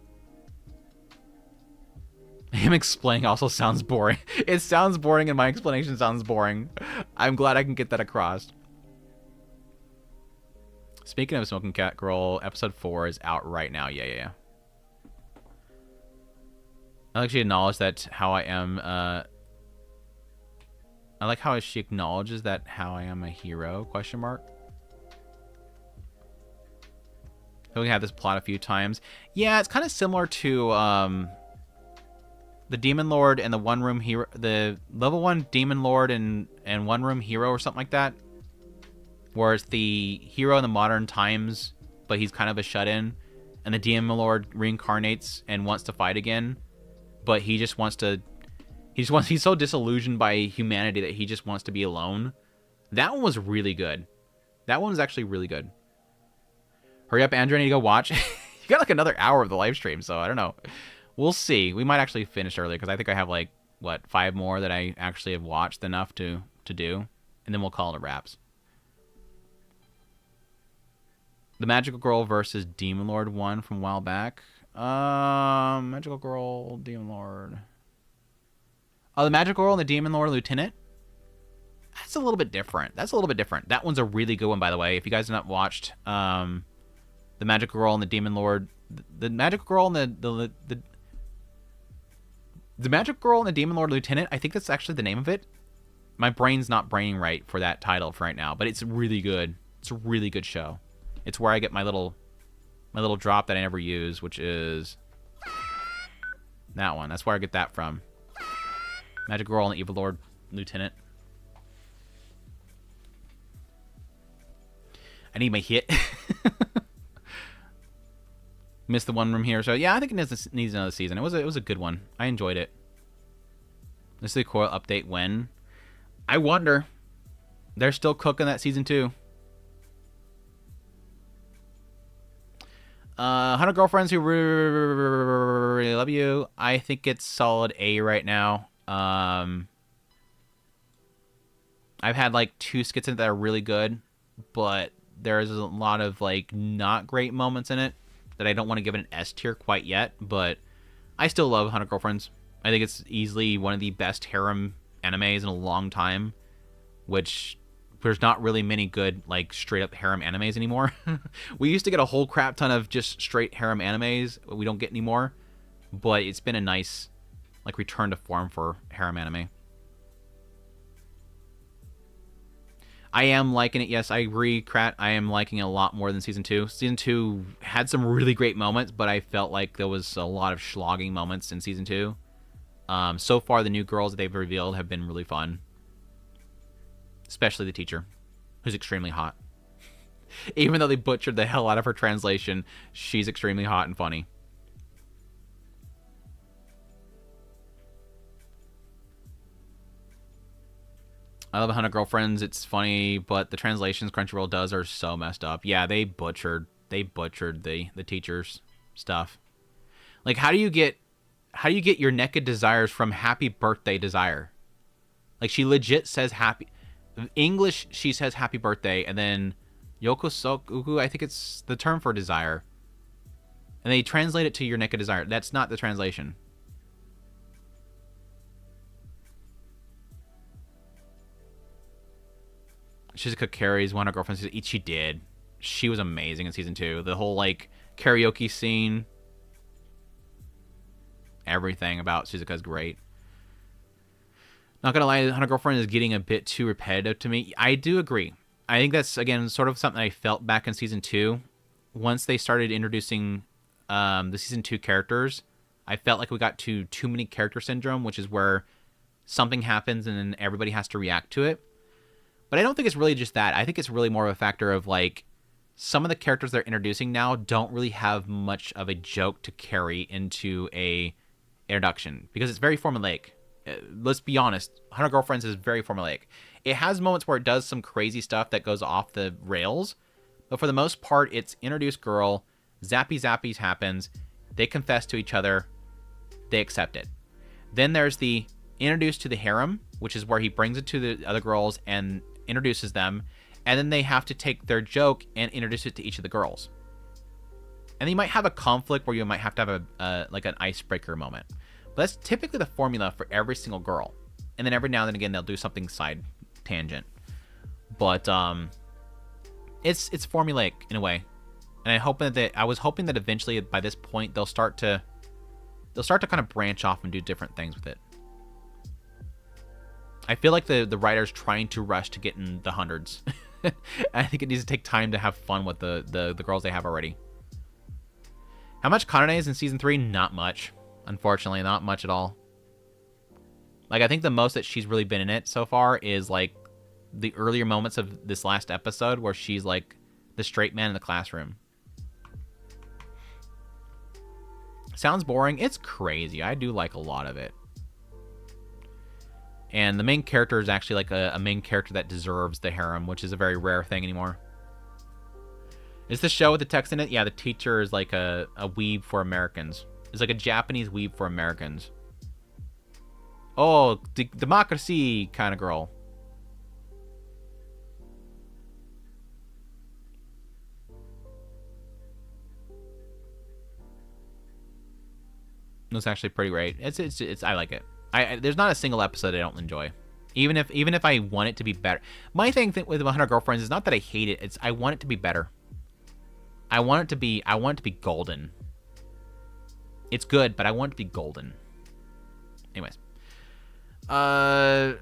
Him explaining also sounds boring. It sounds boring, and my explanation sounds boring. I'm glad I can get that across. Speaking of Smoking Cat Girl, episode 4 is out right now. Yeah. I like she acknowledged that how I am, I like how she acknowledges that how I am a hero, question mark. We had this plot a few times. Yeah, it's kind of similar to, the Demon Lord and the One Room Hero, the level 1 Demon Lord and One Room Hero or something like that. Where it's the hero in the modern times, but he's kind of a shut-in, and the Demon Lord reincarnates and wants to fight again. But he just wants to, he's so disillusioned by humanity that he just wants to be alone. That one was really good. That one was actually really good. Hurry up, Andrew, I need to go watch. You got like another hour of the live stream, so I don't know. We'll see. We might actually finish early, because I think I have like, 5 more that I actually have watched enough to do. And then we'll call it a wraps. The Magical Girl versus Demon Lord one from a while back. Magical Girl, Demon Lord. Oh, the Magical Girl and the Demon Lord Lieutenant? That's a little bit different. That one's a really good one, by the way. If you guys have not watched the Magical Girl and the Demon Lord... The Magical Girl and the Magical Girl and the Demon Lord Lieutenant, I think that's actually the name of it. My brain's not braining right for that title for right now, but it's really good. It's a really good show. It's where I get my little drop that I never use, which is that one. That's where I get that from. Magic Girl and Evil Lord Lieutenant. I need my hit. Missed the one room here, so yeah, I think it needs another season. It was a good one. I enjoyed it. This is a coil update when. I wonder. They're still cooking that season 2. 100 Girlfriends Who Really Love You. I think it's solid A right now. I've had like 2 skits in it that are really good, but there's a lot of like not great moments in it that I don't want to give it an S tier quite yet, but I still love 100 Girlfriends. I think it's easily one of the best harem animes in a long time, which there's not really many good like straight up harem animes anymore. We used to get a whole crap ton of just straight harem animes, but we don't get anymore. But it's been a nice like return to form for harem anime. I am liking it. Yes, I agree, Krat. I am liking it a lot more than Season 2. Season 2 had some really great moments, but I felt like there was a lot of slogging moments in Season 2. So far, the new girls that they've revealed have been really fun. Especially the teacher, who's extremely hot. Even though they butchered the hell out of her translation, she's extremely hot and funny. I love 100 Girlfriends. It's funny, but the translations Crunchyroll does are so messed up. Yeah, they butchered the teacher's stuff. Like, how do you get your naked desires from happy birthday desire? Like, she legit says happy. In English, she says happy birthday, and then yokosoku, I think it's the term for desire. And they translate it to your naked desire. That's not the translation. Shizuka carries 100 Girlfriends. She did. She was amazing in Season 2. The whole, like, karaoke scene. Everything about Shizuka is great. Not gonna lie, 100 Girlfriends is getting a bit too repetitive to me. I do agree. I think that's, again, sort of something I felt back in Season 2. Once they started introducing the Season 2 characters, I felt like we got to too many character syndrome, which is where something happens and then everybody has to react to it. But I don't think it's really just that. I think it's really more of a factor of, like, some of the characters they're introducing now don't really have much of a joke to carry into a introduction, because it's very formulaic. Let's be honest, 100 Girlfriends is very formulaic. It has moments where it does some crazy stuff that goes off the rails, but for the most part, it's introduced girl, zappies happens, they confess to each other, they accept it. Then there's the introduced to the harem, which is where he brings it to the other girls and introduces them, and then they have to take their joke and introduce it to each of the girls. And you might have a conflict where you might have to have like an icebreaker moment. But that's typically the formula for every single girl. And then every now and then again, they'll do something side tangent. But it's formulaic in a way. And I was hoping that eventually by this point they'll start to kind of branch off and do different things with it. I feel like the writer's trying to rush to get in the hundreds. I think it needs to take time to have fun with the girls they have already. How much Kanane is in Season 3? Not much. Unfortunately, not much at all. Like, I think the most that she's really been in it so far is, like, the earlier moments of this last episode where she's, like, the straight man in the classroom. Sounds boring. It's crazy. I do like a lot of it. And the main character is actually, like, a main character that deserves the harem, which is a very rare thing anymore. Is the show with the text in it? Yeah, the teacher is, like, a weeb for Americans. It's like a Japanese weeb for Americans. Oh, democracy kind of girl. It's actually pretty great. It's I like it. There's not a single episode I don't enjoy. Even if I want it to be better. My thing with 100 Girlfriends is not that I hate it. It's I want it to be better. I want it to be golden. It's good, but I want it to be golden. Anyways. The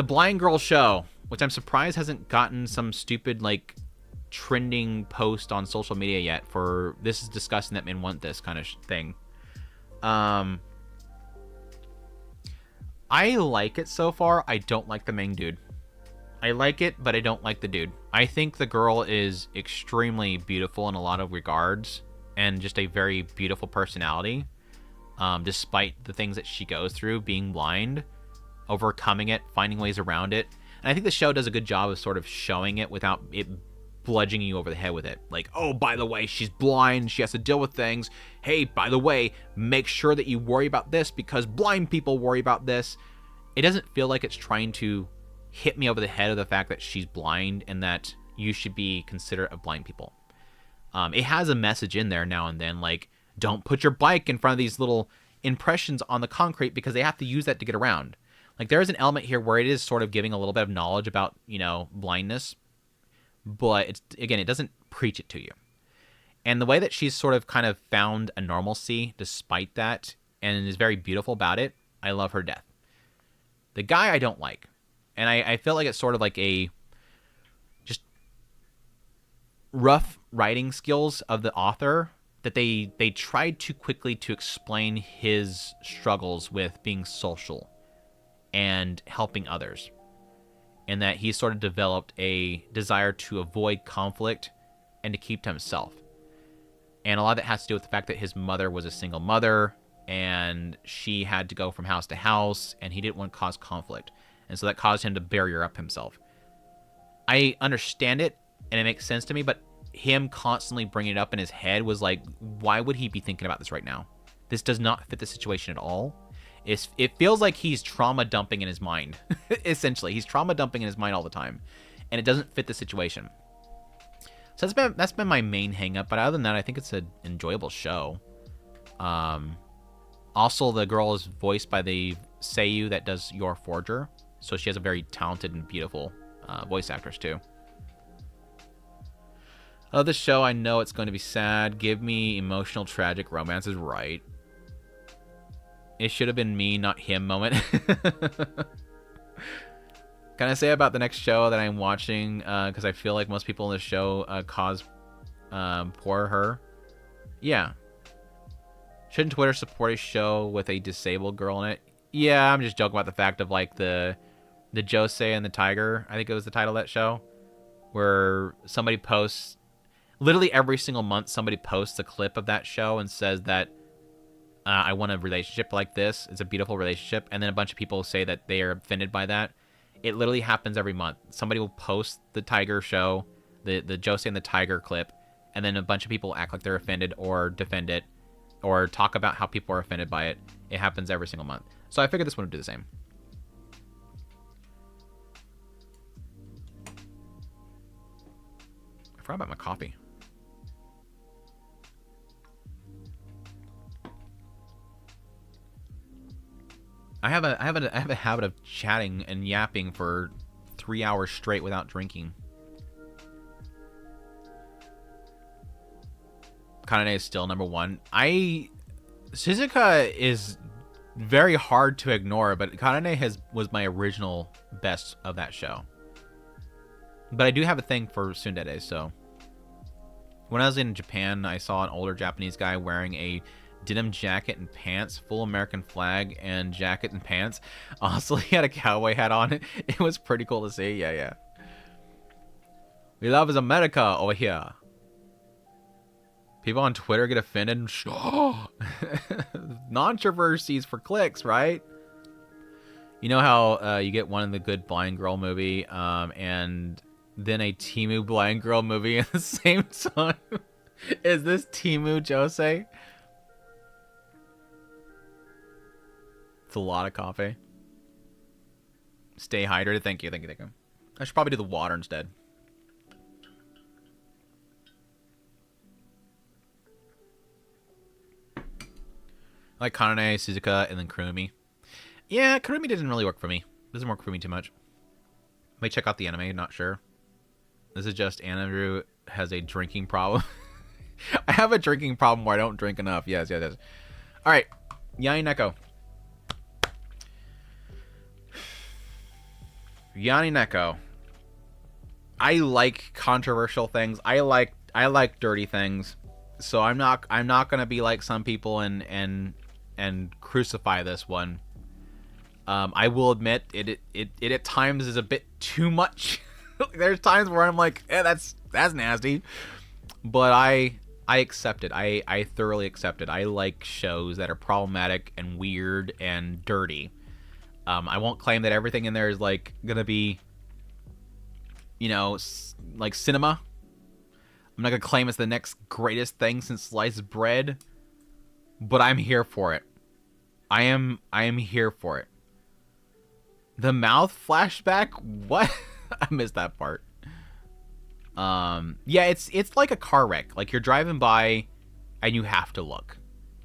Blind Girl show, which I'm surprised hasn't gotten some stupid, like, trending post on social media yet for this is disgusting that men want this kind of thing. I like it so far. I don't like the main dude. I like it, but I don't like the dude. I think the girl is extremely beautiful in a lot of regards and just a very beautiful personality, despite the things that she goes through, being blind, overcoming it, finding ways around it. And I think the show does a good job of sort of showing it without it bludgeoning you over the head with it. Like, oh, by the way, she's blind. She has to deal with things. Hey, by the way, make sure that you worry about this because blind people worry about this. It doesn't feel like it's trying to hit me over the head of the fact that she's blind and that you should be considerate of blind people. It has a message in there now and then, like, don't put your bike in front of these little impressions on the concrete because they have to use that to get around. Like, there is an element here where it is sort of giving a little bit of knowledge about, you know, blindness, but it's, again, it doesn't preach it to you. And the way that she's sort of kind of found a normalcy despite that and is very beautiful about it, I love her death. The guy I don't like. And I feel like it's sort of like a just rough writing skills of the author that they tried too quickly to explain his struggles with being social and helping others. And that he sort of developed a desire to avoid conflict and to keep to himself. And a lot of that has to do with the fact that his mother was a single mother and she had to go from house to house and he didn't want to cause conflict. And so that caused him to barrier up himself. I understand it, and it makes sense to me, but him constantly bringing it up in his head was like, why would he be thinking about this right now? This does not fit the situation at all. It feels like he's trauma dumping in his mind, essentially. He's trauma dumping in his mind all the time, and it doesn't fit the situation. So that's been my main hang-up, but other than that, I think it's an enjoyable show. Also, the girl is voiced by the Seiyu that does Your Forger. So she has a very talented and beautiful voice actress, too. Oh, this show, I know it's going to be sad. Give me emotional, tragic romances, right? It should have been me, not him moment. Can I say about the next show that I'm watching? Because I feel like most people in this show cause poor her. Yeah. Shouldn't Twitter support a show with a disabled girl in it? Yeah, I'm just joking about the fact of, like, the Josei and the Tiger, I think it was the title of that show, where somebody posts, literally every single month, somebody posts a clip of that show and says that I want a relationship like this. It's a beautiful relationship. And then a bunch of people say that they are offended by that. It literally happens every month. Somebody will post the Tiger show, the Josei and the Tiger clip, and then a bunch of people act like they're offended or defend it or talk about how people are offended by it. It happens every single month. So I figured this one would do the same. I forgot about my coffee. I have a habit of chatting and yapping for 3 hours straight without drinking. Kanane is still number one. Shizuka is very hard to ignore, but Kanane was my original best of that show. But I do have a thing for tsundere, so. When I was in Japan, I saw an older Japanese guy wearing a denim jacket and pants, full American flag and jacket and pants. Also, he had a cowboy hat on. It was pretty cool to see. Yeah. We love is America over here. People on Twitter get offended. Controversies for clicks, right? You know how you get one in the good blind girl movie, and then a Timu blind girl movie at the same time? Is this Timu Josei? It's a lot of coffee. Stay hydrated. Thank you. I should probably do the water instead. I like Kanane, Suzuka, and then Kurumi. Yeah, Kurumi didn't really work for me. Doesn't work for me too much. May check out the anime, not sure. This is just Andrew has a drinking problem. I have a drinking problem where I don't drink enough. Yes. Alright. Yanni Neko. Yanni Neko. I like controversial things. I like dirty things. So I'm not gonna be like some people and crucify this one. I will admit it at times is a bit too much. There's times where I'm like, that's nasty, but I accept it. I thoroughly accept it. I like shows that are problematic and weird and dirty. I won't claim that everything in there is like gonna be, you know, like cinema. I'm not gonna claim it's the next greatest thing since sliced bread, but I'm here for it. I am here for it. The mouth flashback? What? I missed that part. Yeah, it's like a car wreck. Like, you're driving by and you have to look.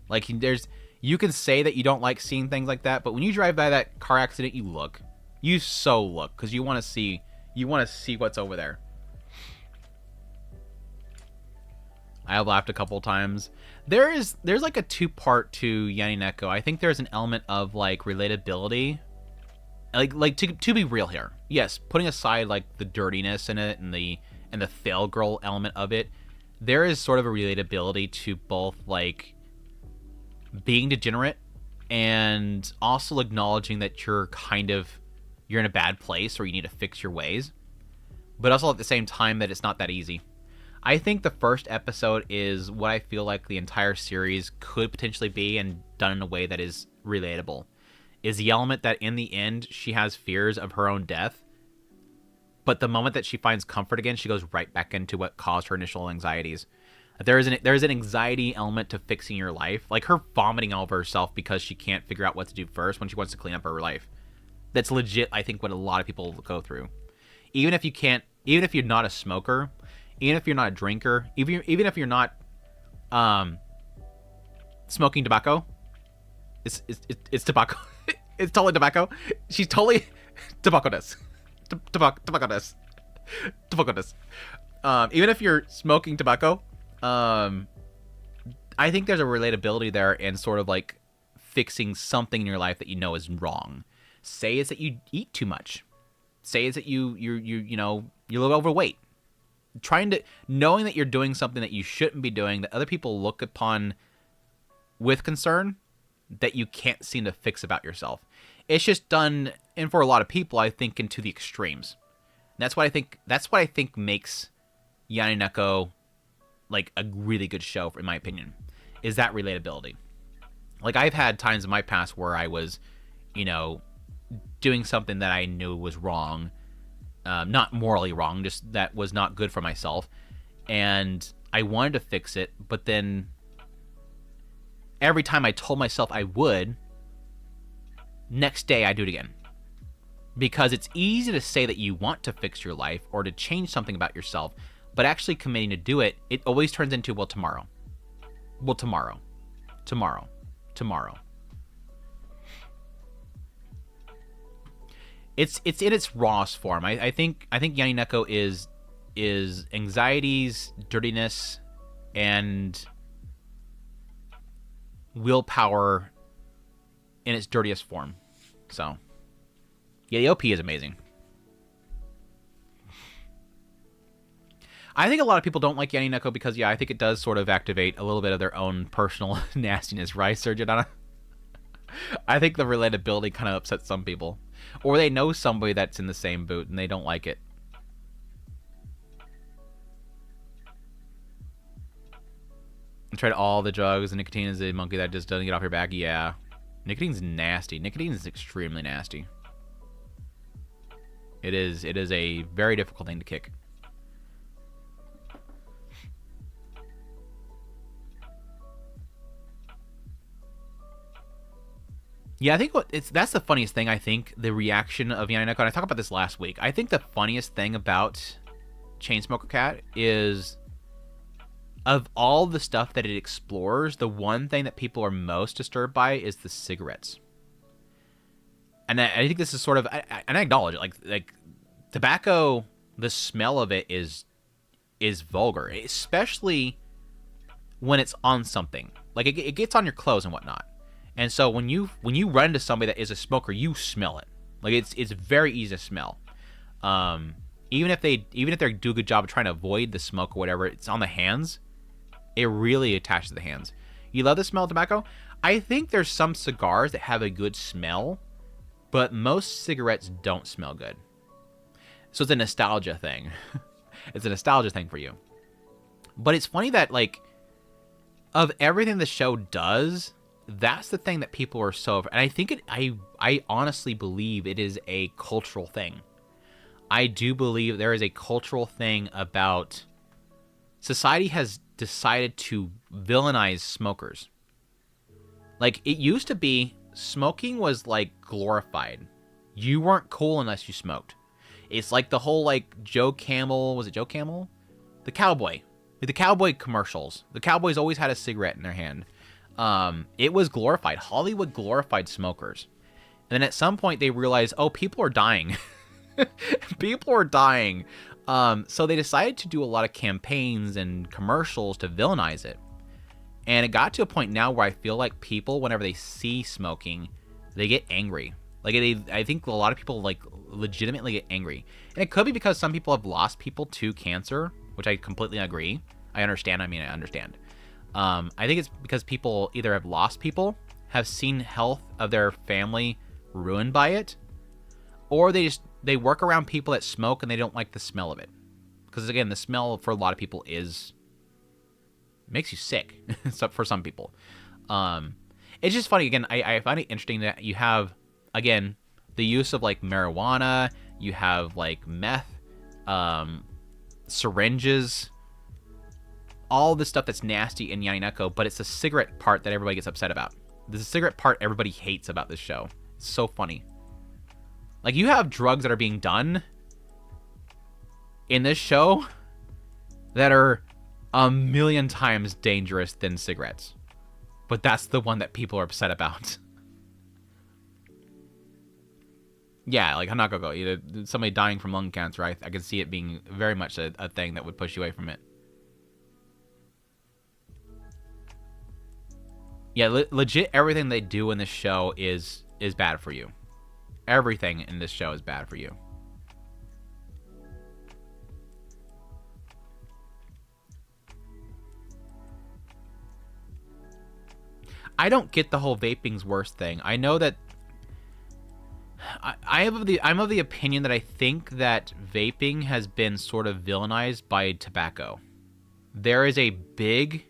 Like, you can say that you don't like seeing things like that, but when you drive by that car accident, you look. You so look, because you want to see what's over there. I laughed a couple times. There's like a two-part to Yanineko. I think there's an element of like relatability. Like to be real here. Yes, putting aside like the dirtiness in it and the fail girl element of it, there is sort of a relatability to both like being degenerate and also acknowledging that you're in a bad place or you need to fix your ways. But also at the same time that it's not that easy. I think the first episode is what I feel like the entire series could potentially be, and done in a way that is relatable. Is the element that in the end she has fears of her own death, but the moment that she finds comfort again, she goes right back into what caused her initial anxieties. There is an anxiety element to fixing your life, like her vomiting all over herself because she can't figure out what to do first when she wants to clean up her life. That's legit, I think, what a lot of people go through. Even if you're not a smoker, even if you're not a drinker, even if you're not smoking tobacco, it's tobacco. It's totally tobacco. She's totally tobacco-ness. Tobacco-ness. Tobacco-ness. Even if you're smoking tobacco, I think there's a relatability there and sort of like fixing something in your life that you know is wrong. Say it's that you eat too much. Say it's that you're a little overweight. Knowing that you're doing something that you shouldn't be doing, that other people look upon with concern, that you can't seem to fix about yourself. It's just done, and for a lot of people, I think, into the extremes. And that's what I think makes Yanineko like a really good show, in my opinion, is that relatability. Like, I've had times in my past where I was, doing something that I knew was wrong, not morally wrong, just that was not good for myself, and I wanted to fix it, but then every time I told myself I would, next day I do it again. Because it's easy to say that you want to fix your life or to change something about yourself, but actually committing to do it, it always turns into, well, tomorrow. Well, tomorrow. Tomorrow. Tomorrow. It's in its rawest form. I think Yanineko is anxieties, dirtiness, and willpower in its dirtiest form. So, yeah, the OP is amazing. I think a lot of people don't like Yanineko because, yeah, I think it does sort of activate a little bit of their own personal nastiness, right, Sir Jadana? I think the relatability kind of upsets some people. Or they know somebody that's in the same boot and they don't like it. I tried all the drugs, and nicotine is a monkey that just doesn't get off your back. Yeah. Nicotine's nasty. Nicotine is extremely nasty. It is a very difficult thing to kick. Yeah, I think that's the funniest thing, I think, the reaction of Yanineko, and I talked about this last week. I think the funniest thing about Chainsmoker Cat is, of all the stuff that it explores, the one thing that people are most disturbed by is the cigarettes. And I think this is sort of, and I acknowledge it, like tobacco, the smell of it is vulgar, especially when it's on something. Like, it gets on your clothes and whatnot. And so when you run into somebody that is a smoker, you smell it. Like, it's very easy to smell. Even if they do a good job of trying to avoid the smoke or whatever, it's on the hands. It really attaches to the hands. You love the smell of tobacco? I think there's some cigars that have a good smell, but most cigarettes don't smell good. So it's a nostalgia thing. It's a nostalgia thing for you. But it's funny that, like, of everything the show does, that's the thing that people are so... And I think I honestly believe it is a cultural thing. I do believe there is a cultural thing about... Society has decided to villainize smokers. Like, it used to be, smoking was, like, glorified. You weren't cool unless you smoked. It's like the whole, like, Joe Camel... Was it Joe Camel? The cowboy. The cowboy commercials. The cowboys always had a cigarette in their hand. It was glorified. Hollywood glorified smokers. And then at some point they realized, oh, people are dying. People are dying. So they decided to do a lot of campaigns and commercials to villainize it. And it got to a point now where I feel like people, whenever they see smoking, they get angry. Like, I think a lot of people, like, legitimately get angry. And it could be because some people have lost people to cancer, which I completely agree. I understand. I understand. I think it's because people either have lost people, have seen health of their family ruined by it, or they work around people that smoke and they don't like the smell of it. Because, again, the smell for a lot of people makes you sick for some people. It's just funny. Again, I find it interesting that you have, again, the use of, like, marijuana, you have, like, meth, syringes, all the stuff that's nasty in Yanineko, but it's the cigarette part that everybody gets upset about. The cigarette part everybody hates about this show. It's so funny. Like, you have drugs that are being done in this show that are a million times dangerous than cigarettes. But that's the one that people are upset about. Yeah, like Hanako-go, somebody dying from lung cancer, I can see it being very much a thing that would push you away from it. Yeah, legit everything they do in this show is bad for you. Everything in this show is bad for you. I don't get the whole vaping's worse thing. I know that I'm of the opinion that I think that vaping has been sort of villainized by tobacco. There is a big...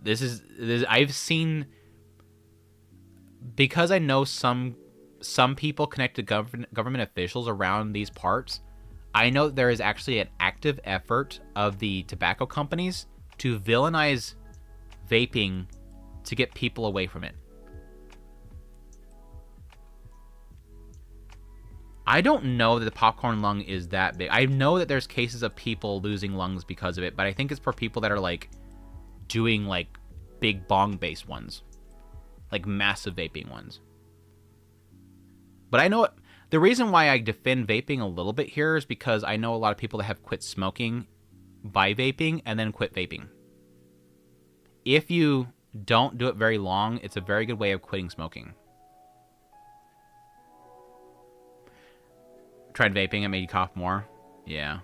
I've seen... Because I know some people connected government officials around these parts, I know there is actually an active effort of the tobacco companies to villainize vaping to get people away from it. I don't know that the popcorn lung is that big. I know that there's cases of people losing lungs because of it, but I think it's for people that are, like, doing, like, big bong-based ones. Like, massive vaping ones. But I know the reason why I defend vaping a little bit here is because I know a lot of people that have quit smoking by vaping and then quit vaping. If you don't do it very long, it's a very good way of quitting smoking. Tried vaping, it made you cough more. Yeah.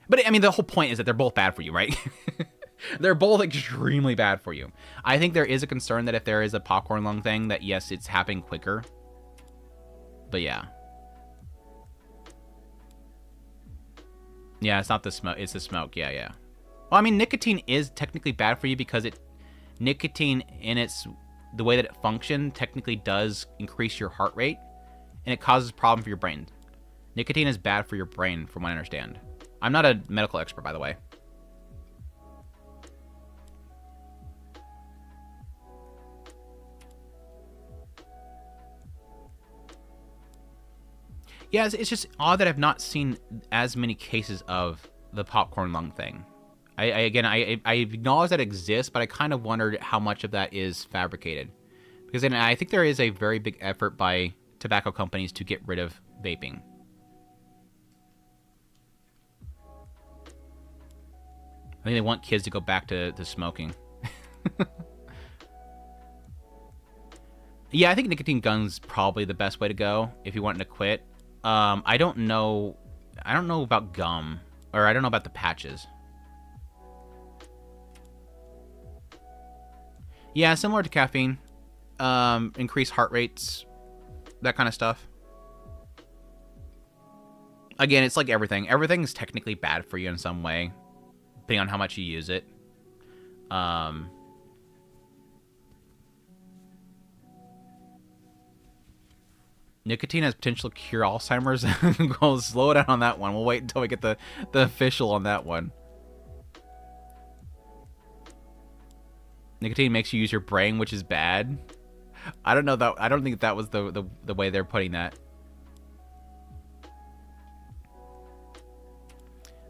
But, I mean, the whole point is that they're both bad for you, right? They're both extremely bad for you. I think there is a concern that if there is a popcorn lung thing, that yes, it's happening quicker. But yeah. Yeah, it's not the smoke. It's the smoke. Yeah, yeah. Well, I mean, nicotine is technically bad for you because nicotine in the way that it functions technically does increase your heart rate, and it causes a problem for your brain. Nicotine is bad for your brain, from what I understand. I'm not a medical expert, by the way. Yeah, it's just odd that I've not seen as many cases of the popcorn lung thing. I acknowledge that it exists, but I kind of wondered how much of that is fabricated. Because then I think there is a very big effort by tobacco companies to get rid of vaping. I think they want kids to go back to smoking. Yeah, I think nicotine gun's probably the best way to go if you want to quit. I don't know about gum, or I don't know about the patches. Yeah, similar to caffeine. Increased heart rates. that kind of stuff. Again, it's like everything. Everything's technically bad for you in some way, depending on how much you use it. Nicotine has potential to cure Alzheimer's. We'll slow down on that one. We'll wait until we get the official on that one. Nicotine makes you use your brain, which is bad. I don't know that. I don't think that was the way they're putting that.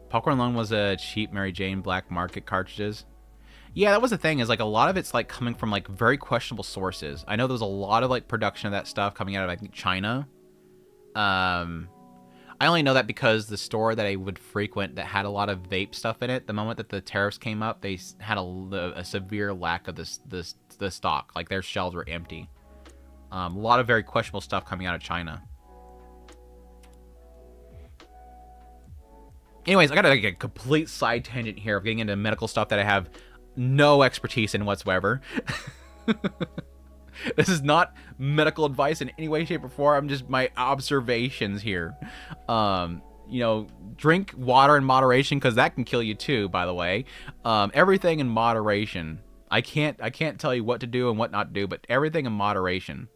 Popcorn Lung was a cheap Mary Jane black market cartridges. Yeah, that was the thing, is like a lot of it's like coming from like very questionable sources. I know there was a lot of like production of that stuff coming out of, I think, China. I only know that because the store that I would frequent that had a lot of vape stuff in it, the moment that the tariffs came up, they had a severe lack of the stock. Like their shelves were empty. A lot of very questionable stuff coming out of China. Anyways, I got like a complete side tangent here of getting into medical stuff that I have no expertise in whatsoever. This is not medical advice in any way, shape, or form. I'm just my observations here. You know, drink water in moderation, because that can kill you too, by the way. Everything in moderation. I can't tell you what to do and what not to do, but everything in moderation.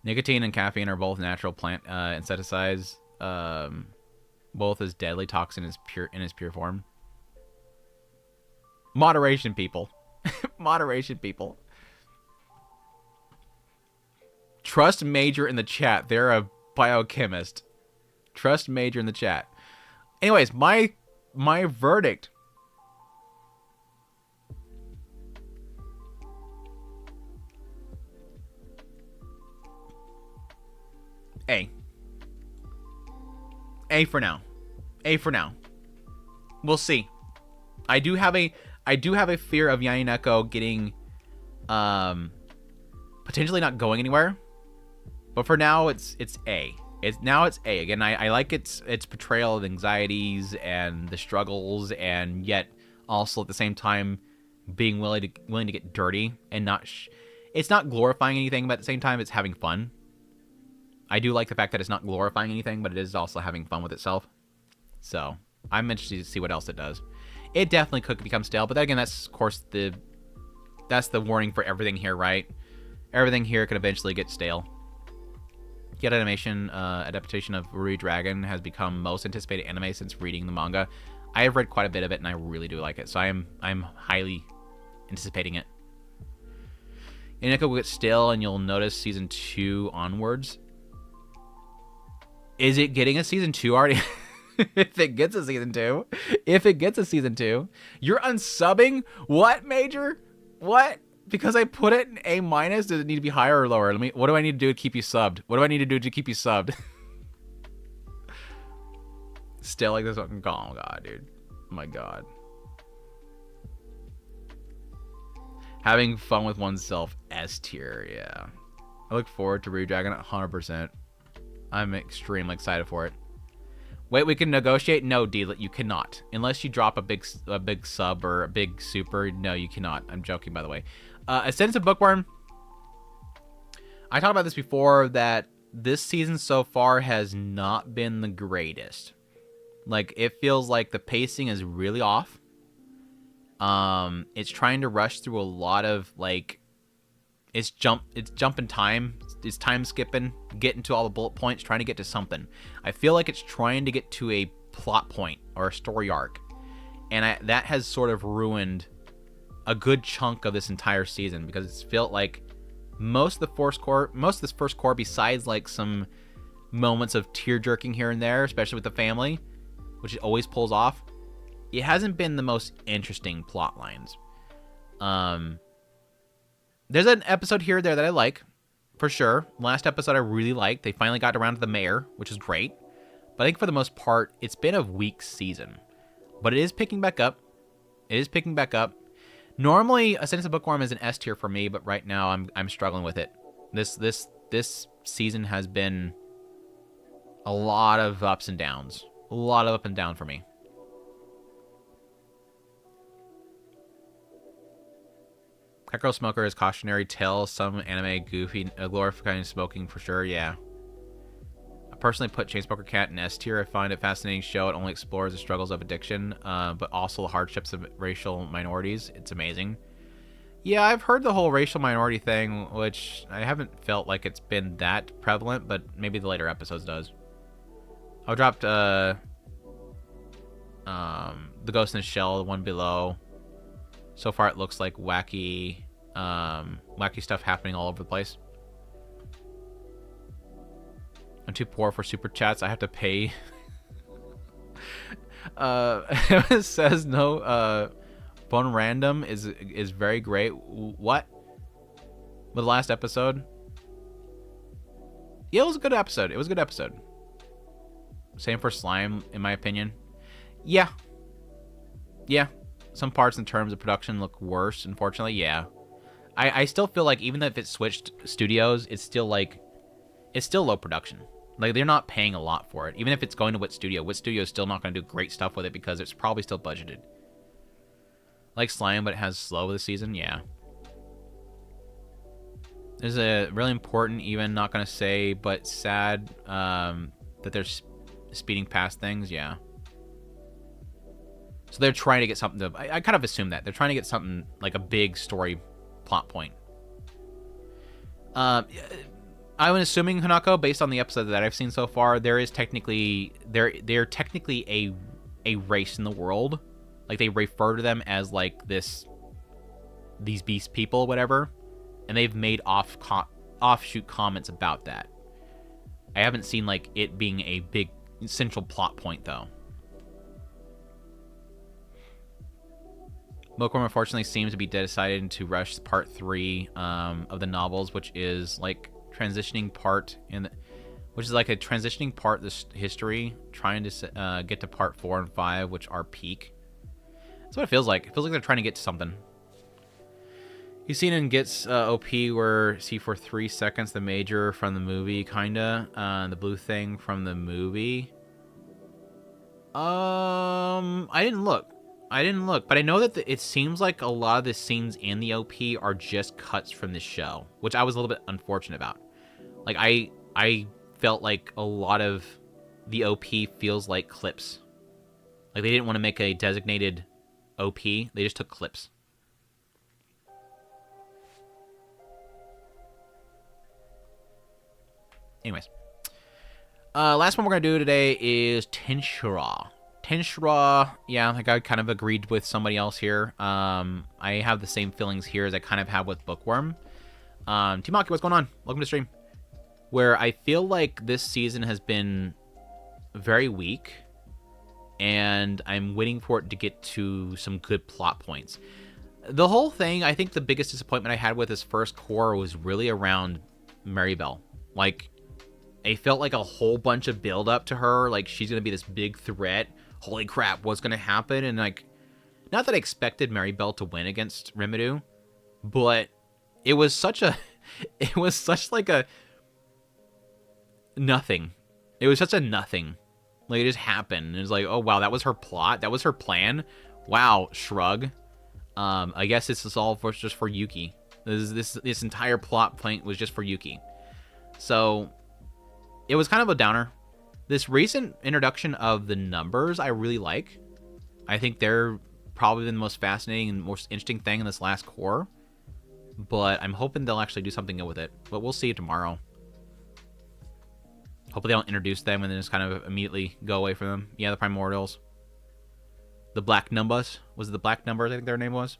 Nicotine and caffeine are both natural plant insecticides. Both as deadly toxin in its pure form. Moderation, people. Moderation, people. Trust Major in the chat. They're a biochemist. Trust Major in the chat. Anyways, my verdict. A. A for now. A for now. We'll see. I do have a fear of Yanineko getting potentially not going anywhere. But for now it's A. It's A. Again, I like its portrayal of anxieties and the struggles, and yet also at the same time being willing to get dirty and not it's not glorifying anything, but at the same time it's having fun. I do like the fact that it's not glorifying anything, but it is also having fun with itself. So I'm interested to see what else it does. It definitely could become stale, but then again, that's of course that's the warning for everything here, right? Everything here could eventually get stale. Yet animation adaptation of Rui Dragon has become most anticipated anime since reading the manga. I have read quite a bit of it, and I really do like it, so I'm highly anticipating it. Yanineko will get stale, and you'll notice season 2 onwards. Is it getting a season 2 already? If it gets a season 2. If it gets a season 2. You're unsubbing? What, Major? What? Because I put it in A-, does it need to be higher or lower? What do I need to do to keep you subbed? What do I need to do to keep you subbed? Still like this one. Oh, God, dude. Oh, my God. Having fun with oneself. S tier, yeah. I look forward to Rui Dragon 100%. I'm extremely excited for it. Wait, we can negotiate? No, Deedlet, you cannot. Unless you drop a big sub or a big super. No, you cannot. I'm joking, by the way. Ascendance of Bookworm. I talked about this before, that this season so far has not been the greatest. Like, it feels like the pacing is really off. It's trying to rush through a lot of, like, it's jumping time. It's time skipping, getting to all the bullet points, trying to get to something. I feel like it's trying to get to a plot point or a story arc. And that has sort of ruined a good chunk of this entire season, because it's felt like most of this first core, besides like some moments of tear jerking here and there, especially with the family, which it always pulls off, it hasn't been the most interesting plot lines. There's an episode here or there that I like, for sure. Last episode I really liked. They finally got around to the mayor, which is great. But I think for the most part, it's been a weak season. But it is picking back up. It is picking back up. Normally, Ascendance of Bookworm is an S tier for me, but right now I'm struggling with it. This season has been a lot of ups and downs. A lot of up and down for me. Cat Girl Smoker is cautionary tale. Some anime goofy, glorifying smoking for sure. Yeah. I personally put Chainsmoker Cat in S tier. I find it a fascinating show. It only explores the struggles of addiction, but also the hardships of racial minorities. It's amazing. Yeah, I've heard the whole racial minority thing, which I haven't felt like it's been that prevalent, but maybe the later episodes does. I dropped The Ghost in the Shell, the one below. So far it looks like wacky stuff happening all over the place. I'm too poor for super chats. I have to pay. It says no. Bone Random is very great. What? With the last episode? Yeah, it was a good episode. It was a good episode. Same for Slime, in my opinion. Yeah. Yeah. Some parts in terms of production look worse, unfortunately. Yeah. I still feel like even if it switched studios, it's still low production. Like, they're not paying a lot for it. Even if it's going to Wit Studio is still not going to do great stuff with it because it's probably still budgeted. Like Slime, but it has slow this season, yeah. There's a really important, even not going to say, but sad that they're speeding past things, yeah. So they're trying to get something to... I kind of assume that. They're trying to get something, like a big story plot point. I'm assuming, Hanako, based on the episode that I've seen so far, there is technically... They're technically a race in the world. Like, they refer to them as, like, these beast people, whatever. And they've made offshoot comments about that. I haven't seen, like, it being a big central plot point, though. Bookworm, unfortunately, seems to be decided to rush part 3 of the novels, which is, like, transitioning part which is like a transitioning part this history, trying to get to part 4 and 5, which are peak. That's what it feels like. It feels like they're trying to get to something. You've seen in Gets OP where see for 3 seconds the major from the movie, kinda. The blue thing from the movie. I didn't look, but I know that it seems like a lot of the scenes in the OP are just cuts from the show, which I was a little bit unfortunate about. Like, I felt like a lot of the OP feels like clips. Like, they didn't want to make a designated OP. They just took clips. Anyways. Last one we're going to do today is Tensura. Tensura, yeah, like I kind of agreed with somebody else here. I have the same feelings here as I kind of have with Bookworm. Timaki, what's going on? Welcome to the stream. Where I feel like this season has been very weak, and I'm waiting for it to get to some good plot points. The whole thing, I think the biggest disappointment I had with this first core was really around Maribel. Like, I felt like a whole bunch of build up to her, like she's gonna be this big threat. Holy crap, what's gonna happen? And like, not that I expected Maribel to win against Rimuru, but it was such like a nothing. It was such a nothing. Like, it just happened. It was like, oh wow, that was her plot, that was her plan. Wow, shrug. I guess this is all just for Yuki. This entire plot point was just for Yuki. So it was kind of a downer. This recent introduction of the numbers I really like. I think they're probably the most fascinating and most interesting thing in this last core. But I'm hoping they'll actually do something good with it. But we'll see tomorrow. Hopefully they don't introduce them and then just kind of immediately go away from them. Yeah, the Primordials. The Black Numbers. Was it the Black Numbers, I think their name was?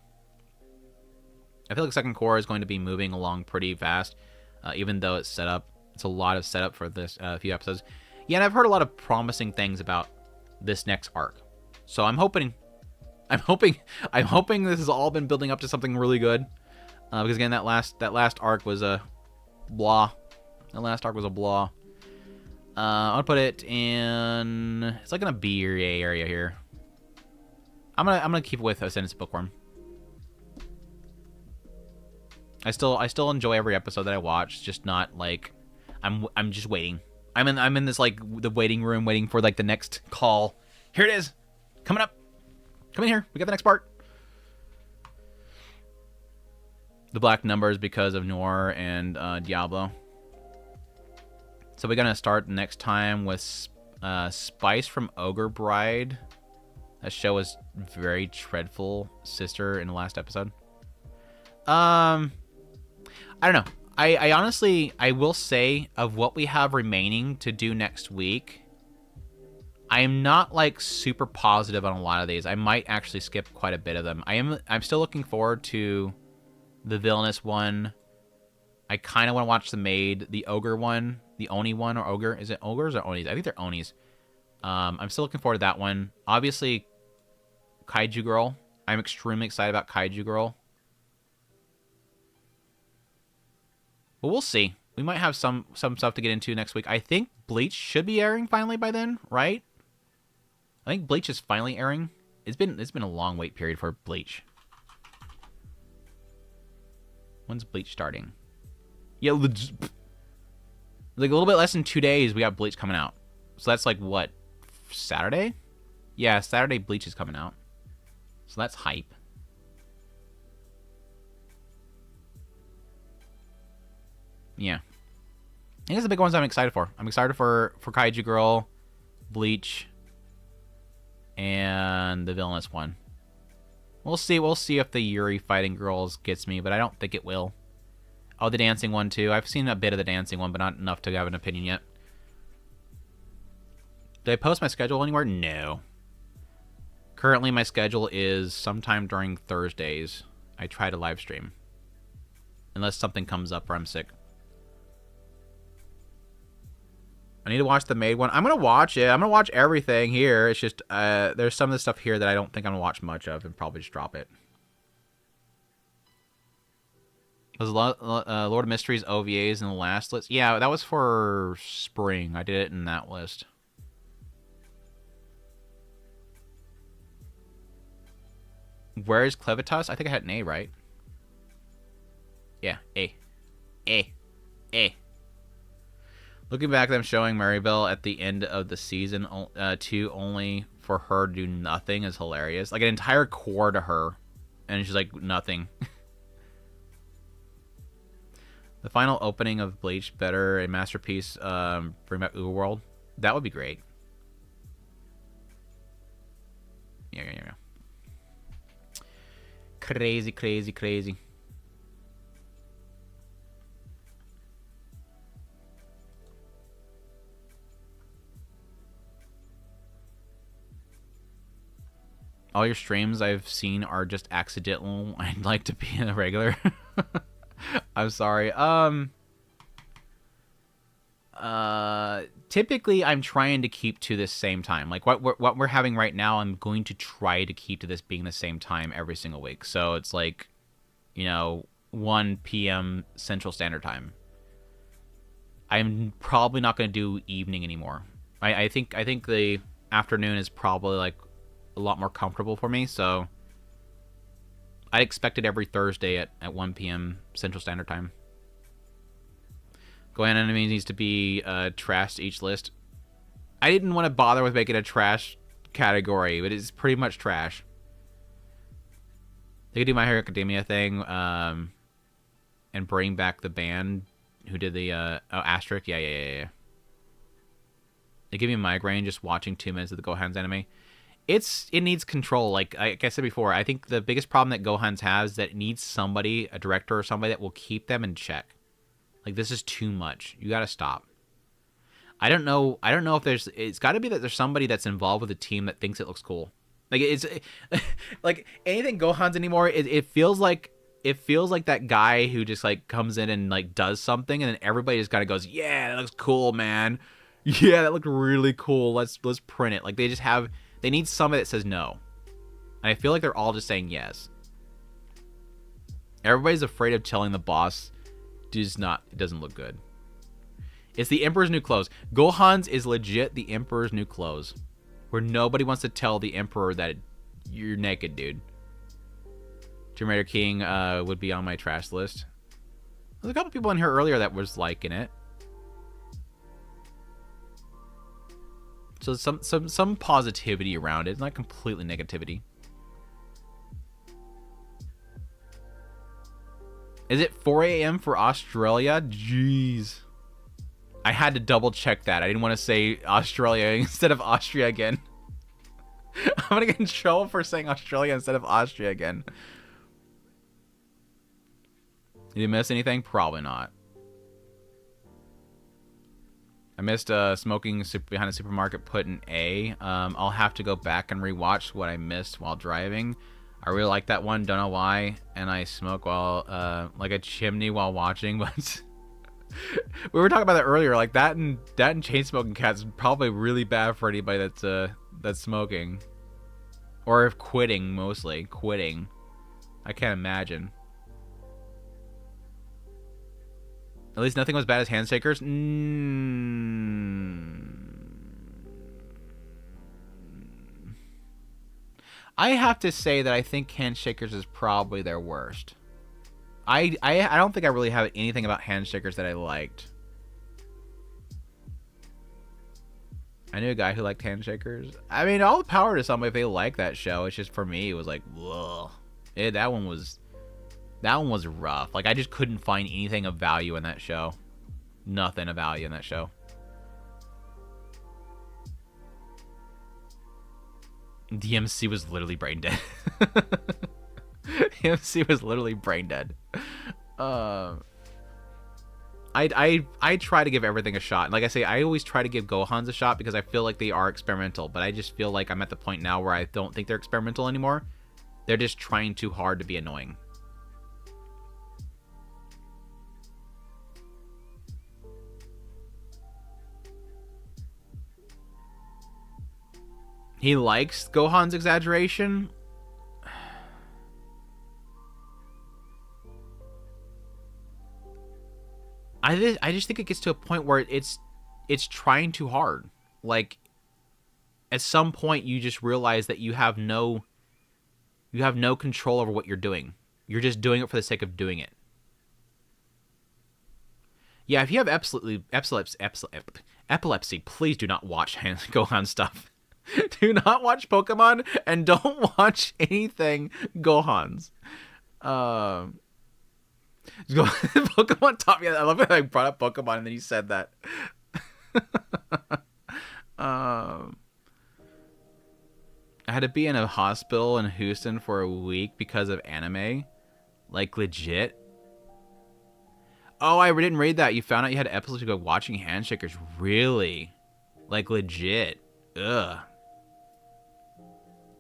I feel like second core is going to be moving along pretty fast. Even though it's set up. It's a lot of setup for this few episodes. Yeah, and I've heard a lot of promising things about this next arc. So I'm hoping this has all been building up to something really good. Because again, that last arc was a blah. That last arc was a blah. I'll put it in. It's like in a B or A area here. I'm gonna keep it with Ascendance Bookworm. I still enjoy every episode that I watch. It's just not like I'm just waiting. I'm in this like the waiting room waiting for like the next call. Here it is. Coming up. Come in here. We got the next part. the black numbers because of Noir and Diablo. So we're gonna start next time with Spice from Ogre Bride. That show was very dreadful, sister, in the last episode. I don't know. I honestly, I will say, of what we have remaining to do next week, I am not like super positive on a lot of these. I might actually skip quite a bit of them. I'm still looking forward to the villainous one. I kind of want to watch the maid, the ogre one, the Oni one, or ogre. Is it ogres or Onis? I think they're Onis. I'm still looking forward to that one. Obviously, Kaiju Girl. I'm extremely excited about Kaiju Girl. But we'll see. We might have some stuff to get into next week. I think Bleach should be airing finally by then, right? I think Bleach is finally airing. It's been a long wait period for Bleach. When's Bleach starting? Yeah, like a little bit less than 2 days, we got Bleach coming out. So that's like what, Saturday? Yeah, Saturday Bleach is coming out. So that's hype. Yeah. I think it's the big ones I'm excited for. I'm excited for Kaiju Girl, Bleach, and the villainous one. We'll see. We'll see if the Yuri Fighting Girls gets me, but I don't think it will. Oh, the dancing one too. I've seen a bit of the dancing one, but not enough to have an opinion yet. Did I post my schedule anywhere? No. Currently, my schedule is sometime during Thursdays. I try to live stream. Unless something comes up or I'm sick. I need to watch the maid one. I'm going to watch it. I'm going to watch everything here. It's just there's some of the stuff here that I don't think I'm going to watch much of and probably just drop it. Was Lord of Mysteries OVAs in the last list? Yeah, that was for spring. I did it in that list. Where is Clevitas? I think I had an A, right? Yeah, A. A. A. Looking back, them showing Maribel at the end of the season 2 only for her to do nothing is hilarious. Like an entire core to her, and she's like, nothing. The final opening of Bleach, better, a masterpiece, bring back Uberworld. That would be great. Yeah. Crazy, crazy, crazy. All your streams I've seen are just accidental. I'd like to be a regular. I'm sorry. Typically I'm trying to keep to this same time. Like what we're having right now, I'm going to try to keep to this being the same time every single week. So it's like, 1 p.m. Central Standard Time. I'm probably not going to do evening anymore. I think the afternoon is probably like a lot more comfortable for me, so I expect it every Thursday at 1 p.m. Central Standard Time. Gohan Anime needs to be trashed each list. I didn't want to bother with making a trash category, but it's pretty much trash. They could do My Hero Academia thing and bring back the band who did the Asterisk. Yeah. They give me a migraine just watching 2 minutes of the Gohan's anime. It needs control. Like I said before, I think the biggest problem that Gohan's has is that it needs somebody, a director or somebody that will keep them in check. Like, this is too much. You got to stop. I don't know if it's got to be that there's somebody that's involved with the team that thinks it looks cool. Like, it's like anything Gohan's anymore, it feels like that guy who just like comes in and like does something and then everybody just kind of goes, "Yeah, that looks cool, man. Yeah, that looked really cool. Let's print it." Like, they need somebody that says no. And I feel like they're all just saying yes. Everybody's afraid of telling the boss it doesn't look good. It's the Emperor's New Clothes. Gohan's is legit the Emperor's New Clothes. Where nobody wants to tell the Emperor that you're naked, dude. Tomb Raider King would be on my trash list. There's a couple people in here earlier that was liking it. So some positivity around it, not completely negativity. Is it 4 a.m. for Australia? Jeez. I had to double check that. I didn't want to say Australia instead of Austria again. I'm going to get in trouble for saying Australia instead of Austria again. Did you miss anything? Probably not. I missed smoking behind a supermarket put in A. I'll have to go back and rewatch what I missed while driving. I really like that one. Don't know why. And I smoke while like a chimney while watching. But we were talking about that earlier. Like that and chain smoking cats is probably really bad for anybody that's smoking, or if quitting, mostly quitting. I can't imagine. At least nothing was bad as handshakers. I have to say that I think handshakers is probably their worst. I don't think I really have anything about handshakers that I liked. I knew a guy who liked handshakers. I mean, all the power to somebody if they like that show. It's just for me, it was like, whoa. Yeah, that one was rough. Like, I just couldn't find anything of value in that show. Nothing of value in that show. DMC was literally brain dead. DMC was literally brain dead. I try to give everything a shot. And like I say, I always try to give Gohans a shot because I feel like they are experimental. But I just feel like I'm at the point now where I don't think they're experimental anymore. They're just trying too hard to be annoying. He likes Gohan's exaggeration. I just think it gets to a point where it's trying too hard. Like, at some point you just realize that you have no control over what you're doing. You're just doing it for the sake of doing it. Yeah, if you have epilepsy, please do not watch Gohan stuff. Do not watch Pokemon and don't watch anything Gohan's. Pokemon taught me that. I love it. I brought up Pokemon and then you said that. I had to be in a hospital in Houston for a week because of anime. Like, legit. Oh, I didn't read that. You found out you had epilepsy go watching handshakers. Really? Like, legit. Ugh.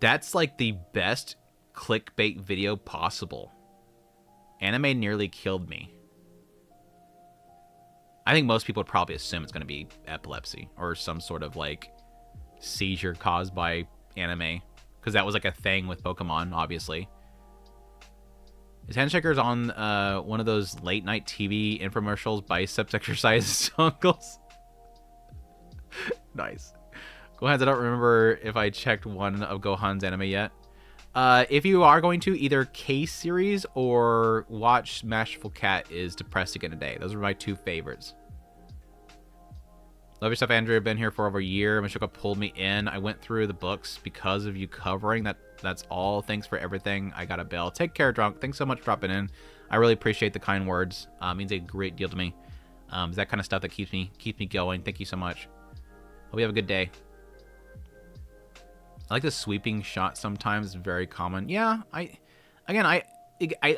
That's like the best clickbait video possible. Anime nearly killed me. I think most people would probably assume it's going to be epilepsy or some sort of like seizure caused by anime, because that was like a thing with Pokemon, obviously. Is Handshakers on one of those late night TV infomercials, biceps exercises, uncles? Nice. Gohan's, I don't remember if I checked one of Gohan's anime yet. If you are going to, either K-Series or watch Masterful Cat is depressing in a day. Those are my two favorites. Love your stuff, Andrew. I've been here for over a year. Mashika pulled me in. I went through the books because of you covering that. That's all. Thanks for everything. I got a bell. Take care, Drunk. Thanks so much for dropping in. I really appreciate the kind words. It means a great deal to me. It's that kind of stuff that keeps me going. Thank you so much. Hope you have a good day. I like the sweeping shot sometimes. Very common. Yeah, I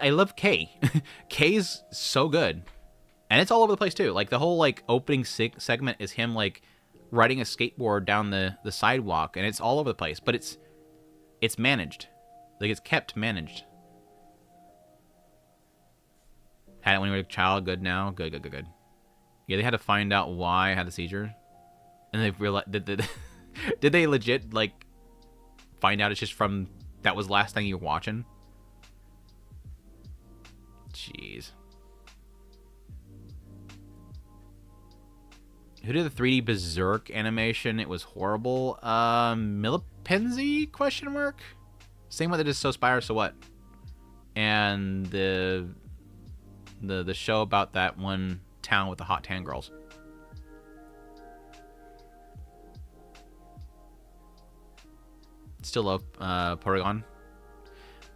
love K. K is so good. And it's all over the place too. Like the whole like opening segment is him like riding a skateboard down the sidewalk, and it's all over the place, but it's managed. Like it's kept managed. Had it when you were a child, good now. Good. Yeah, they had to find out why I had the seizure. And they realized did they legit like find out it's just from that was the last thing you were watching? Jeez. Who did the 3D Berserk animation? It was horrible. Millipenzi? Question mark. Same one that did So Spire, So What? And the show about that one town with the hot tan girls. Still love Polygon.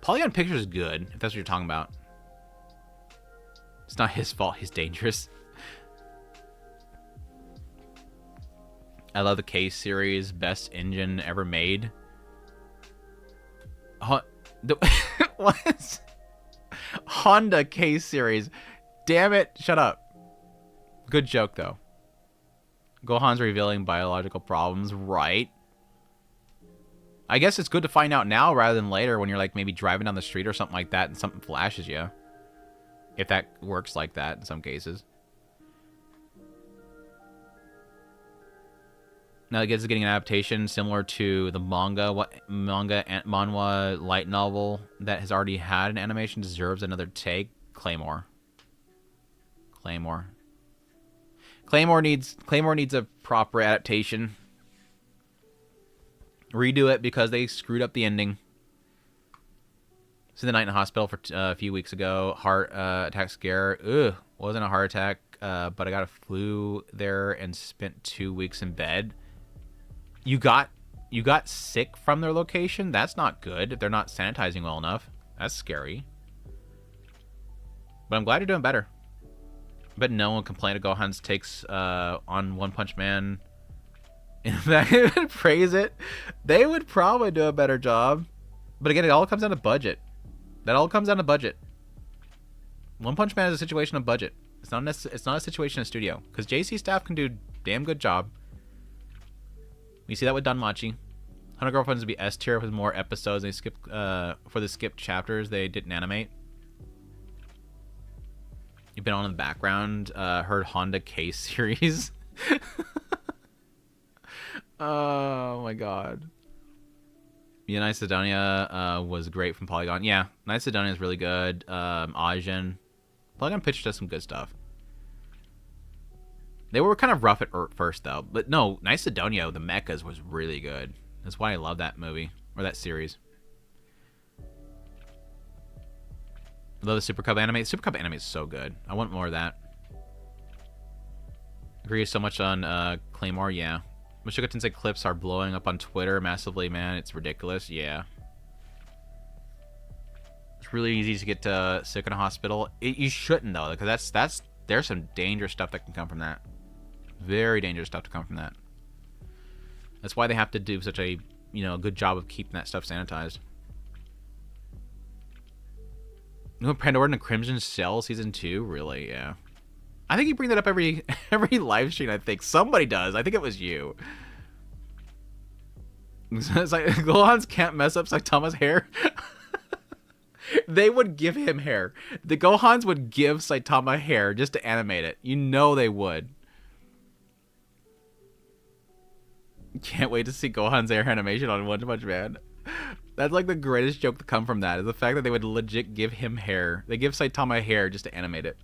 Polygon Pictures is good, if that's what you're talking about. It's not his fault. He's dangerous. I love the Case series. Best engine ever made. What? Honda Case series. Damn it. Shut up. Good joke, though. Gohan's revealing biological problems. Right. I guess it's good to find out now rather than later when you're like maybe driving down the street or something like that and something flashes you. If that works like that in some cases. Now, I guess it's getting an adaptation similar to the manga. Manhwa light novel that has already had an animation deserves another take. Claymore needs a proper adaptation. Redo it because they screwed up the ending. So the night in the hospital for a few weeks ago. Heart attack scare. Ugh, wasn't a heart attack, but I got a flu there and spent 2 weeks in bed. You got sick from their location? That's not good if they're not sanitizing well enough. That's scary. But I'm glad you're doing better. But no one complained of Gohan's takes on One Punch Man. In fact, they would praise it. They would probably do a better job. But again, it all comes down to budget. That all comes down to budget. One Punch Man is a situation of budget. It's not a situation of studio. Because JC staff can do a damn good job. We see that with Danmachi. Hunter Girlfriends would be S tier with more episodes. They skipped for the skipped chapters. They didn't animate. You've been on in the background. Heard Honda Case series. Oh my god. Yeah, Night Sidonia was great from Polygon. Yeah, Night Sidonia is really good. Ajin. Polygon Pictures does some good stuff. They were kind of rough at first, though. But no, Night Sidonia, the mechas, was really good. That's why I love that movie. Or that series. I love the Super Cub anime. Super Cub anime is so good. I want more of that. Agree so much on Claymore, yeah. Mushoku Tensei clips are blowing up on Twitter massively, man. It's ridiculous, yeah. It's really easy to get sick in a hospital. You shouldn't, though, because there's some dangerous stuff that can come from that. Very dangerous stuff to come from that. That's why they have to do such a good job of keeping that stuff sanitized. Pandora and Crimson Cell Season 2? Really? Yeah. I think you bring that up every live stream, I think. Somebody does. I think it was you. It's like, Gohan's can't mess up Saitama's hair. They would give him hair. The Gohans would give Saitama hair just to animate it. You know they would. Can't wait to see Gohan's hair animation on One Punch Man. That's like the greatest joke to come from that, is the fact that they would legit give him hair. They give Saitama hair just to animate it.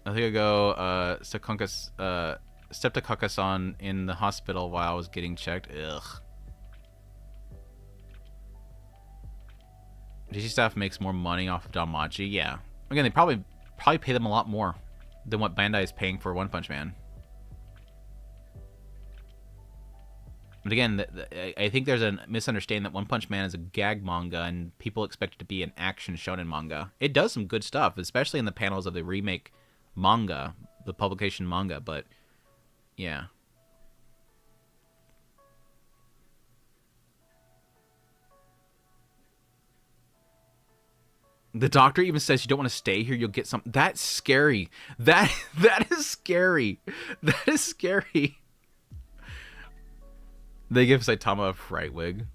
I think I go Streptococcus on in the hospital while I was getting checked. Ugh. DC staff makes more money off of Danmachi. Yeah. Again, they probably pay them a lot more than what Bandai is paying for One Punch Man. But again, I think there's a misunderstanding that One Punch Man is a gag manga and people expect it to be an action shonen manga. It does some good stuff, especially in the panels of the remake manga, the publication manga, but yeah. The doctor even says you don't want to stay here, you'll get some. That's scary. That is scary. That is scary. They give Saitama a fright wig.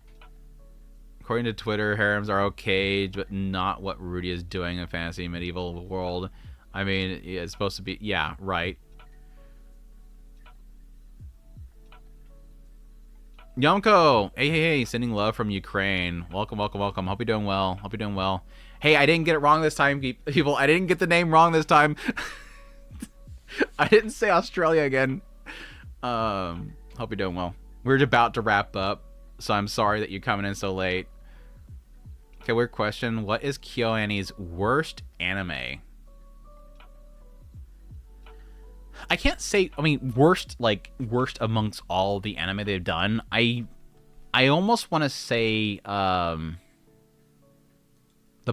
According to Twitter, harems are okay, but not what Rudy is doing in fantasy medieval world. I mean, it's supposed to be... Yeah, right. Yomko! Hey, sending love from Ukraine. Welcome. Hope you're doing well. Hey, I didn't get it wrong this time, people. I didn't get the name wrong this time. I didn't say Australia again. Hope you're doing well. We're about to wrap up, so I'm sorry that you're coming in so late. Okay, weird question. What is KyoAni's worst anime? I can't say, I mean, worst amongst all the anime they've done. I almost want to say the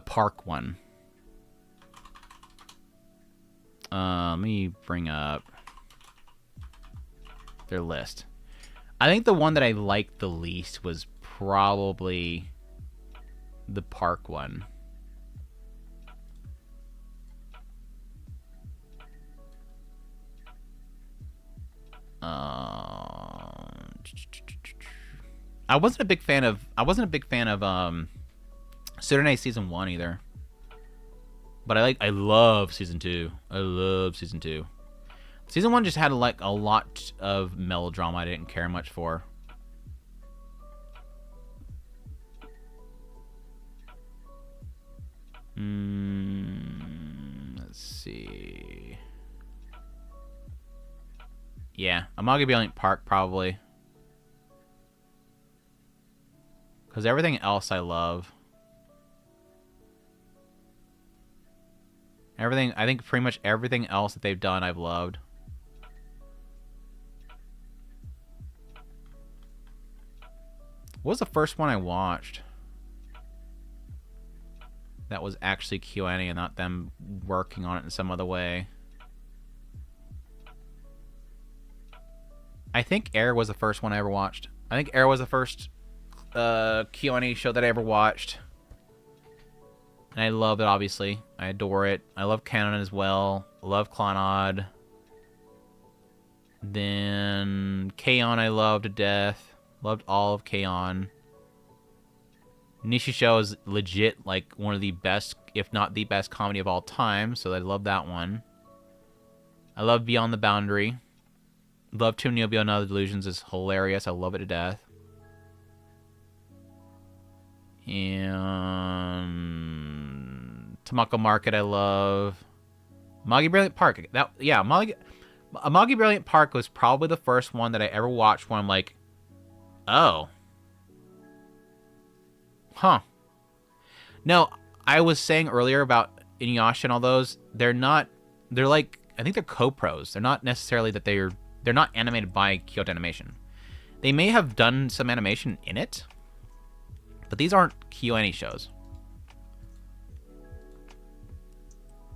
Park one. Let me bring up their list. I think the one that I liked the least was probably the park one. I wasn't a big fan of Saturday season 1 either. But I love season 2. I love season 2. Season 1 just had like a lot of melodrama I didn't care much for. Let's see. Yeah, Amagi Brilliant Park probably. Because everything else I love. I think pretty much everything else that they've done I've loved. What was the first one I watched? That was actually Q&A and not them working on it in some other way. I think Air was the first one I ever watched. I think Air was the first Q&A show that I ever watched. And I love it, obviously. I adore it. I love Canon as well. I love Clannad. Then K-On! I love to death. Loved all of K-On! Nishi Show is legit like one of the best, if not the best comedy of all time, so I love that one. I love Beyond the Boundary. Love Too Neo Beyond Other Delusions is hilarious. I love it to death. And Tamako Market I love. Amagi Brilliant Park. Amagi Brilliant Park was probably the first one that I ever watched where I'm like, oh. Huh. No, I was saying earlier about Inuyasha and all those, they're like, I think they're co-pros. They're not necessarily that they're not animated by Kyoto Animation. They may have done some animation in it, but these aren't KyoAni shows.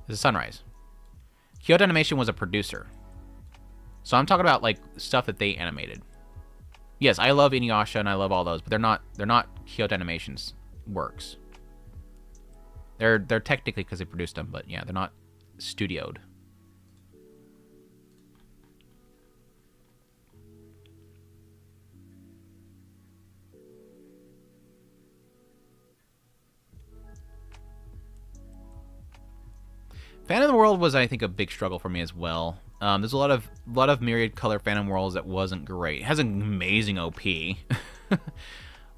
This is Sunrise. Kyoto Animation was a producer. So I'm talking about like stuff that they animated. Yes, I love Inuyasha and I love all those, but they're not Kyoto Animation's works. They're technically because they produced them, but yeah, they're not studioed. Phantom World was, I think, a big struggle for me as well. There's a lot of Myriad Color Phantom Worlds that wasn't great. It has an amazing OP.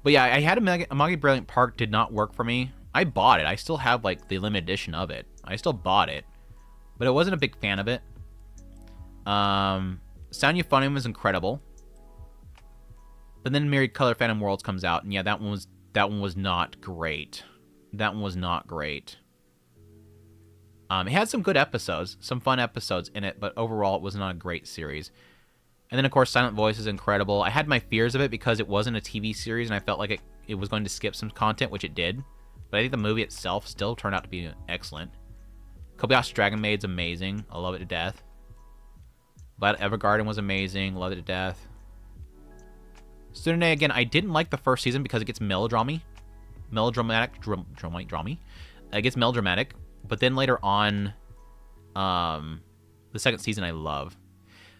But yeah, I had Amagi Brilliant Park did not work for me. I bought it. I still have like the limited edition of it. I still bought it, but I wasn't a big fan of it. Sound Euphonium was incredible, but then Myriad Color Phantom Worlds comes out, and yeah, that one was not great. That one was not great. It had some good episodes, some fun episodes in it, but overall it was not a great series. And then, of course, Silent Voice is incredible. I had my fears of it because it wasn't a TV series, and I felt like it was going to skip some content, which it did. But I think the movie itself still turned out to be excellent. Kobayashi Dragon Maid's amazing. I love it to death. But Evergarden was amazing. Love it to death. Tsunade, again, I didn't like the first season because it gets melodramatic. It gets melodramatic. But then later on, the second season I love.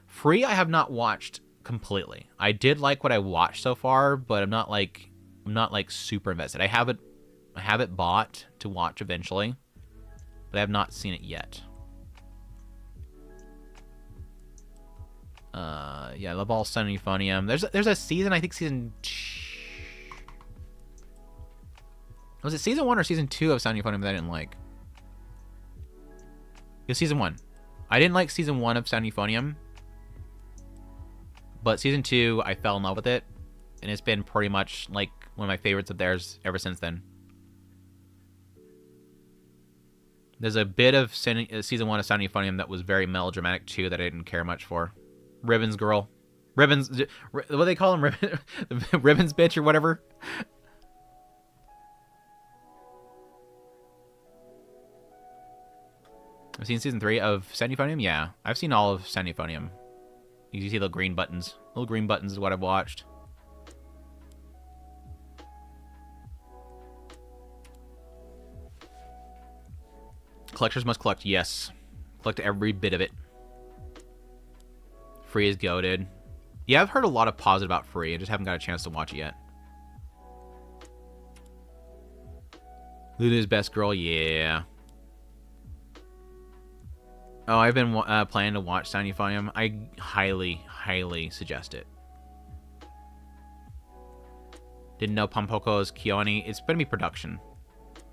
Free I have not watched completely. I did like what I watched so far, but I'm not like super invested. I have it bought to watch eventually, but I have not seen it yet. Yeah, I love all Sun and Euphonium. There's a season, I think was it season 1 or season 2 of Sun and Euphonium that I didn't like? It was season 1. I didn't like season 1 of Sound Euphonium, but season 2, I fell in love with it, and it's been pretty much like one of my favorites of theirs ever since then. There's a bit of season 1 of Sound Euphonium that was very melodramatic too that I didn't care much for. Ribbons Girl. Ribbons, what do they call them? Ribbons bitch or whatever? I've seen season 3 of Sandiphonium. Yeah, I've seen all of Sandiphonium. You can see the green buttons. Little green buttons is what I've watched. Collectors must collect. Yes. Collect every bit of it. Free is goated. Yeah, I've heard a lot of positive about Free. I just haven't got a chance to watch it yet. Lulu's Best Girl. Yeah. Oh, I've been planning to watch Sandiphonium. I highly, highly suggest it. Didn't know Pompoko's Kioni. It's going to be production.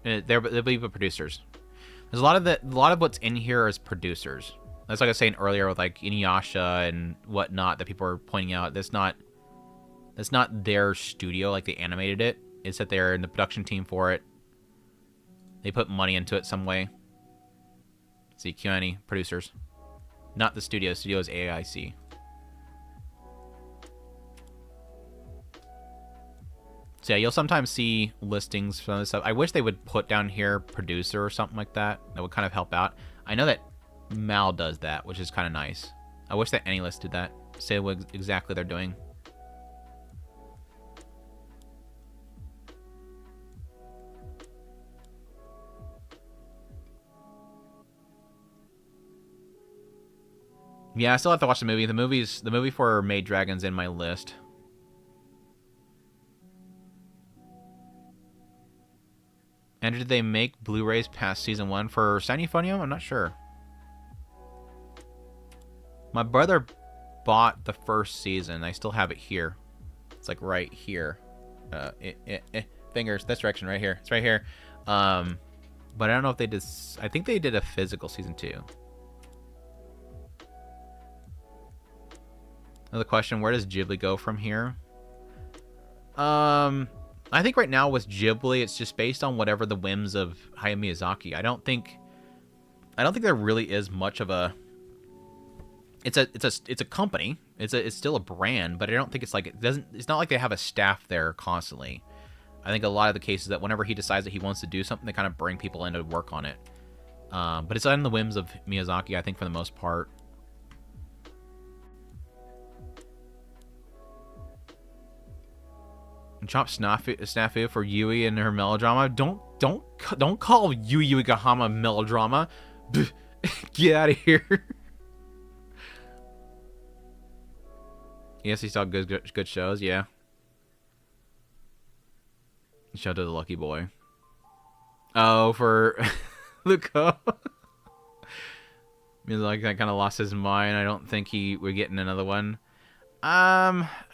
They'll be the producers. There's a lot of what's in here is producers. That's like I was saying earlier with like Inuyasha and whatnot that people are pointing out. That's not their studio, like they animated it. It's that they're in the production team for it. They put money into it some way. See, Kioni, producers. Not the studio. Studio is AIC. So yeah, you'll sometimes see listings from this stuff. I wish they would put down here producer or something like that. That would kind of help out. I know that Mal does that, which is kind of nice. I wish that AnyList did that. Say what exactly they're doing. Yeah, I still have to watch the movie. The movie for Maid Dragon's in my list. And did they make Blu-rays past season 1 for Sandiphonium? I'm not sure. My brother bought the first season. I still have it here. It's like right here. Fingers, this direction right here. It's right here. But I don't know if they did. I think they did a physical season 2. Another question: where does Ghibli go from here? I think right now with Ghibli, it's just based on whatever the whims of Hayao Miyazaki. I don't think there really is much of a. It's a company. It's still a brand, but I don't think it's like it's not like they have a staff there constantly. I think a lot of the cases that whenever he decides that he wants to do something, they kind of bring people in to work on it. But it's on the whims of Miyazaki, I think, for the most part. Chop snafu for Yui and her melodrama. Don't call Yui Gahama melodrama. Get out of here. Yes, he saw good shows. Yeah. Shout out to the lucky boy. Oh, for Luco. Means like I kind of lost his mind. I don't think we're getting another one.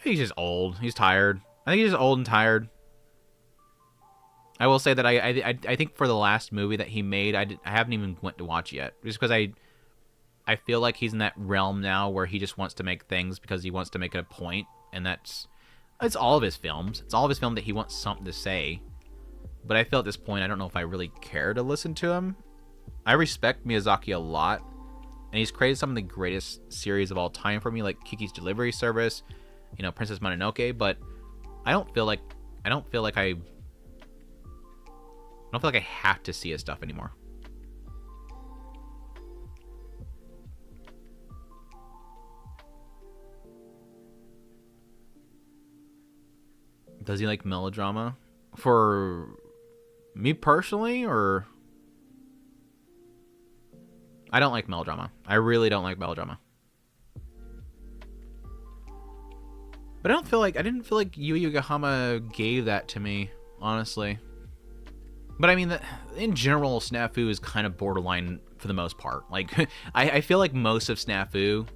He's just old. He's tired. I think he's just old and tired. I will say that I think for the last movie that he made, I haven't even went to watch yet, just because I feel like he's in that realm now where he just wants to make things because he wants to make it a point, and it's all of his films. It's all of his film that he wants something to say. But I feel at this point I don't know if I really care to listen to him. I respect Miyazaki a lot, and he's created some of the greatest series of all time for me, like Kiki's Delivery Service, Princess Mononoke, but I don't feel like I have to see his stuff anymore. Does he like melodrama? For me personally, or I don't like melodrama. I really don't like melodrama. But I didn't feel like Yu Yu Gahama gave that to me, honestly. But I mean, in general, Snafu is kind of borderline for the most part. Like, I feel like most of Snafu,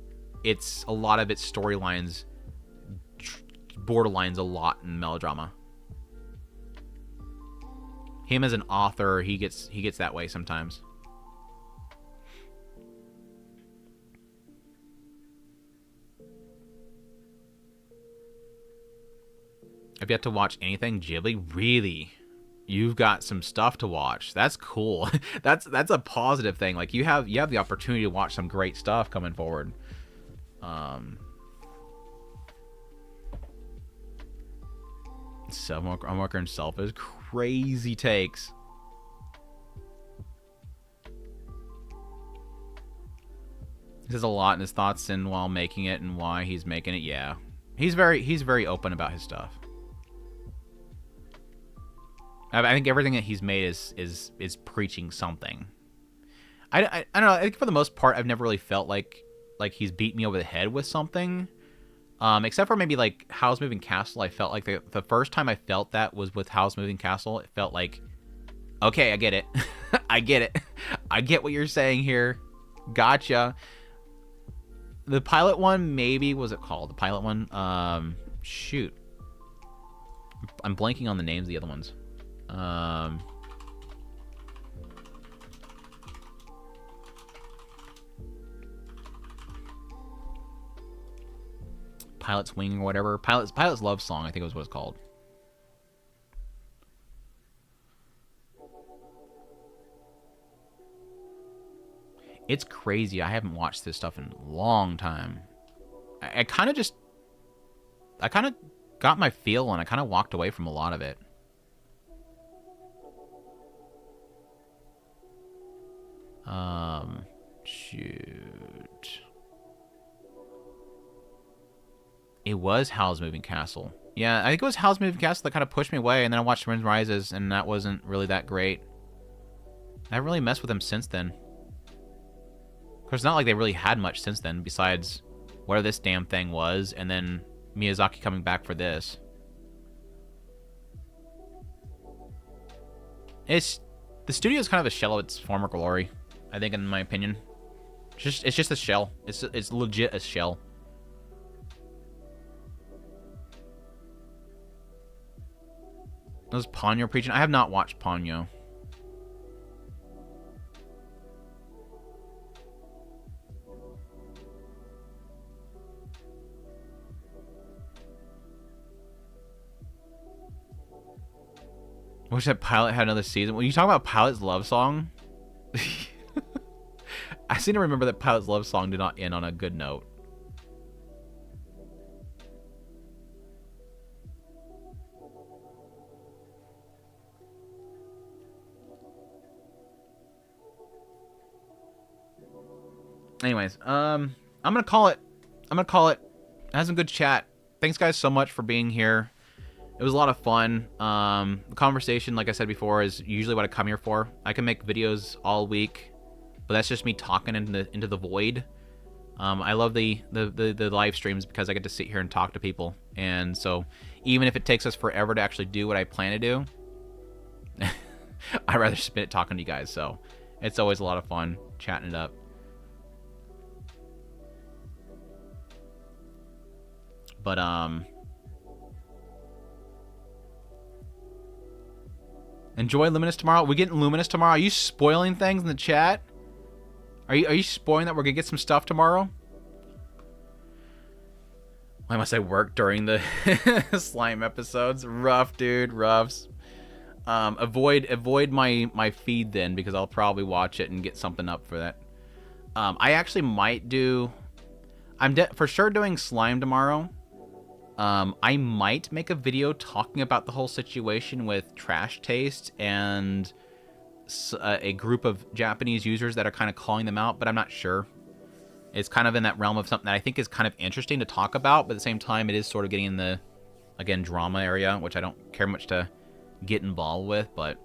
a lot of its storylines borderlines a lot in melodrama. Him as an author, he gets that way sometimes. I've yet to watch anything Ghibli. Really? You've got some stuff to watch. That's cool. That's a positive thing. Like you have the opportunity to watch some great stuff coming forward. Self-Worker himself is crazy takes. He says a lot in his thoughts and while making it and why he's making it. Yeah, he's very open about his stuff. I think everything that he's made is preaching something. I don't know. I think for the most part, I've never really felt like he's beat me over the head with something. Except for maybe like Howl's Moving Castle. I felt like the first time I felt that was with Howl's Moving Castle. It felt like, okay, I get it. I get it. I get what you're saying here. Gotcha. The pilot one, maybe, was it called? The pilot one? Shoot. I'm blanking on the names of the other ones. Pilot's Wing or whatever. Pilot's Love Song, I think was what it's called. It's crazy. I haven't watched this stuff in a long time. I kind of got my feel and I kind of walked away from a lot of it. Shoot. It was Howl's Moving Castle. Yeah, I think it was Howl's Moving Castle that kind of pushed me away, and then I watched Wind Rises, and that wasn't really that great. I haven't really messed with them since then. Of course, it's not like they really had much since then, besides whatever this damn thing was, and then Miyazaki coming back for this. The studio is kind of a shell of its former glory, I think, in my opinion. It's just a shell. It's legit a shell. Was Ponyo preaching? I have not watched Ponyo. Wish that Pilot had another season. When you talk about Pilot's Love Song, I seem to remember that Pilot's Love Song did not end on a good note. Anyways, I'm gonna call it. I had some good chat. Thanks, guys, so much for being here. It was a lot of fun. The conversation, like I said before, is usually what I come here for. I can make videos all week, but that's just me talking into the void. I love the live streams because I get to sit here and talk to people, and so even if it takes us forever to actually do what I plan to do, I'd rather spend it talking to you guys. So it's always a lot of fun chatting it up. But enjoy Luminous tomorrow. We getting Luminous tomorrow? Are you spoiling things in the chat? Are you spoiling that we're gonna get some stuff tomorrow? Why must I work during the slime episodes? Rough, dude. Roughs. Avoid my feed then, because I'll probably watch it and get something up for that. I actually might do. I'm for sure doing slime tomorrow. I might make a video talking about the whole situation with Trash Taste and a group of Japanese users that are kind of calling them out, but I'm not sure. It's kind of in that realm of something that I think is kind of interesting to talk about, but at the same time, it is sort of getting in the, again, drama area, which I don't care much to get involved with, but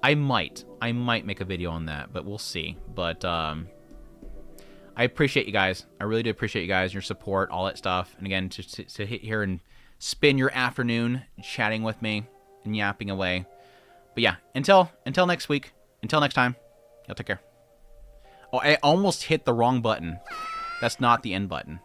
I might make a video on that, but we'll see. But, I appreciate you guys. I really do appreciate you guys, your support, all that stuff. And again, to hit here and spend your afternoon chatting with me and yapping away. But yeah, until next week, until next time, y'all take care. Oh, I almost hit the wrong button. That's not the end button.